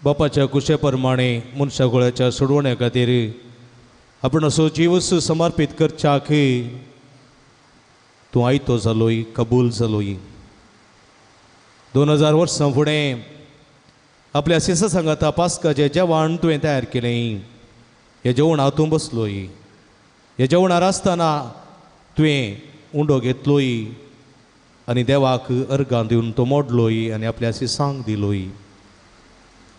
बापाच्या कुशे प्रमाणे मनशा गोळ्याच्या सोडवण्या खातीर आपण असो जीवस समर्पीत करच्याक तूं आयतो जालोय, कबूल जालोय. 2000 वर्सां फुडें आपल्या सिसा सांगाता पास्काचें जेवण तुवें तयार केलें. हे जेवण हातूंत बसलोय. हे जेवणार आसतना तुवें उंडो घेतलोय आनी देवाक अर्गां दिवन तो मोडलोय आनी आपल्या सिसांक दिलोय.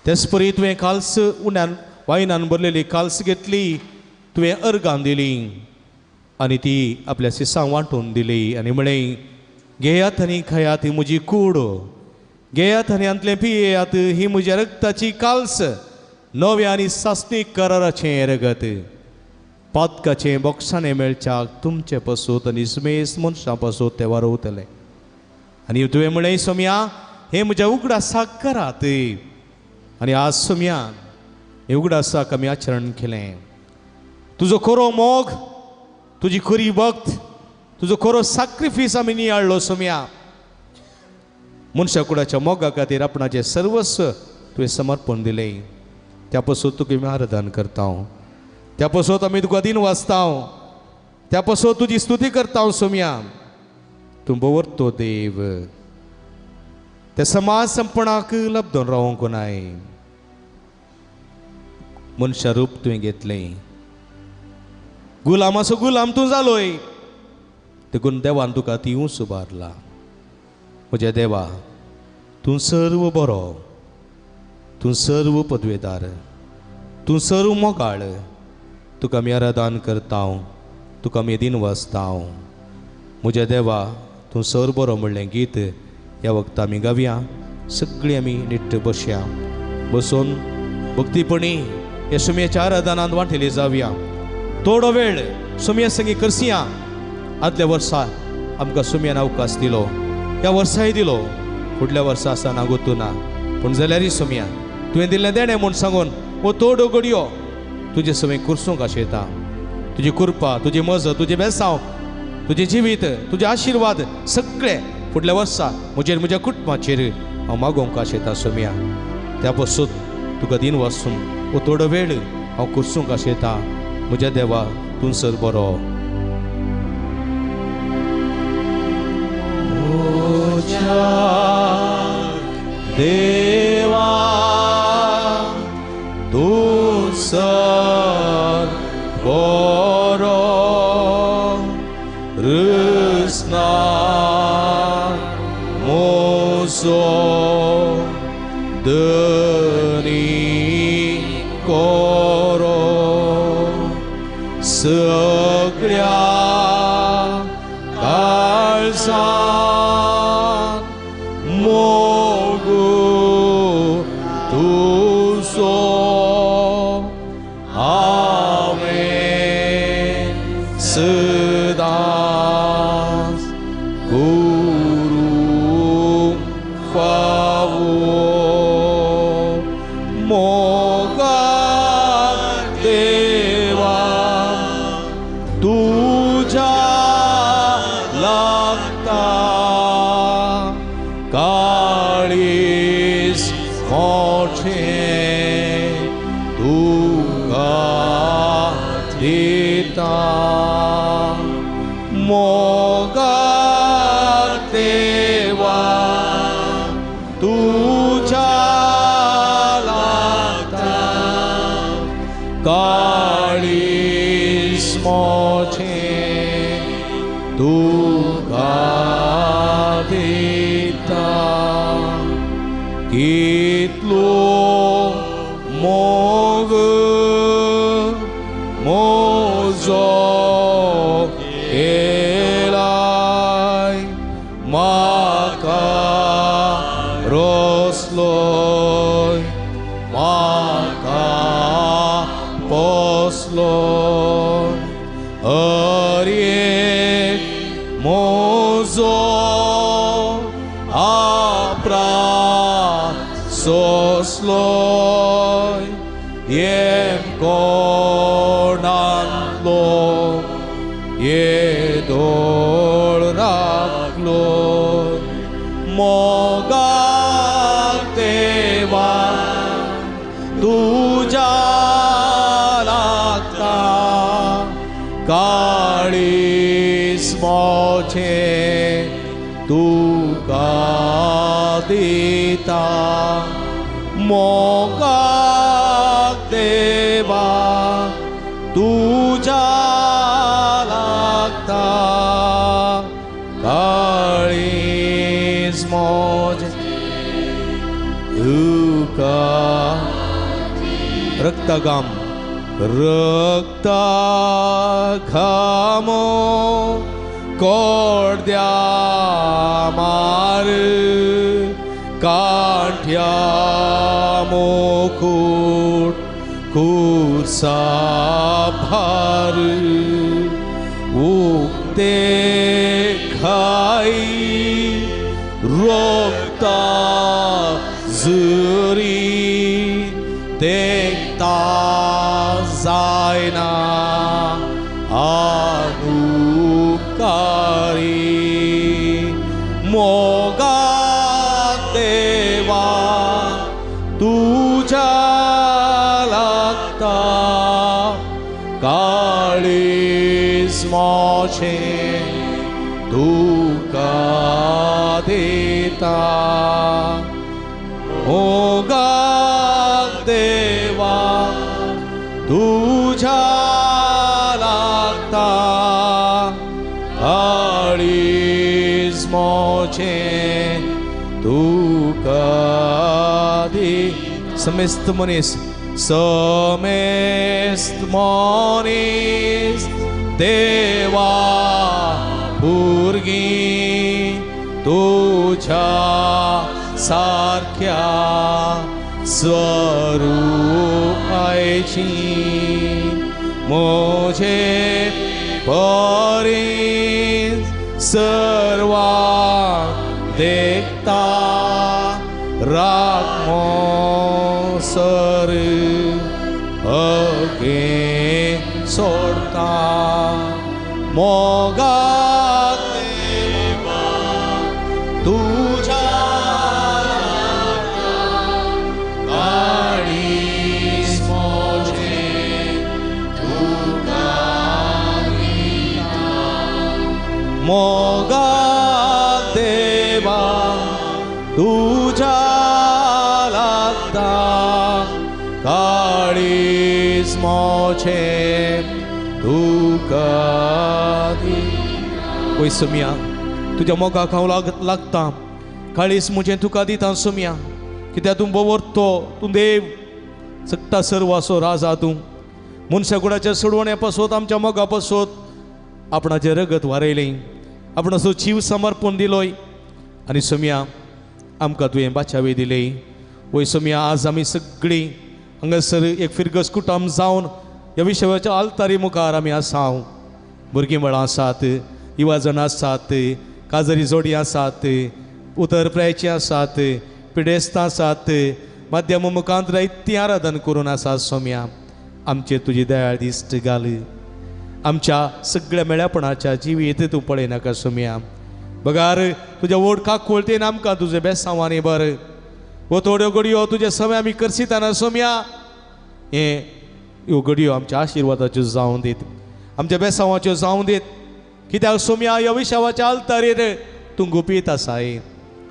तेच परी तुवें काल्स उण्यान वायनान भरलेली काल्स घेतली तुवें अर्गां दिली आनी ती आपल्या सिसांक वांटून दिली आनी म्हळें घेयात आनी खायात ही म्हजी कूड घेयात आनी अंतलें पियेयात ही म्हज्या रक्ताची काल्स नव्या आनी सासणीक कराराचें रगत पातकाचें बोक्षांनी मेळच्याक तुमचे पासूत आनी सुमेस मनशां पासूत ते वारोवतले आनी तुवें म्हळें सोम्या हे म्हज्या उगडासाक करात आनी आज सोम्यान हे उगडासाक आमी आचरण केलें तुजो खरो मोग तुजी खरी भक्त तुजो खरो सॅक्रिफीस आमी नियाळ्ळो सोम्या मनशा कुडाच्या मोगा खातीर आपणाचें सर्वस्व तुवें समर्पण दिलें त्या पासून तुका आमी आराधन करता त्या पासून आमी तुका दिन वाचता त्या पासून तुजी स्तुती करता सोम्या तूं बवरतो देव ते समाज संपणाक लब्धून रावूंक नाय मनशा रूप तुवें घेतलें गुलामाचो गुलाम तूं जालोय देखून देवान तुका तिवूंच उबारला म्हज्या देवा तूं सर्व बरो तूं सर्व पदवेदार तूं सर्व मोगाळ तुका आमी आराधन करता तुका आमी दिन वाचता म्हज्या देवा तूं सर्व बरो म्हणलें गीत ह्या वखदां आमी गावया सगळीं आमी नीट बसया बसून भक्तीपणी ह्या सुमयेच्या आराधनांत वांटेली जावया थोडो वेळ सुमया संगी करसिया आदल्या वर्सा आमकां सुमयान अवकाश दिलो ह्या वर्साय दिलो फुडल्या वर्सा आसा ना गोतू ना पूण जाल्यारय सुमया तुवें दिल्लें देणें म्हूण सांगून वो थोड्यो घडयो तुजे सवय कुर्सूंक आशेता तुजी कृपा तुजी मज तुजे बेसांव तुजें जिवीत तुजे आशिर्वाद सगळे फुडल्या वर्सा म्हज्या कुटुंबाचेर हांव मागोवंक आशेता सोम्या त्या पासून तुका दिन वाचून वो थोडो वेळ हांव कुर्सूंक आशेता म्हज्या देवा तूं सर बरो देवा तूं सर बरो रस्ना मोसो दनी कोरो सगळ्या काळजान मोगू तुजो हांवें सदांच करूंक फावो मोगा देवा तुझ्या लागता काळीस मोठे तुका दिता मोगा देवा तुझ्या लागता काळीस मोठे तुका दिता कितलो मोग मोजो केलाय म्हाका रोसलोय म्हाका पोसलोय हर एक मोजो सोसलोय येम कोणांतलो ये दोळ राखलोय मोगा देवा तुझ्या लागता काळीस मोठे तुका दिता मोगा देवा तुझ्या लागता काळीस मोठे तुका रक्तगाम रक्तघामो कोड्या मार काठ्या मोकुट कुर्सा भार उगते खाई रोक्ता जुरी देखता जायना अनुकारी मोगा देवा तुझा लागता काळीज मोचे तुका देता मोगा देवा तुझा लागता काळीज मोचे तुका दे समस्त मनीस देवा भुरगीं तुझ्या सारख्या स्वरूपाची मोजे परी सर्वा देखता राखो सर अगे सोडता मोगा देवा तुझ्या काळीज मोजे तुका दिता मोगा देवा तुझ्या लागता काळीज मोचे तुका दिता ओय सुमिया तुझ्या मोगा खाऊ लागता काळीज मुझे तुका दिता सुमिया कित्याक तूं बवरतो तूं देव सक्ता सर्व असो राजा तूं मनशा गुणाच्या सोडवण्या पासत आमच्या मोगा पासत आपणाचें रगत वारयलें आपणाचो जीव समर्पण दिलोय आनी सुमिया आमकां तुवें बाचावी दिली वय सुमिया आज आमी सगळीं हांगासर एक फिरगस कुटुंब जावन ह्या विशवाच्या आल्तारी मुखार आमी आसात भुरगीं बाळां आसात युवा जाणां आसात काजरी जोडी आसात उतरप्रायची आसात पिडेस्तां आसात माध्यम मुखांत इतली आराधन करून आसात सोम्या आमचेर तुजी दयाळ दिश्ट घाल आमच्या सगळ्या मेळ्यापणाच्या जिवीत तूं पळयनाका सोम्या बगार तुज्या ओडकाक खोळतेन आमकां तुजें बेसांवांनी बर वो थोड्यो घडयो तुजे सवय आमी करसिताना सोम्या ह्यो घडयो आमच्या आशिर्वादाच्यो जावं दीत आमच्या बेसांवाच्यो जावं दीत कित्याक सोम्या ह्या विशवाच्या आल्तारेर तूं गुपीत आसाय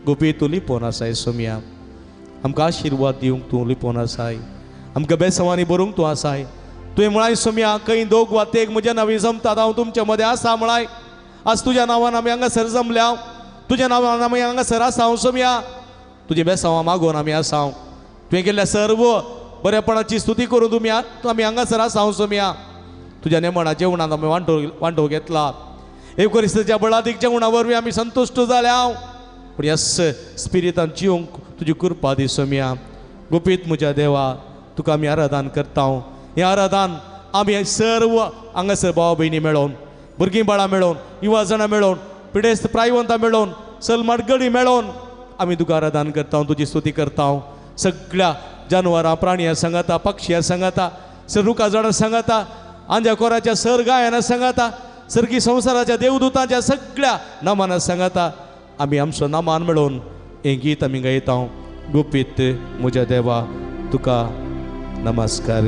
गुपीत तूं लिपोवन आसाय सोम्या आमकां आशिर्वाद दिवंक तूं लिपोवन आसाय आमकां बेसांवांनी बरोवंक तूं आसाय तुवें म्हळाय सोम्या खंय दोग वा तेग म्हज्या नांवी जमतात हांव तुमच्या मदें आसा म्हळाय आज तुज्या नांवान आमी हांगासर जमल्या तुज्या नांवान आमी हांगासर आसा हांव सोम्या तुजें बेसांवां मागोवन आमी आसा तुवें केल्ल्या सर्व बरेपणाची स्तुती करून आमी हांगासर आसा हांव सोम्या तुज्या नेमणा जेवणांत आमी वांटो घेतला एवकरिस्ताच्या बळादीक जेवणा वरवीं आमी संतुश्ट जाल्या पूण ह्या स्पिरितान जिवंक तुजी कृपा दी सोम्या गुपीत म्हज्या देवा तुका आमी आराधन करता हें आराधन आमी सर्व हांगासर भाव भयणी मेळोवन भुरगीं बाळां मेळोवन युवा जाणां मेळोवन पिडेस्त प्रायवंतां मेळोवन सलमाडगडी मेळोवन आमी तुका आराधन करता तुजी स्तुती करता सगळ्या जानवरां प्राणियां सांगाता पक्षियां सांगाता सर रुखां झाडां सांगाता आंज्या कोराच्या सर गायनां सांगाता सर्गी संवसाराच्या देवदूतांच्या सगळ्या नामांना सांगाता आमी आमचो नामान मेळोवन हें गीत आमी गायता गुपीत म्हज्या देवा तुका नमस्कार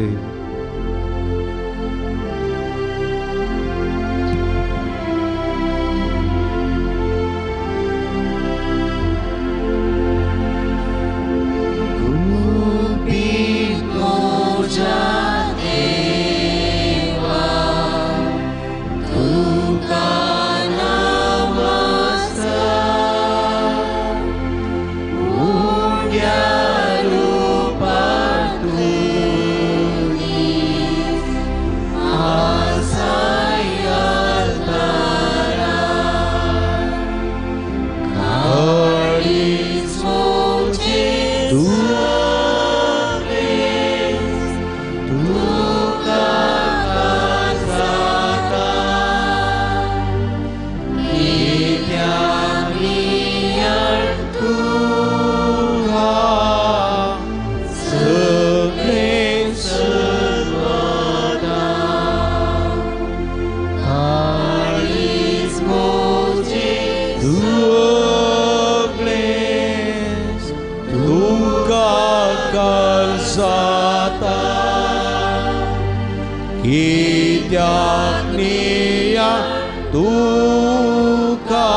तुका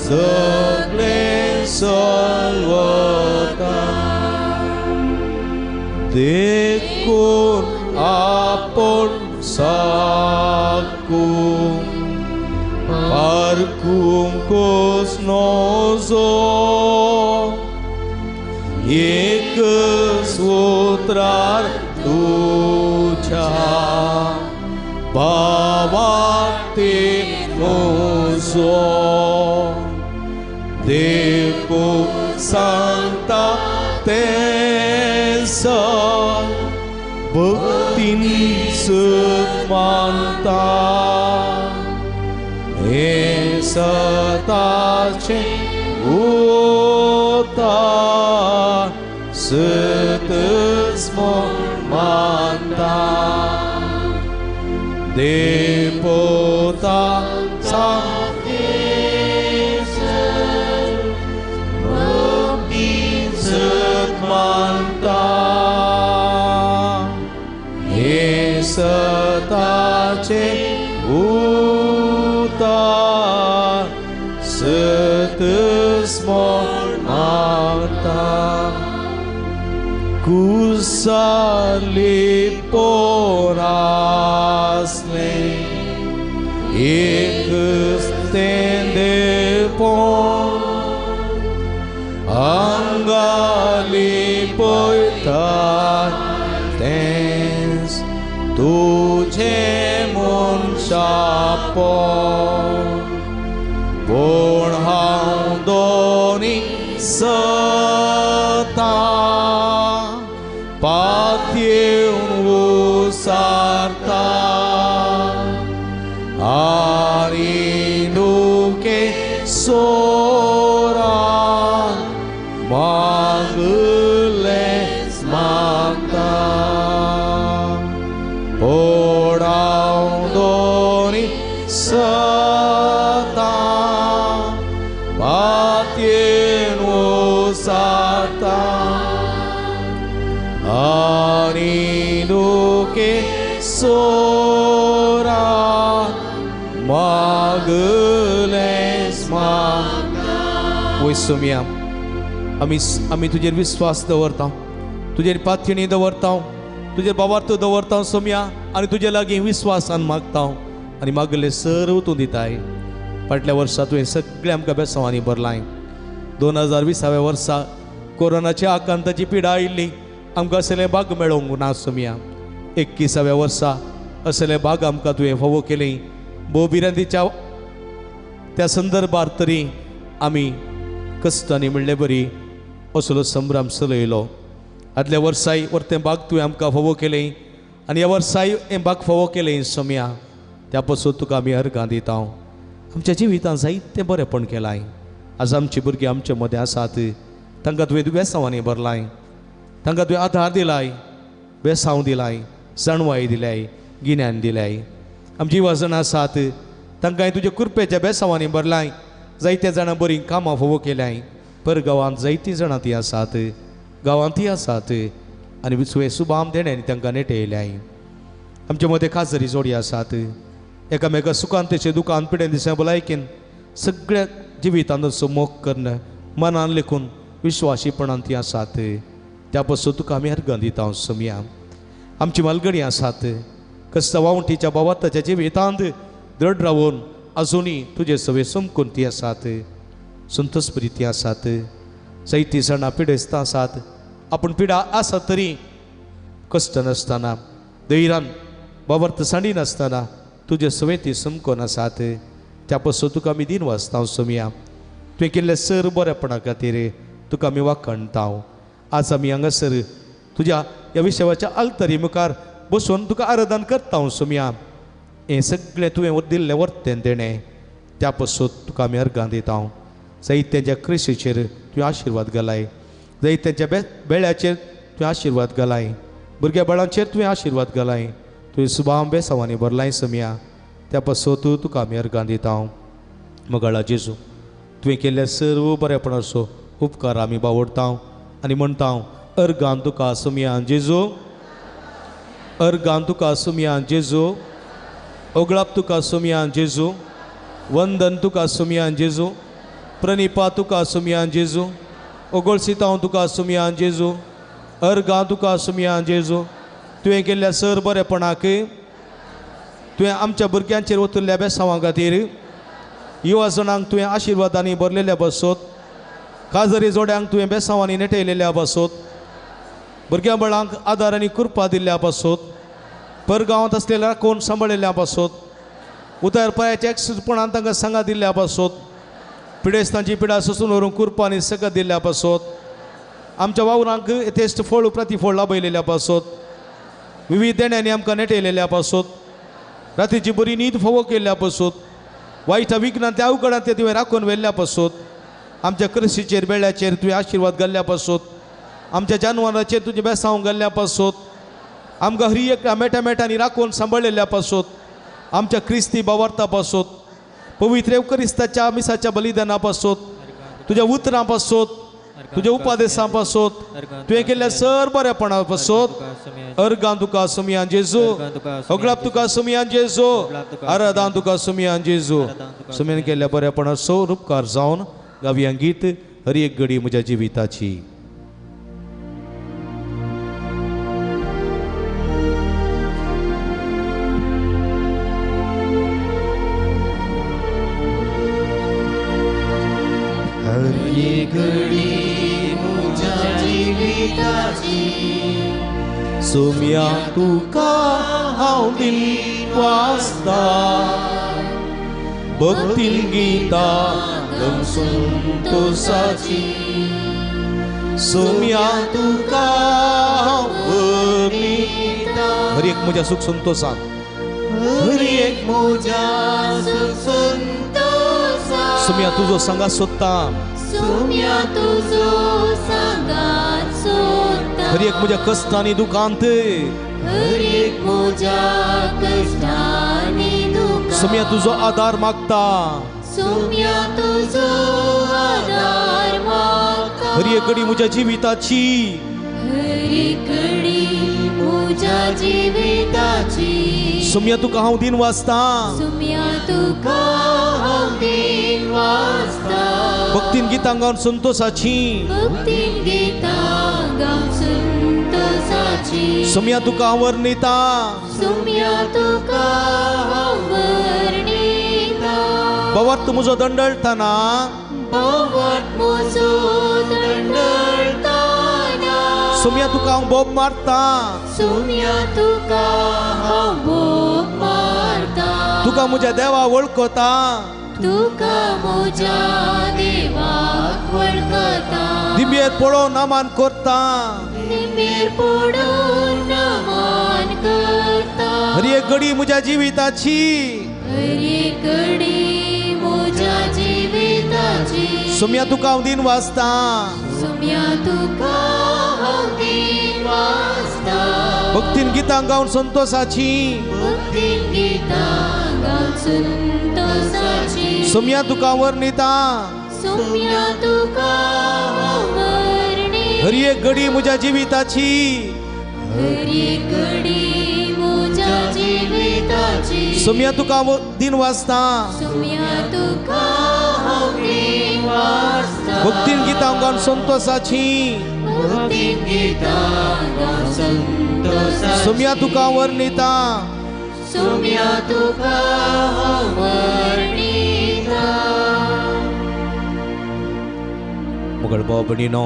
सगळे चलवता देखून आपण साकूं parkum kosnozo एक सूत्रार तुझ्या भावाते मोजो देखो सांगता तेस भक्तीनी मानता हे सताचे होता सतस्म मानता देवता सांगेस भक्ती सत मानता हे सताचे कुसाले पोरासले एक स्तेंदे पोन अंगाली पोयतात तेंस तुझे मन शापोन पण हांव दोनी सता पातयेवन उसारता आनी नुके सोरान मागलें मागता पण हांव दोनी सता पातयेवन उसारता आनी नुके सोरा मागलें मागता वय सोम्या आमी तुजेर विश्वास दवरता तुजेर पातयेणी दवरता तुजेर भावार्थ दवरता सोम्या आनी तुजे लागीं विश्वासान मागता आनी मागले सर्व तूं दिताय फाटल्या वर्सा तुवें सगळें आमकां बेसांवांनी भरलाय 2020व्या वर्सा कोरोनाच्या आकांताची पिडा आयिल्ली आमकां असले भाग मेळोंक ना सोम्या 21व्या वर्सा असले भाग आमकां तुवें फावो केली भोवभिरांतीच्या त्या संदर्भात तरी आमी कश्टांनी म्हणले बरी असलो संभ्रम चलयलो आदल्या वर्साय वर्तें भाग तुवें आमकां फावो केलें आनी ह्या वर्साय हें भाग फावो केलें सोम्या त्या पासून तुका आमी अर्गां दिता आमच्या जिवितांत जायतें बरेंपण केलां आज आमची भुरगीं आमचे मदें आसात तांकां तुवें बेसांवांनी भरलाय तांकां तुवें आधार दिलाय बेसांव दिलाय जाणवाय दिल्याय गिन्यान दिल्याय आमची वाजणां आसात तांकां तुज्या कृपेच्या बेसांवांनी भरलाय जायत्या जाणां बरीं कामां फावो केल्याय पर गांवांत जायतीं जाणां तीं आसात गांवांतूय आसात आनी तुवें सुबाम देण्यानी तांकां नेटयल्याय आमचे मदें काजरी जोडी आसात एकामेका सुखांतेचें दुकान पिडें दिसा भलायकेन सगळ्या जिवितांत असो मोग करन मनान लेखून विश्वासीपणान तीं आसात त्या पासून तुका आमी अर्गां दिता सोम्या आमची मालगडी आसात कस्ता वावंटीच्या भावार्थाच्या जिवितांत दृढ रावून अजुनी तुजे सवे समकून तीं आसात संतोश बरी तीं आसात जायतीं जाणां पिडेस्त आसात आपूण पिडा आसा तरी कश्ट नासतना धैर्यान भावार्थ सांडी नासतना तुजे सवे ती समकोन आसात त्या पासून तुका आमी दिन वाचता सोम्या तुवें केल्ले सर बरेपणा खातीर तुका आमी वाखणता आज आमी हांगासर तुज्या ह्या विशयाच्या आल्तरी मुखार बसून तुका आराधन करता सोम्या हें सगळें तुवें दिल्लें वर्तें देणें त्या पासून तुका आमी अर्गां दिता जायत्यांच्या कृशीचेर तुवें आशिर्वाद घालाय जायत्यांच्या बेळ्याचेर तुवें आशिर्वाद घालाय भुरग्या बाळांचेर तुवें आशिर्वाद घालाय तुवें सुबाम बेसांवांनी भरलाय सोम्या त्या पासून तुका आमी अर्गां दिता मगाळा जेजू तुवें केल्ल्या सर्व बरेपणाचो उपकार आमी बावडटा आनी म्हणटा अर्गां तुका सोम्या जेजू अर्गां तुका सोम्या जेजू ओगळाप तुका सुमयान जेजू, वंदन तुका सुमयान जेजू, प्रणिपा तुका सुमयान जेजू, ओगळसितांव तुका सुमयान जेजू, अर्गां तुका सुमयान जेजू. तुवें केल्ल्या सर बरेपणाक, तुवें आमच्या भुरग्यांचेर वतुल्ल्या बेसांवा खातीर, युवा जणांक तुवें आशिर्वादांनी भरलेल्या बसोत, काजरी जोड्यांक तुवें बेसांवांनी नेटयलेल्या बसोत, भुरग्यां बळांक आदार आनी कृपा दिल्ल्या बसोत, परगांवांत असलेल्या राखून सांबाळिल्ल्या बसोत, उतार पांयाच्या एकसुरपणान तांकां सांगा दिल्ल्या बसोत, पिडेस्तांची पिडा सोंसून व्हरूंक कृपा आनी सकत दिल्ल्या बसोत, आमच्या वावरांक यथेश्ट फळ प्रतिफळ लाभयलेल्या बसोत, विविध देण्यांनी आमकां नेटयलेल्या बसोत, रातीची बरी न्हीद फोव केल्ल्या बसोत, वायटा विघ्नांतल्या अवघडांतल्या तुवें राखून व्हेल्ल्या बसोत, आमच्या कृशीचेर बेळ्याचेर तुवें आशिर्वाद घाल्ल्या बसोत, आमच्या जानवरांचेर तुजें बेसांव घाल्ल्या बसोत, आमकां हरी एक मेटामेटांनी राखून सांबाळलेल्या बसोत, आमच्या क्रिस्ती बावार्ता बसोत, पवित्र एवकरिस्ताच्या मिसाच्या बलिदाना बसोत, तुज्या उतरां बसोत, तुज्या उपादेशां बसोत, तुवें केल्ल्या सर बरेपणा बसोत, अर्गां तुका सुमयान जेजू, ओगळाप तुका सुमयान जेजू, आराधां तुका सुमयान जेजू. सुमयान केल्ल्या बरेपणा सौर उपकार जावन गावया गीत हरी एक घडी म्हज्या जिविताची. हरी घडी म्हज्या जिविताची, सुमया तुका हांव दिनवासता, भक्तीन गितां संतोषाची, सुमया तुका हांव भरिता. हर एक म्हज्या सुख संतोषान, हरी एक म्हज्या सुख संतोषान, सुमया तुजो सांगात सोदता, सुमया तुजो सांगात सोदता. हर एक म्हज्या कश्टांनी दुखांत, हरी एक म्हज्या कश्टांनी दुखांत, सुमया तुजो आदार मागता, सुमया तुजो आदार मागता. हर एक घडी म्हज्या जिविताची, हरी घडी म्हज्या जिविताची, सुमया तुका हांव दिन वाचता, सुमया तुका हांव दिन वाचता. भक्तीन गितां गावन संतोषाची, भक्तीन गितां गावन संतोषाची, सुमया तुका हांव वर्णिता, सुमया तुका हांव वर्णिता. बवार्थ म्हजो दंडळतना, बवार्थ म्हजो दंडळतना, सुमया तुका हांव बोब मारता, सुमया तुका हांव बोब मारता. तुका म्हज्या देवा वळखता, तुका म्हज्या देवाक वळखता. दिंबेर पळोवन नमान करता, दिंबेर पडून नमान करता. हर एक घडी म्हज्या जिविताची, हरी घडी म्हज्या जिविताची, सुमया तुका हांव दिन वाचता, सुमया तुका हांव दिन वाचता. भक्तीन गितां गावन संतोषाची, भक्तीन गितां गावन संतोषाची, सुमया तुका हांव वर्णिता, सुमया तुका हांव वर्णिता. हर एक घडी म्हज्या जिविताची, हरी घडी म्हज्या जिविताची, सुमया तुका हांव दिन वाचता, सुमया तुका हांव दिन वाचता. भक्तीन गितां गावन संतोषाची, भक्तीन गितां गावन संतोषाची, सुमया तुका हांव वर्णिता, सुमया तुका हांव वर्णिता. मुगळ भाव भयणीनो,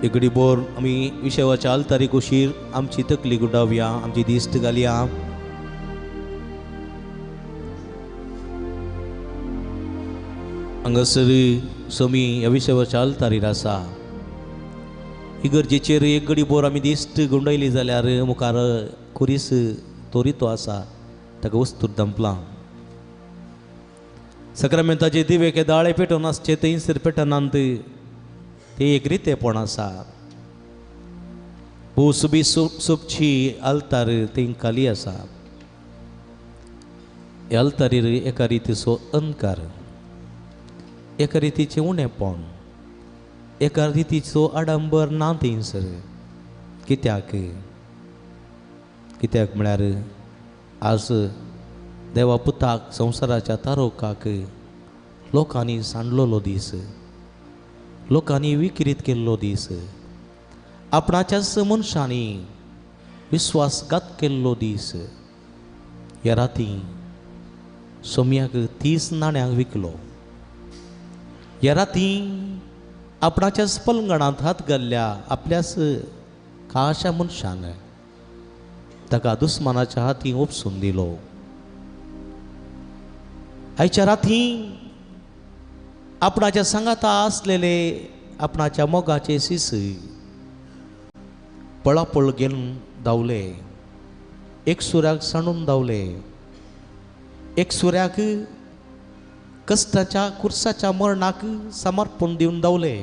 एक घडी बोर आमी विशेवाच्या आल्तारीक उशीर आमची तकली गुडावया, आमची दिश्ट घालया. हांगासर समी ह्या विशेवाच्या आल्तारीर आसा. इगर्जेचेर एक घडी बोर आमी दिश्ट गुंडयली जाल्यार मुखार खुरीस तोरितो आसा, ताका वस्तूर दंपलां. सक्रामेंताचे दिवे के दाळे पेटोवन आसचे थंयसर पेटनांत ते एक रितेपण आसा. भोवसुबी सोबची आल्तार थंय खाली आसा. ह्या आल्तारीर एका रितीचो अंकार, एका रितीचें उणेपण, एका रितीचो आडंबर ना थंयसर. कित्याक कित्याक म्हळ्यार आज देवा पुताक संवसाराच्या तारोकाक लोकांनी सांडलोलो दीस, लोकांनी विकृत केल्लो दीस, आपणाच्याच मनशांनी विश्वासघात केल्लो दीस. ह्या राती सोम्याक 30 नाण्यांक विकलो. ह्या राती आपणाच्याच पलंगणांत हात घाल्ल्या आपल्याच काळाच्या मनशान ताका दुस्मानाच्या हाती उपसून दिलो. आयच्या राती आपणाच्या सांगाता आसलेले आपणाच्या मोगाचे सीस पळापळ घेवन धांवले, एक सुऱ्याक सांडून धांवले, एक सुऱ्याक कश्टाच्या कुर्साच्या मरणाक समर्पण दिवन धांवले.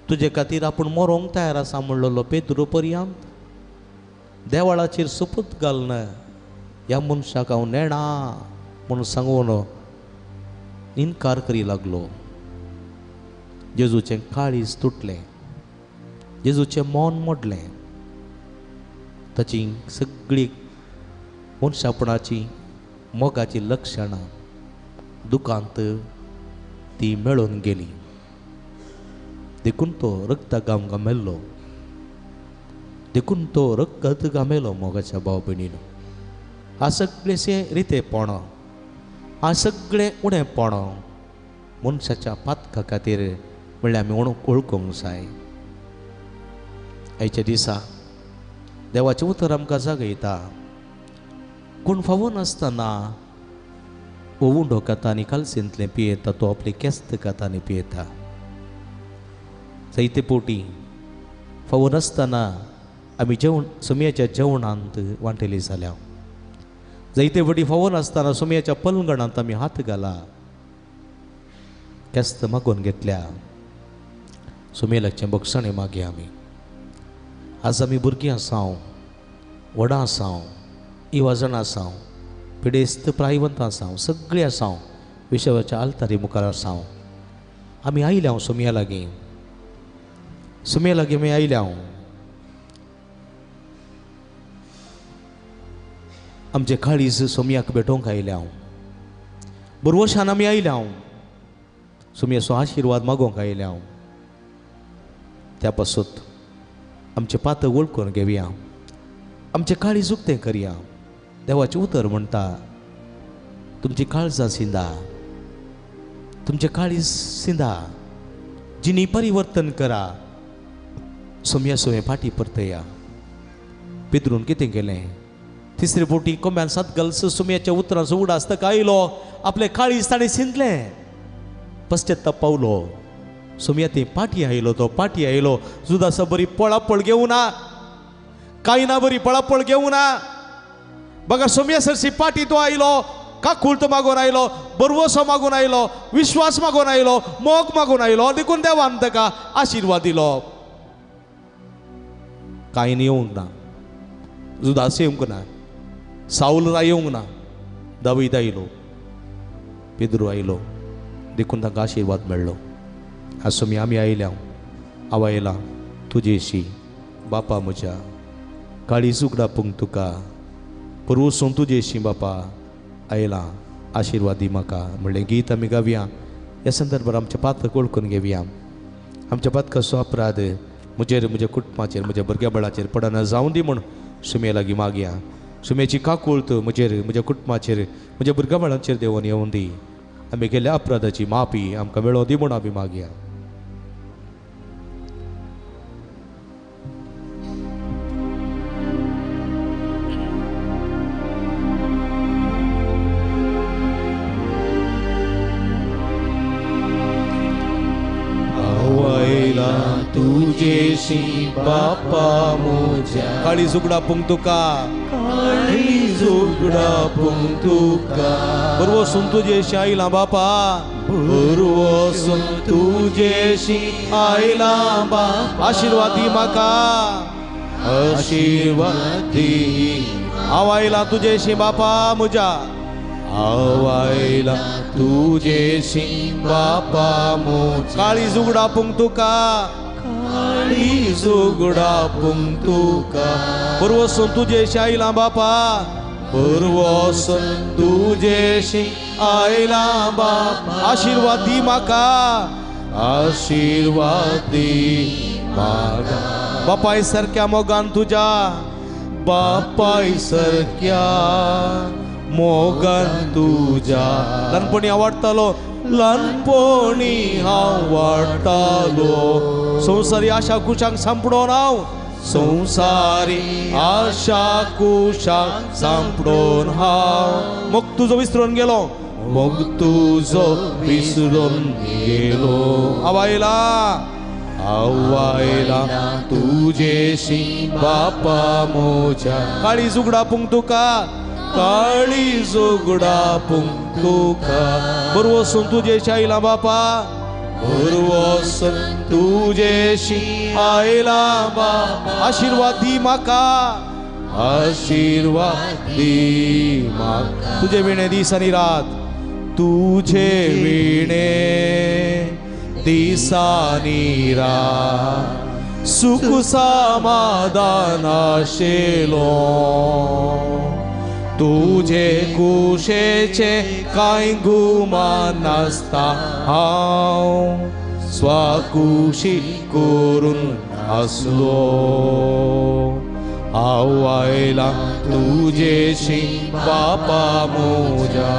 तुजे खातीर आपूण मरोंक तयार आसा म्हणलेलो पेद्रू पर्यंत देवाळाचेर सोपूत घालन ह्या मनशाक हांव नेणा म्हणून सांगून इन्कार करी लागलो. जेजूचें काळीज तुटलें, जेजूचें मौन मोडलें. ताची सगळी मनशापणाची मोगाची लक्षणां दुखांत ती मेळून गेली. देखून तो रक्तगाम गामेल्लो, देखून तो रगत गामेलो मोगाच्या भाव भयणीनो. हा सगळेशे रितेपण, हा सगळें उणेपण मनशाच्या पातका खातीर म्हणल्यार आमी ओळखूंक जाय. आयच्या दिसा देवाचें उतर आमकां जागयता. कोण फावो नासतना ओवुंडो खाता आनी कालसेंतलें पियेता, तो आपली केस्त खाता आनी पियेता. जायते पोटी फावो नासतना आमी सोमयाच्या जेवणांत वांटेली जाल्या. जायते फावटी फावो नासतना सोमयाच्या पलंगणांत आमी हात घाला, केस्त मागून घेतल्या. सोमेलाचें बक्षणें मागया आमी. आज आमी भुरगीं आसांव, व्हडां आसांव, इवाजणां आसांव, पिडेस्त प्रायवंत आसांव, सगळीं आसांव, विशवाच्या आल्तारी मुखार आसांव. आमी आयल्या सोमया लागीं, सोमया लागीं आमी आयल्या. आमचे काळीज सोमयाक भेटोवंक आयल्या. बरवशान आमी आयल्या, सोमयाचो आशिर्वाद मागोवंक आयल्या. त्या पासून आमचे पात वळखून घेवया, आमचे काळीज उक्तें करया. देवाचें उतर म्हणटा, तुमची काळजां सिंदा, तुमचे काळीज सिंदा, जिनी परिवर्तन करा. सोमया सोमे फाटी परतया. पितरून कितें केलें? तिसरे फावटी कोंब्यान सात घालस सोमयाच्या उतराचो उडास ताका आयलो, आपले काळीज ताणें सिंदलें, पश्चात्ताप पावलो. सोमया ती पाटी आयलो, तो पाटी आयलो. जुदासा बरी पळापळ घेवं ना, कायना बरी पळापळ घेवं ना. बघा सोमया सरसी पाटी तो आयलो, काकुळत मागून आयलो, बरवसो मागून आयलो, विश्वास मागून आयलो, मोग मागून आयलो. देखून देवान ताका आशिर्वाद दिलो. कायन येवंक ना, जुदास येवंक ना, साऊल येवंक ना, दावीद आयलो, पेद्रू आयलो, देखून ताका आशिर्वाद मेळ्ळो. आज सोमी आमी आयल्या. हांव आयलां तुजेशी बापा म्हज्या, काळीज उगडापूंक तुका, परवसून तुजेशी बापा आयलां, आशिर्वाद दी म्हाका म्हणलें गीत आमी गावया. ह्या संदर्भार आमच्या पातक वळखून घेवया. आमच्या पातकाचो अपराध म्हजेर, म्हज्या कुटुंबाचेर, म्हज्या भुरग्या बळाचेर पडना जावं दी म्हूण सुमे लागीं मागया. सुमेची काकुळत म्हजेर, म्हज्या कुटुंबाचेर, म्हज्या भुरग्या बळाचेर देवून येवं दी. आमी केल्ल्या अपराधाची माफी आमकां मेळो दी म्हूण आमी मागया. तुजेशी बापा म्हज्या, काळीज उगडापूंक तुका, काळीज उगडापूंक तुका, बरवसून तुजेशी आयलां बापा, बरवसून तुजेशी आयलां बापा. आशिर्वाद दी म्हाका, आशिर्वाद दी. हांव आयलां तुजेशी बापा म्हज्या, हांव आयलां तुजेशी बापा म्हज्या, काळीज उगडापूंक तुका, काळी जुगडा पुंगतुका परवसून तुझेशी आयला बापा परवसून तुझेशी आयला बापा आशीर्वाद दी म्हाका आशीर्वाद दी म्हाका बापाय सारक्या मोगान तुझ्या बापाय सारक्या मोगान तुझ्या ल्हानपणी आवडटालो ल्हानपणी हांव वाडटालो संवसारी आशा कुशांक सांपडोन हांव संवसारी आशा कुशांक सांपडोन हांव मोग तुजो विसरून गेलो मोग तुजो विसरून गेलो आवायला आवायला तुझेशी बापा मोच्या काळी जुगडा पुंगतुका काळी जुगडा पुंगतुका बरवसून तुझेशी आयला बापा बरवसून तुझेशी आयला बापा आशीर्वाद दी म्हाका आशीर्वाद दी म्हाका तुझे विणे दीस आनी रात तुझे विणे दिसानी रात सुख समाधान आशेलो तुझे कुशेचे कांय गुमान नासता हांव स्वाकुशी करून आसलो हांव आयला तुझेशी बापा मोजा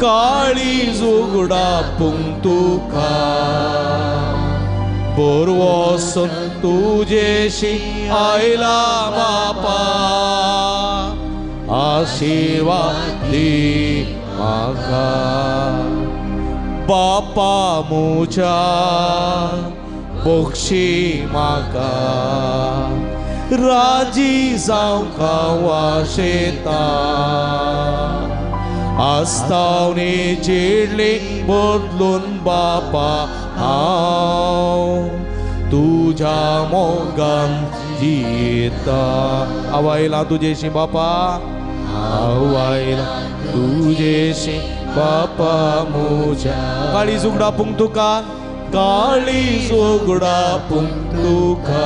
काळी जुगडा पुंगतुका बरवसून तुझेशी आयला बापा आशीर्वाद दी म्हाका बापा मोच्या बक्षी म्हाका राजी जावंक वाशेता आस्तावनी चिडली बदलून बापा हांव तुझ्या मोगान जियेता आवायला तुझेशी बापा आवायला तुझेशी बापा मोच्या काळी जुगडा पुंगतुका काळी जुगडा पुंगतुका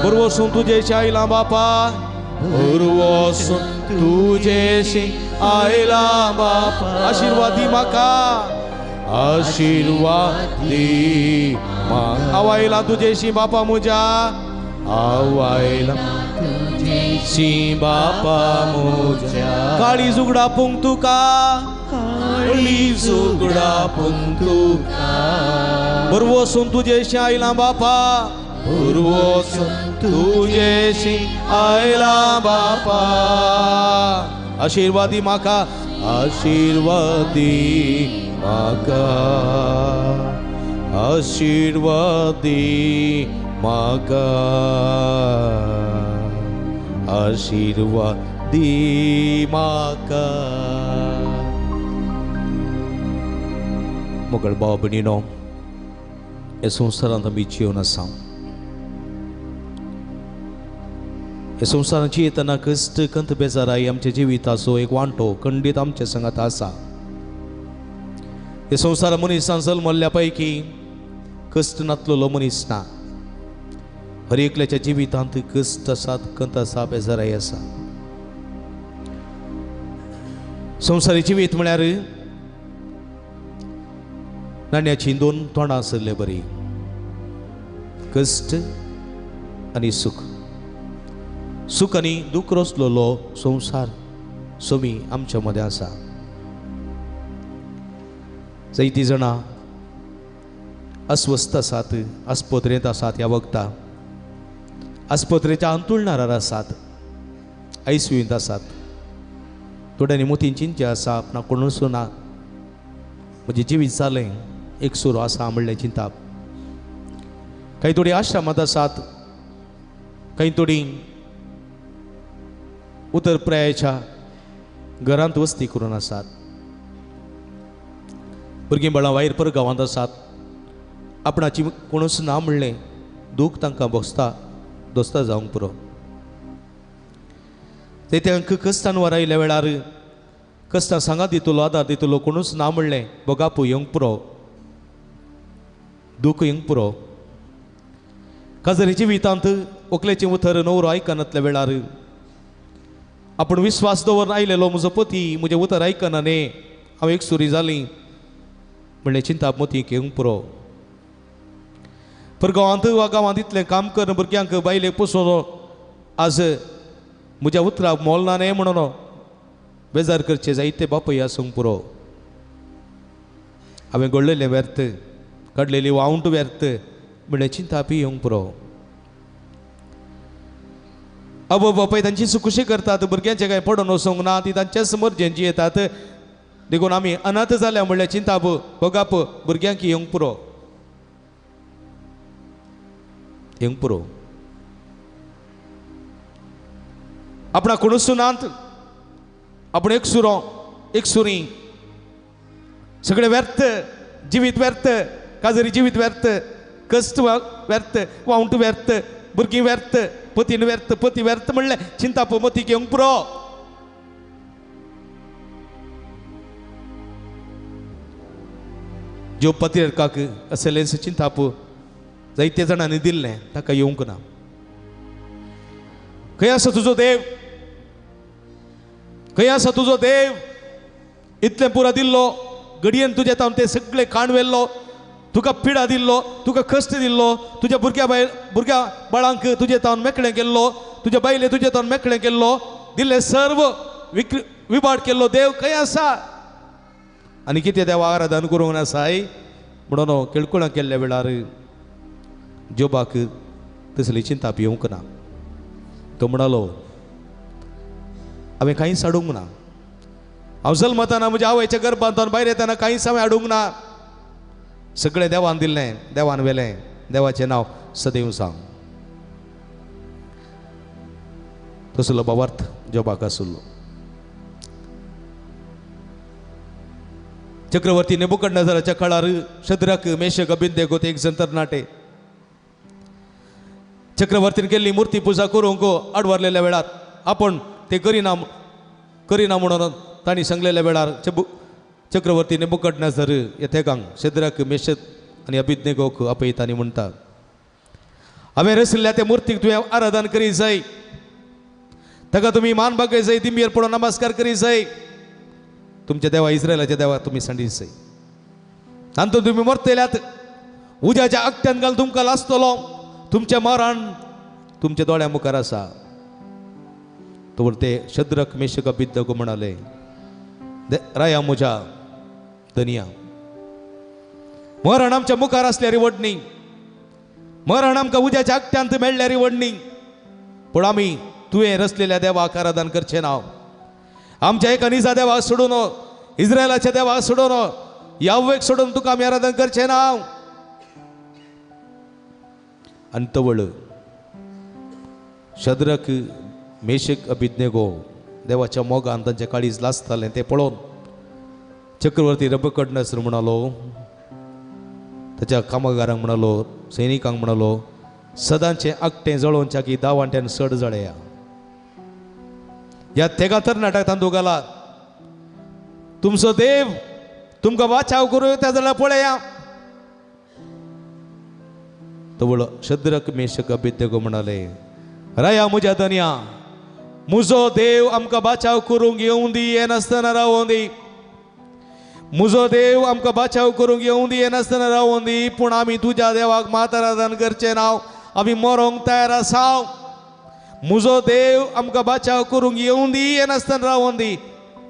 बरवसून तुझेशी आयला बापा बरवसून तुझेशी आयला बापा आशीर्वाद दी म्हाका आशीर्वाद दी म्हाका आवायला तुझेशी बापा म्हज्या आवायला तुझेशी बापा म्हज्या काळी जुगडा पुंगतुका काळी जुगडा पुंगतुका बरवसून तुझेशी आयला बापा बरवसून तुझेशी आयला बापा आशीर्वादी म्हाका आशीर्वादी म्हाका आशीर्वादी म्हाका आशीर्वादी म्हाका मोगळ भाव भयणीनो हे संवसारांत आमी जिवन आसा हे संवसाराची येतना कश्ट कंत बेजाराई आमच्या जिविताचो एक वांटो खंडीत आमच्या संगात आसा हे संवसार मनीसान जल्मल्ल्या पैकी कश्ट नातलेलो मनीस ना हर एकल्याच्या जिवितांत कश्ट आसात कंत आसा बेजाराई आसा संवसारी जिवीत म्हळ्यार नाण्याची दोन तोंडां आसले बरी कश्ट आनी सुख सुख आनी दुख रचलेलो संवसार सोमी आमच्या मदें आसा जायतीं जाणां अस्वस्थ आसात आस्पत्रेंत आसात ह्या वखदां आस्पत्रेच्या अंतुळणारार आसात आयसीयूंत आसात थोड्यांनी मोतीन चिंते आसा आपणा कोण ना म्हजें जिवीत जालें एक सुरू आसा म्हणलें चिंताप काही थोडी आश्रमांत आसात काही थोडी उतर प्रायाच्या घरांत वस्ती करून आसात भुरगीं बाळां वायर पर गांवांत आसात आपणाची कोणूच ना म्हणलें दूख तांकां दोस्ता जावंक पुरो ते तांकां कश्टान वरायल्या वेळार कश्टां सांगात दितलो आदार दितलो कोणूच ना म्हणलें बोगापू येवंक पुरो दूख येवंक पुरो काजरी जिवितांत व्हंकलेचें उतर न्हवरो आयकनातल्या वेळार आपूण विस्वास दवरून आयलेलो म्हजो पती म्हजें उतर आयकना न्ही हांव एक सुरी जाली म्हणलें चिंता मोती घेवंक पुरो परगांवांत वा गांवांत इतलें काम करन भुरग्यांक बायलेक पोसोनो आज म्हज्या उतराक मोल ना न्ही म्हणून बेजार करचे जायते बापूय आसूंक पुरो हांवें घडलेलें व्यर्थ काडलेली वावंट व्यर्थ म्हणलें चिंता पी येवंक पुरो आवय बापूय तांची सुखुशी करतात भुरग्यांचे कांय पडून वचोंक ना ती तांच्याच मर्जेंची येतात देखून आमी अनाथ जाल्या म्हणल्यार चिंता बगाप भुरग्यांक येवंक पुरो येवंक पुरो आपणा कोण सुनांत आपण एक सुरो एक सुरी सगळे व्यर्थ जिवीत व्यर्थ काजरी जिवीत व्यर्थ कश्ट व्यर्थ वावंट व्यर्थ भुरगीं व्यर्थ पतीन व्यर्थ पती व्यर्थ म्हणलें चिंता मती घेवंक पुरो ज्यो पतिरकाक असलें चिंताप जायते जाणांनी दिल्लें ताका येवंक ना खंय आसा तुजो देव खंय आसा तुजो देव इतलें पुरो दिल्लो घडयेन तुजे तावन ते सगळे काणवेल्लो तुका पिडा दिल्लो तुका कश्ट दिल्लो तुज्या भुरग्या बाळांक तुजे तावन मेकळें केल्लो तुज्या बायले तुजे तावन मेकळें केल्लो दिल्लें सर्व विबाड केल्लो देव खंय आसा आनी कितें देवा आराधन करूंक नासाय म्हणून केळकुळां केल्ल्या वेळार जोबाक तसली चिंता येवंक ना तो म्हणलो हांवें कांयच हाडूंक ना हांव जल्मताना म्हज्या आवयच्या गर्भांतल्यान भायर येताना कांयच हांवें हाडूंक ना सगळें देवान दिल्लें देवान वेलें देवाचें नांव सदैव सांग तसलो भावार्थ जोबाक आसलो चक्रवर्ती नेबुकदनेझराच्या काळार शद्रक मेशक अबेदनेगो एक जण तरणाटे चक्रवर्तीन केल्ली मुर्ती पुजा करूंक आडवरलेल्या वेळार आपण ते करिना म्हणून तांणी सांगलेल्या वेळार चक्रवर्ती नेबुकदनेझर येथेकांक शद्रक मेशक आनी अबेदनेगोक आपयतानी म्हणटा हांवें रचिल्ल्या त्या मूर्तीक तुवें आराधन करी जाय ताका तुमी मान बागय जाय दिंबयेर पडून नमस्कार करी जाय तुमच्या देवा इस्रायलाच्या देवा तुम्ही सांडी जाय तांतून तुमी मरतल्यात उज्याच्या आकट्यान घालून तुमकां लासतलो तुमचें मरण तुमच्या दोळ्या मुखार आसा तर ते शद्रक मेशक अबेदनेगो म्हणाले राया म्हज्या धनिया मरण आमच्या मुखार असल्यारी वडणी मरण आमकां उज्याच्या आकट्यांत मेळल्यारी वडणी पूण आमी तुवें रचलेल्या देवाक आराधन करचें ना आमच्या एका निजा देवाक सोडून इस्रायलाच्या देवाक सोडून यावेक सोडून तुका आमी आराधन करचें ना आनी तवळ शद्रक मेशक अबेदनेगो देवाच्या मोगान तांचे काळीज लासतालें तें पळोवन चक्रवर्ती नेबुकदनेझर म्हणालो ताच्या कामगारांक म्हणालो सैनिकांक म्हणालो सदांचें आकटें जळोवच्या की दावांट्यान सड जळया ह्या तेगा तरणाट्याक तांदूळ घाला तुमचो देव तुमकां वाचाव करूं येता जाल्यार पळया तवळ शद्रक मेशक अबेदनेगो म्हणाले राया म्हज्या धन्या म्हजो देव आमकां बाचाव करूंक येवं दी हे नासतना रावों दी म्हजो देव आमकां बाचाव करूंक येवं दी हे नासतना रावों दी पूण आमी तुज्या देवाक मात आराधन करचें ना आमी मरोंक तयार आसा म्हजो देव आमकां बाचाव करूंक येवं दी हे नासतना रावों दी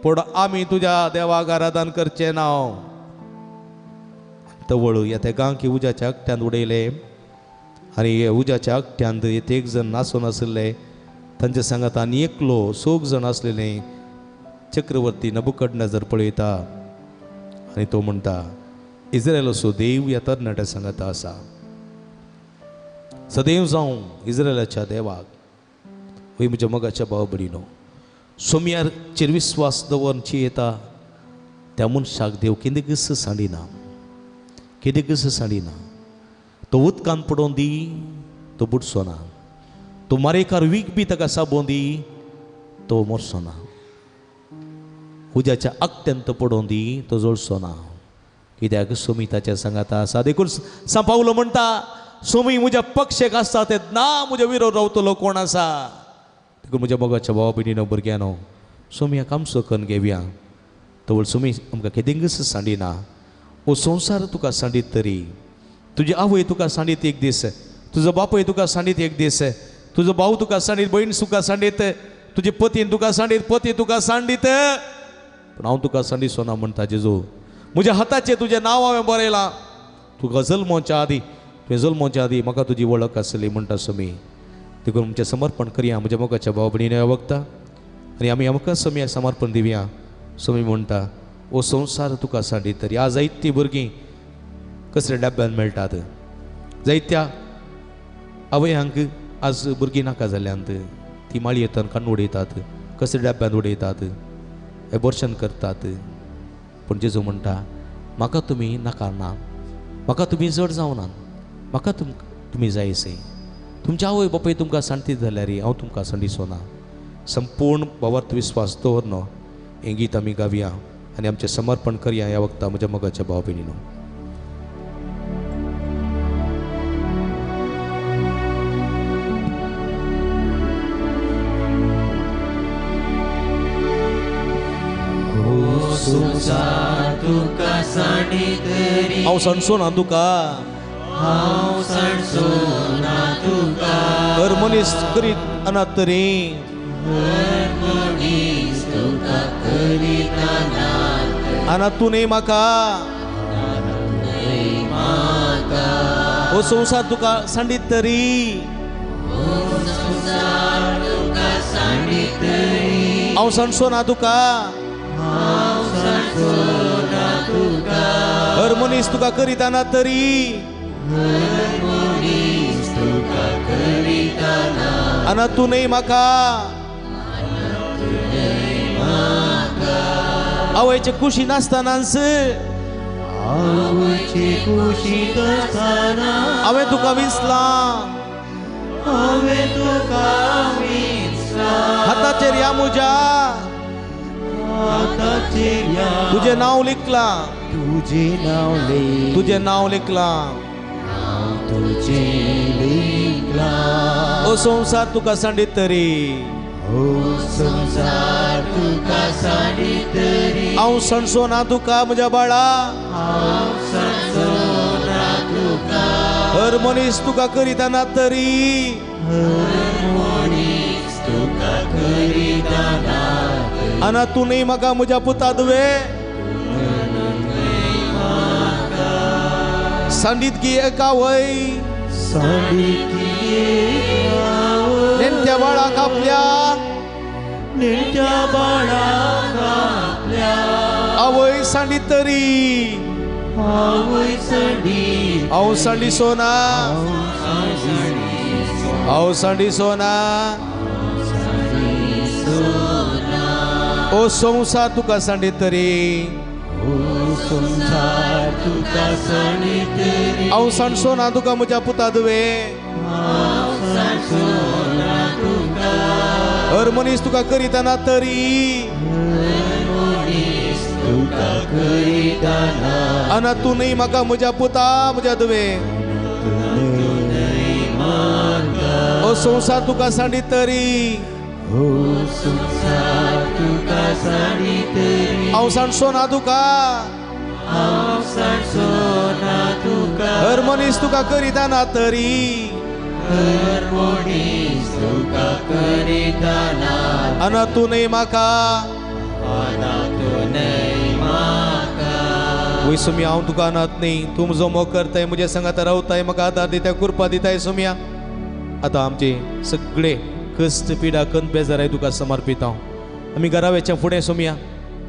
पूण आमी तुज्या देवाक आराधन करचें ना तवळ येतेकांक उज्याच्या आकट्यान उडयले आनी हे उज्याच्या आकट्यांत एक जण नासून आसले तांच्या सांगात आनी एकलो 6 जण आसलेले चक्रवर्ती नेबुकदनेझर पळयता आनी तो म्हणटा इस्रायलाचो देव ह्या तरणाट्या सांगात आसा सदैव जावं इस्रायलाच्या देवाक वय म्हज्या मोगाच्या भाव भयणीनो सोम्याचेर विस्वास दवरून येता त्या मनशाक देव केन्नाच सांडिना केन्नाच सांडिना तो उदकान पडोवन दी तो बुडचो ना तो मारेकार वीक बी ताका साबोवन दी तो मरचो ना उज्याच्या आकट्यांत पडोवन दी तो जळचो ना कित्याक सोमी ताच्या सांगात आसा देखून सांपावलो म्हणटा सोमी म्हज्या पक्षाक आसता ते ना म्हज्या विरोध रावतलो कोण आसा देखून म्हज्या मोगाच्या भावा भयणीनो भुरग्यानो सोमयाक आमचो कन्न घेवया तवळ सोमी आमकां केदेंगस सांडिना हो संवसार तुका सांडीत तरी तुजी आवय तुका सांडीत एक दीस तुजो बापूय तुका सांडीत एक दीस तुजो भाऊ तुका सांडीत भयण तुका सांडीत तुजे पतीन तुका सांडीत पती तुका सांडीत पण हांव तुका सांडिसोना म्हणटा जेजू म्हज्या हाताचेर तुजें नांव हांवें बरयलां तुका जल्मोच्या आदी तुवें जल्मोच्या आदी म्हाका तुजी वळख आसली म्हणटा सोमी देखून आमचें समर्पण करया म्हज्या मोगाच्या भाव भयणीन ह्या वखदां आनी आमी आमकां सोमयाक समर्पण दिवया सोमी म्हणटा हो संवसार तुका सांडीत तरी आज जायतीं भुरगीं कसल्या डब्यान मेळटात जायत्या आवयांक आज भुरगीं नाका जाल्यांत ती माळी येतान काडून उडयतात कसल्या डब्यान उडयतात एबॉर्शन करतात पूण जेजू म्हणटा म्हाका तुमी नाकारना म्हाका तुमी जड जावनात म्हाका तुमी जायसे तुमच्या आवय बापूय तुमकां सांडीत जाल्यार हांव तुमकां सांडिसोना संपूर्ण भावार्थ विस्वास दवरनो हें गीत आमी गावया आनी आमचें समर्पण करया ह्या वखदां म्हज्या मोगाच्या भाव भयणीनो संसार तुका सांडीत तरी हांव सांडसोना तुका हांव सांडसोना तुका हर मनीस करीत अनाथ तरी हर मनीस तुका करीत अनाथ अनाथ तूं न्ही म्हाका म्हाका हो संवसार तुका सांडीत तरी हो संसार तुका सांडीत तरी हांव सांडसोना तुका हांव सांडसोना तुका हर मनीस तुका करीत अनाथ तरी हर मनीस तुका करीत अनाथ अनाथ तूं न्ही म्हाका आवयचे कुशी नासतानाच आवयचे कुशीत आसतना हांवें तुका विसलां हांवें तुका विसलां हाताचेर या म्हज्या हाताचेर या तुजें नांव लिखलां तुजें नांव लेख तुजें नांव लिखलां तुजें लिखलां हो संवसार तुका सांडीत तरी हो संसार तुका सांडीत तरी हांव सांडसोना तुका म्हज्या बाळा हांव सांडसोना तुका हर मनीस तुका करीत अनाथ तरी हर मनीस तुका करीत अनाथ अनाथ तूं न्ही म्हाका म्हज्या पुता दुवे सांडीत की एका वय सांडीत नेणट्या बाळाक आपल्या नेणट्या बाळाक आपल्या आवय सांडीत तरी आवय सांडीत हांव सांडिसोना हांव सांडिसोना ओ संवसार तुका सांडीत तरी हो संसार तुका सांडीत तरी हांव सांडसोना तुका म्हज्या पुता दुवे हांव सांडसोना तुका हर मनीस तुका करीत अनाथ तरी हर मनीस तुका करीत अनाथ अनाथ तूं न्ही म्हाका म्हज्या पुता म्हज्या दुवे ओ संवसार तुका सांडीत तरी हो संसार तुका सांडीत तरी हांव सांडसोना तुका हांव सांडसोना तुका हर मनीस तुका करीत अनाथ तरी हर मनीस तुका करीत अनाथ अनाथ तूं न्ही म्हाका अनाथ न्ही म्हाका वय सुम्या हांव तुका अनाथ न्ही तूं म्हजो मोग करताय म्हज्या संगात रावताय म्हाका आदार दिताय कृपा दिताय सुम्या आतां आमचे सगळे कश्ट पिडा कंत बेजाराय तुका समर्पित हांव आमी घरा वेच्या फुडें सुम्या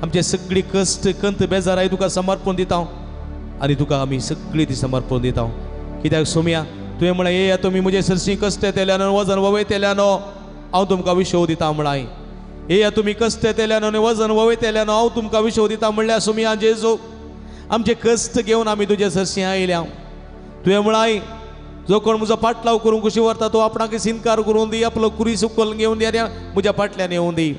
आमचे सगळी कश्ट कंत बेजाराय तुका समर्पण दिता हांव आनी तुका आमी सगळी ती समर्पण दिता हांव कित्याक सुम्या तुवें म्हळें येया तुमी म्हजे सरशी कश्ट तेल्यान वजन ववयतेल्यान हांव तुमकां विशव दिता म्हळां येया तुमी कश्ट तेल्यान आनी वजन ववयतेल्यान हांव तुमकां विशव दिता म्हणल्यार सुम्या जेजू आमचे कश्ट घेवन आमी तुजे सरशी आयल्या तुवें म्हळां जो कोण म्हजो पाटलाव करूंक कशी व्हरता तो आपणाक सिनकार करून दी आपलो कुरी सुकल घेवन दी आनी म्हज्या फाटल्यान येवं दी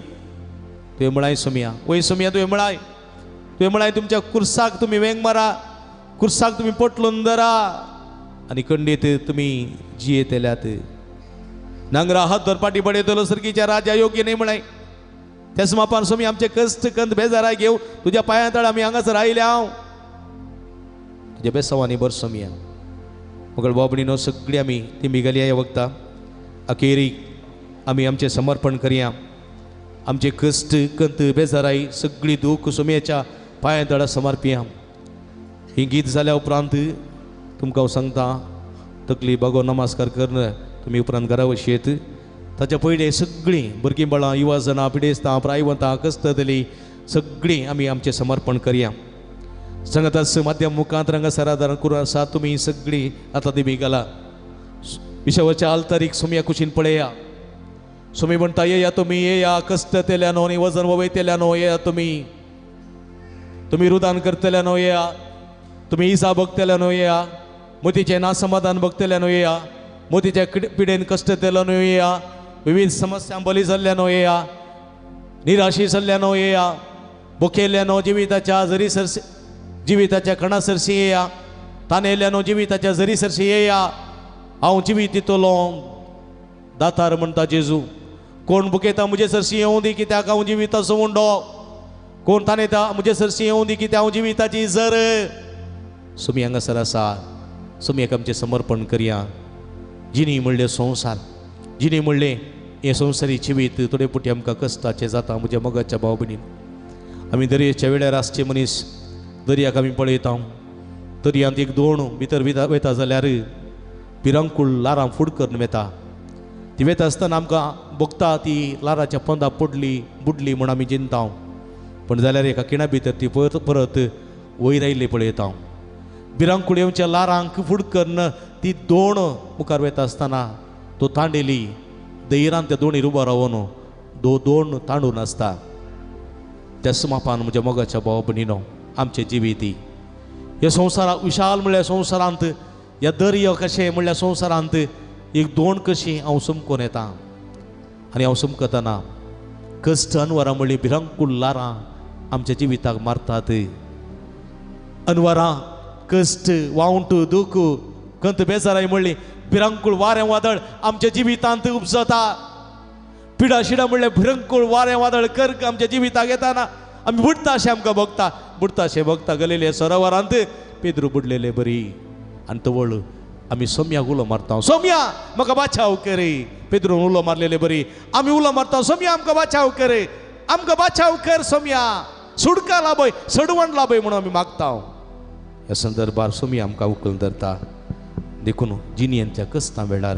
तुवें म्हळाय सुम्या वय सुम्या तुवें म्हळाय तुमच्या कुर्साक तुमी वेंग मारा कुर्साक तुमी पटलून धरा आणि खंडीत तुम्ही जियेतल्यात नांगरा हात धरपाटी बडयतलो सरकीच्या राजा योग्य नाही म्हणाय त्याच मापान सोमी आमचे कष्ट कंद बेजारा घेऊ तुझ्या पायां तळ आम्ही हांगासर आयल्या तुझ्या बेसवानी बर सोमिया मगळ बाबणीनो सगळी आम्ही ती मिगलिया या वक्ता अखेरी आम्ही आमचे समर्पण करूया आमचे कष्ट कंत बेजाराई सगळी दूख सोमयाच्या पायां तळा समर्पिया ही गीत जाल्या उपरांत तुमकां हांव सांगता तकली बागो नमस्कार करणं तुम्ही उपरांत घरा वशी येत ताच्या पयलीं सगळीं भुरगीं बाळां युवा जनां पिडेस्तां प्रायवंतां कस्ततली सगळीं आमी आमचें समर्पण करया सांगता माध्यम मुखांत रंगासरादारण करून आसा तुमी सगळीं आतां देवी घाला विश्वाच्या आल्तारीक सोमया कुशीन पळया सोमी म्हणटा येया तुमी येया कश्ट तेल्यानो आनी वजन वयतेल्यानो येया तुमी रुदान करतल्यानो येया तुमी इसा भोगतल्यानो येया मोतीचें नासमाधान भोगतल्यानो येया मोतीच्या पिडेन कश्ट तेल्यानो येया विविध समस्या बली जाल्ल्यानो येया निराशी जाल्ल्यानो येया भुकेल्यानो जिविताच्या जरी सरसी जिविताच्या कणा सरशी येया तानेल्यानो जिविताच्या जरी सरशी येया हांव जिवीत दितलो दातार म्हणटा जेजू कोण भुकेता म्हजे सरशी येवं दी कित्याक हांव जिविताचो उंडो कोण तानेता म्हजे सरशी येवं दी कित्याक हांव जिविताची जर सोमी हांगासर आसा सोमयाक आमचें समर्पण करया जिणी म्हणलें संवसार जिणी म्हणलें हें संवसारी जिवीत थोडे पुटी आमकां कश्टाचें जाता म्हज्या मोगाच्या भाव भयणीन आमी दर्याच्या वेळार आसचे मनीस दर्याक आमी पळयता दर्यांत एक दोण भितर वता जाल्यार पिरांकूळ लारां फूड करून वता ती वता आसतना आमकां भोगता ती लाराच्या पंदां पडली बुडली म्हूण आमी चिंता पण जाल्यार एका किणा भितर ती परत वयर आयिल्ली पळयता बिरांकूळ येवच्या लारांक फूड करून ती दोण मुखार वता आसतना तो तांडेली दहिरान त्या दोणीर उबो रावन दोन तांडून आसता त्याच मापान म्हज्या मोगाच्या भाव भयणीनो आमचे जिवीती ह्या संवसाराक विशाल म्हणल्यार संवसारांत ह्या दर्या कशें म्हणल्यार संवसारांत एक दोण कशी हांव समकोन येता आनी हांव समकतना कश्ट अनवरां म्हणली भिरांकूळ लारां आमच्या जिविताक मारतात अनवरां कश्ट वावंट दूख कंत बेजाराय म्हणली भिरांकूळ वारें वादळ आमच्या जिवितांत उपजता पिडा शिडा म्हणल्यार भिरांकूळ वारें वादळ कर्क आमच्या जिविताक येताना आमी बुडता अशें आमकां बुडता अशें भोगता गेलेले सरोवरांत पेद्रू बुडलेले बरी आनी तवळ आमी सोम्याक उलो मारता सोम्या म्हाका बाचाव कर पेद्रून उलो मारलेले बरी आमी उलो मारता सोम्या आमकां बाचाव कर सोम्या सुडका लाभय सडवण लाभय म्हणून आमी मागता ह्या संदर्भार सोमी आमकां उखल धरता देखून जिनियेंच्या कश्टां वेळार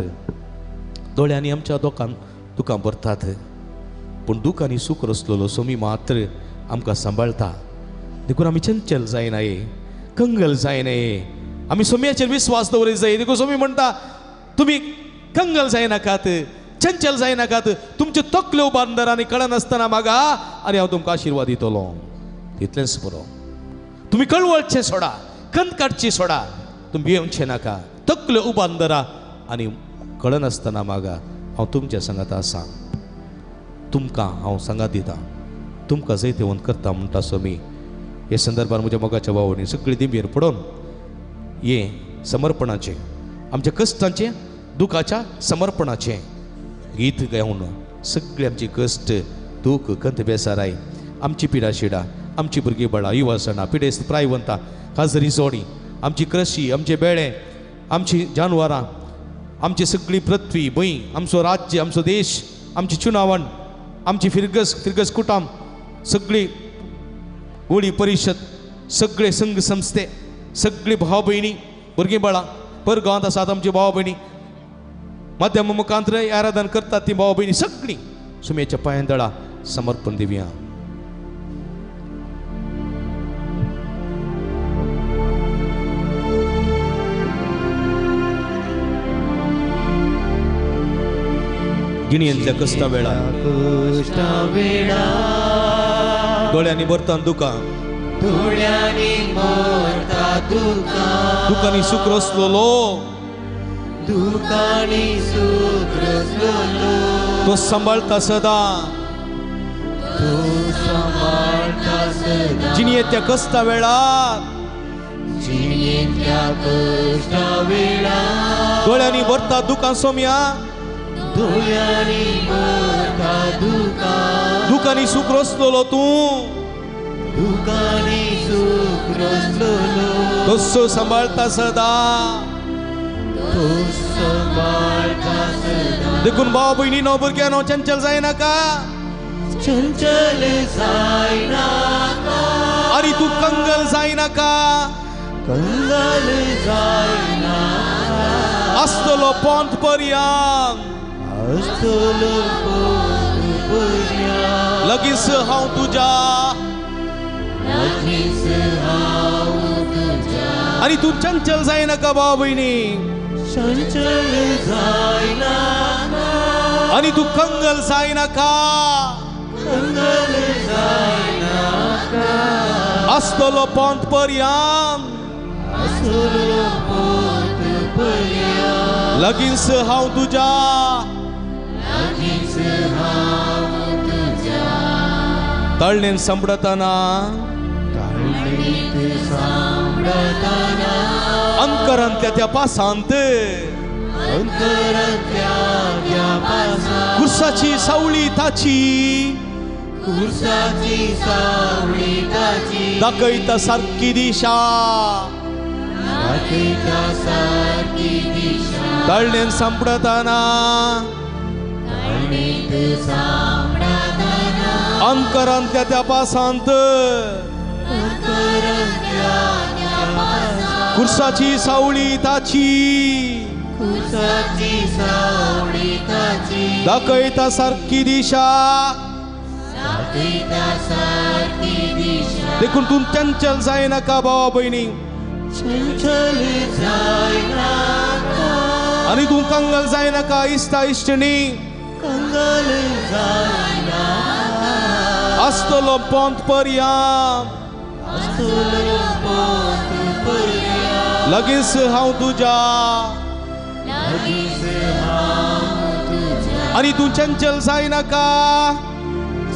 दोळ्यांनी आमच्या दोकान दुकां भरतात पूण दुखांनी सूख रचलेलो सोमी मात्र आमकां सांबाळटा देखून आमी चंचल जायनाये कंगल जायनाये आमी सोम्याचेर विस्वास दवरीत जाय देखून सोमी म्हणटा तुमी कंगल जायनाकात चंचल जायनाकात तुमच्यो तकल्यो बांदर आनी कळनासतना मागा आनी हांव तुमकां आशिर्वाद दितलो तितलेंच पुरो तुमी कळवळचें सोडा कंद काडची सोडा तुमी भियेवचें नाका तकल्यो उबांदरा आनी कळनासतना मागा हांव तुमच्या सांगात आसा तुमकां हांव सांगात दिता तुमकां जय तेवून करता म्हणटा सोमी हे संदर्भात म्हज्या मोगाच्या भावांनी सगळी दिंबीर पडोवन हे समर्पणाचें आमच्या कश्टांचें दुखाच्या समर्पणाचें गीत गावन सगळी आमची कश्ट दूख कंत बेसाराय आमची पिडा शिडा आमची भुरगीं बाळां युवा सणां पिडेस्त प्रायवंतां काजरी जोडी आमची कृशी आमचे बेळे आमची जानवरां आमची सगळी पृथ्वी भूंय आमचो राज्य आमचो देश आमची चुनावण आमची फिरगस कुटाम सगळी होळी परिशद सगळे संघ संस्थे सगळी भाव भयणी भुरगीं बाळां परगांवांत आसात आमची भाव भयणी माध्यम मुखांतर आराधन करतात ती भाव भयणी सगळीं सुमेच्या पांयदळा समर्पण दिवया गिणयेंतल्या कश्टा वेळार दोळ्यांनी भरता दुकां दुकांनी सुख रचलोलो तो सांबाळता सदा जिणयेंतल्या कश्टा वेळार नित्या कष्ट वेळा दोळ्यांनी भरता दुकान सोम्या दोळ्यांनी भरता दुकानी सुख रचलोलो तूं दुकानी सुख रचलोलो तसो सांबाळता सदा तो सांबाळता सदा देखून भाव भयणीनो भुरग्यानो चंचल जायनाका चंचल जायनाका आणि तू कंगल जायनाका कंगाल जायनाका आसतलो पोंत पर्यंत आसतलो पोंत पर्यंत लगीच हांव तुज्या लगीच हांव तुज्या आणि तू चंचल जायनाका भाव भयणी चंचल जायनाका आणि तू कंगल जायनाका कंगाल जायनाका आसतलो पोंत पर्यंत आसतलो पोंत पर्यंत लगीच हांव तुज्या लगीच हांव तुज्या तळणेन संपडतना ताळणेत सांभळतना अंकरांतल्या त्या पासांत अंतरांतल्या त्या पासांत कुर्साची सावळी ताची कुर्साची सावळी ताची दाखयता सारकी दिशा दाखयता सारकी दिशा तळणेन संपडतना ताळणेत सांभळतना अंकरांतल्या त्या पासांत अंतरांतल्या त्या पासांत कुर्साची सावळी ताची कुर्साची सावळी ताची दाखयता सारकी दिशा दाखयता सारकी दिशा देखून तू चंचल जायनाका भावा भयणी चंचल जायनाका आणि तू कंगल जायनाका इश्ता इश्टिणी कंगाल जायनाका आसतलो पोंत पर्यंत आसतलो पोंत पर्यंत लगीच हांव तुज्या लगीच हांव तुज्या आणि तू चंचल जायनाका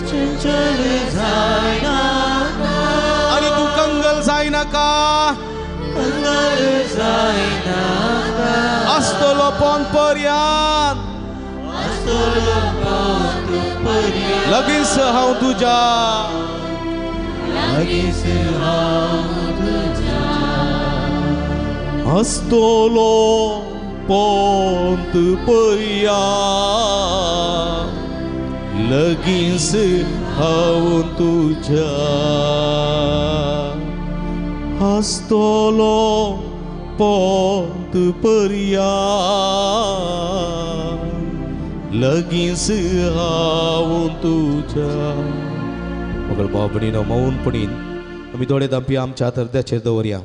चंचल जायनाका आणि तू कंगल जायनाका कंगाल जायनाका आसतलो पोंत पर्यंत आसतलो पोंत पर्यंत लगीच हांव तुज्या लगीच हांव तुज्या आसतलो पोंत पर्यंत लगीच हांव तुज्या आसतलो पोंत पर्यंत लगीच हांव तुज्या मगळ बाबडीनो मौनपणीन आमी दोळे धांपी आमच्या हृदयाचेर दवरया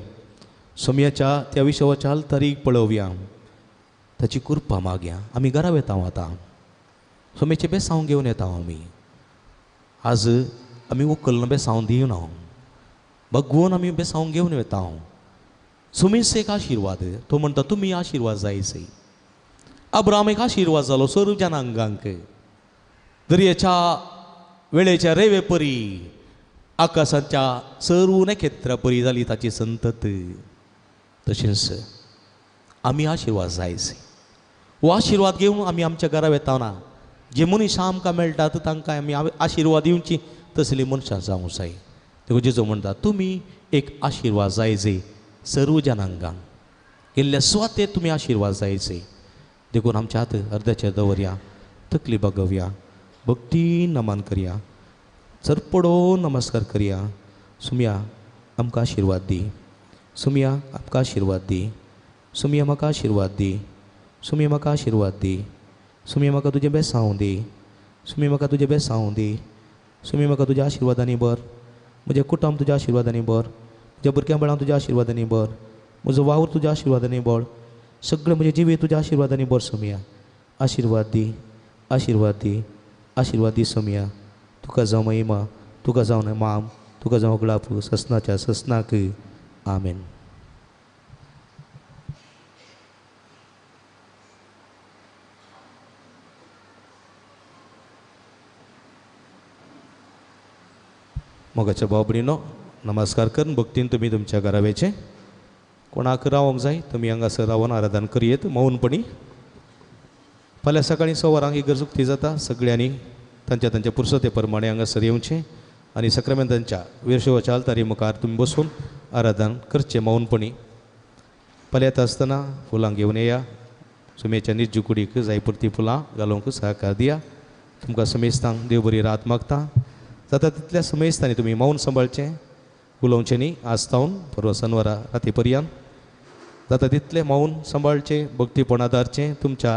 सोम्याच्या त्या विशवाच्या तारीख पळोवया ताची कृपा मागया आमी घरा येता आतां सोम्याचे बेसांव घेवन येता आमी आज आमी उखलना बेसांव दिवना भगवून आमी बेसांव घेवन येता सुमीस एक आशिर्वाद तो म्हणटा तुमी आशिर्वाद जायचे अब्राम एक आशिर्वाद जालो सर्व जनांगांक दर्याच्या वेळेच्या रेवे परी आकाशाच्या सर्व नखेत्रा परी जाली ताची संतत तशेंच आमी आशिर्वाद जायचे हो आशिर्वाद घेवन आमी आमच्या घरा येताना जे मनशां आमकां मेळटात तांकां आमी आशिर्वाद दिवची तसली मनशां जावंक जाय देखून जेजो म्हणटा तुमी एक आशिर्वाद जायचे सर्व जनांगांक गेल्ल्या स्वातेर तुमी आशिर्वाद जायचे देखून आमच्या हात अर्द्याचेर दवरया तकली बगवया भक्ती नमन करया चरपडो नमस्कार करया सुम्या आमकां आशिर्वाद दी सुम्या आमकां आशिर्वाद दी सुम्या म्हाका आशिर्वाद दी सुम्या म्हाका आशिर्वाद दी सुम्या म्हाका तुजें बेसांव दी सुम्या म्हाका तुजें बेसांव दी सुम्या म्हाका तुज्या आशिर्वादांनी भर म्हजें कुटुंब तुज्या आशिर्वादांनी भर म्हज्या भुरग्यां बाळां तुज्या आशिर्वादांनी भर म्हजो वावर तुज्या आशिर्वादांनी भर सगळें म्हजें जिवीत तुज्या आशिर्वादांनी भर सुम्या आशिर्वाद दी आशिर्वाद दी आशिर्वाद दी सुम्या तुका जावं महिमा तुका जावं माम तुका जावं गळापू ससनाच्या ससनाक आमेन मोगाच्या बाबडीनो नमस्कार करून भक्तीन तुम्ही तुमच्या घरावेचे कोणाक रावंक जाय तुमी हांगासर रावन आराधन करयेत मौनपणी. फाल्यां सकाळीं 6 वरांक इगर चुकती जाता. सगळ्यांनी तांच्या तांच्या पुरसते प्रमाणे हांगासर येवचें आनी सक्रामेंतांच्या विरशेवाच्या आल्तारी मुखार तुमी बसून आराधन करचें मौनपणी. फाल्यां येता आसतना फुलां घेवन येया. सुमेच्या निज्जू कुडीक जाय पुरती फुलां घालूंक सहकार दिया. तुमकां समेस्तांक देव बरी रात मागता. जाता तितल्या समेस्तांनी तुमी मौन सांबाळचें, उलोवचें न्ही आस्तावन परवा शेनवारा राती पर्यंत. जाता तितलें मौन सांबाळचें, भक्तीपण आदारचें. तुमच्या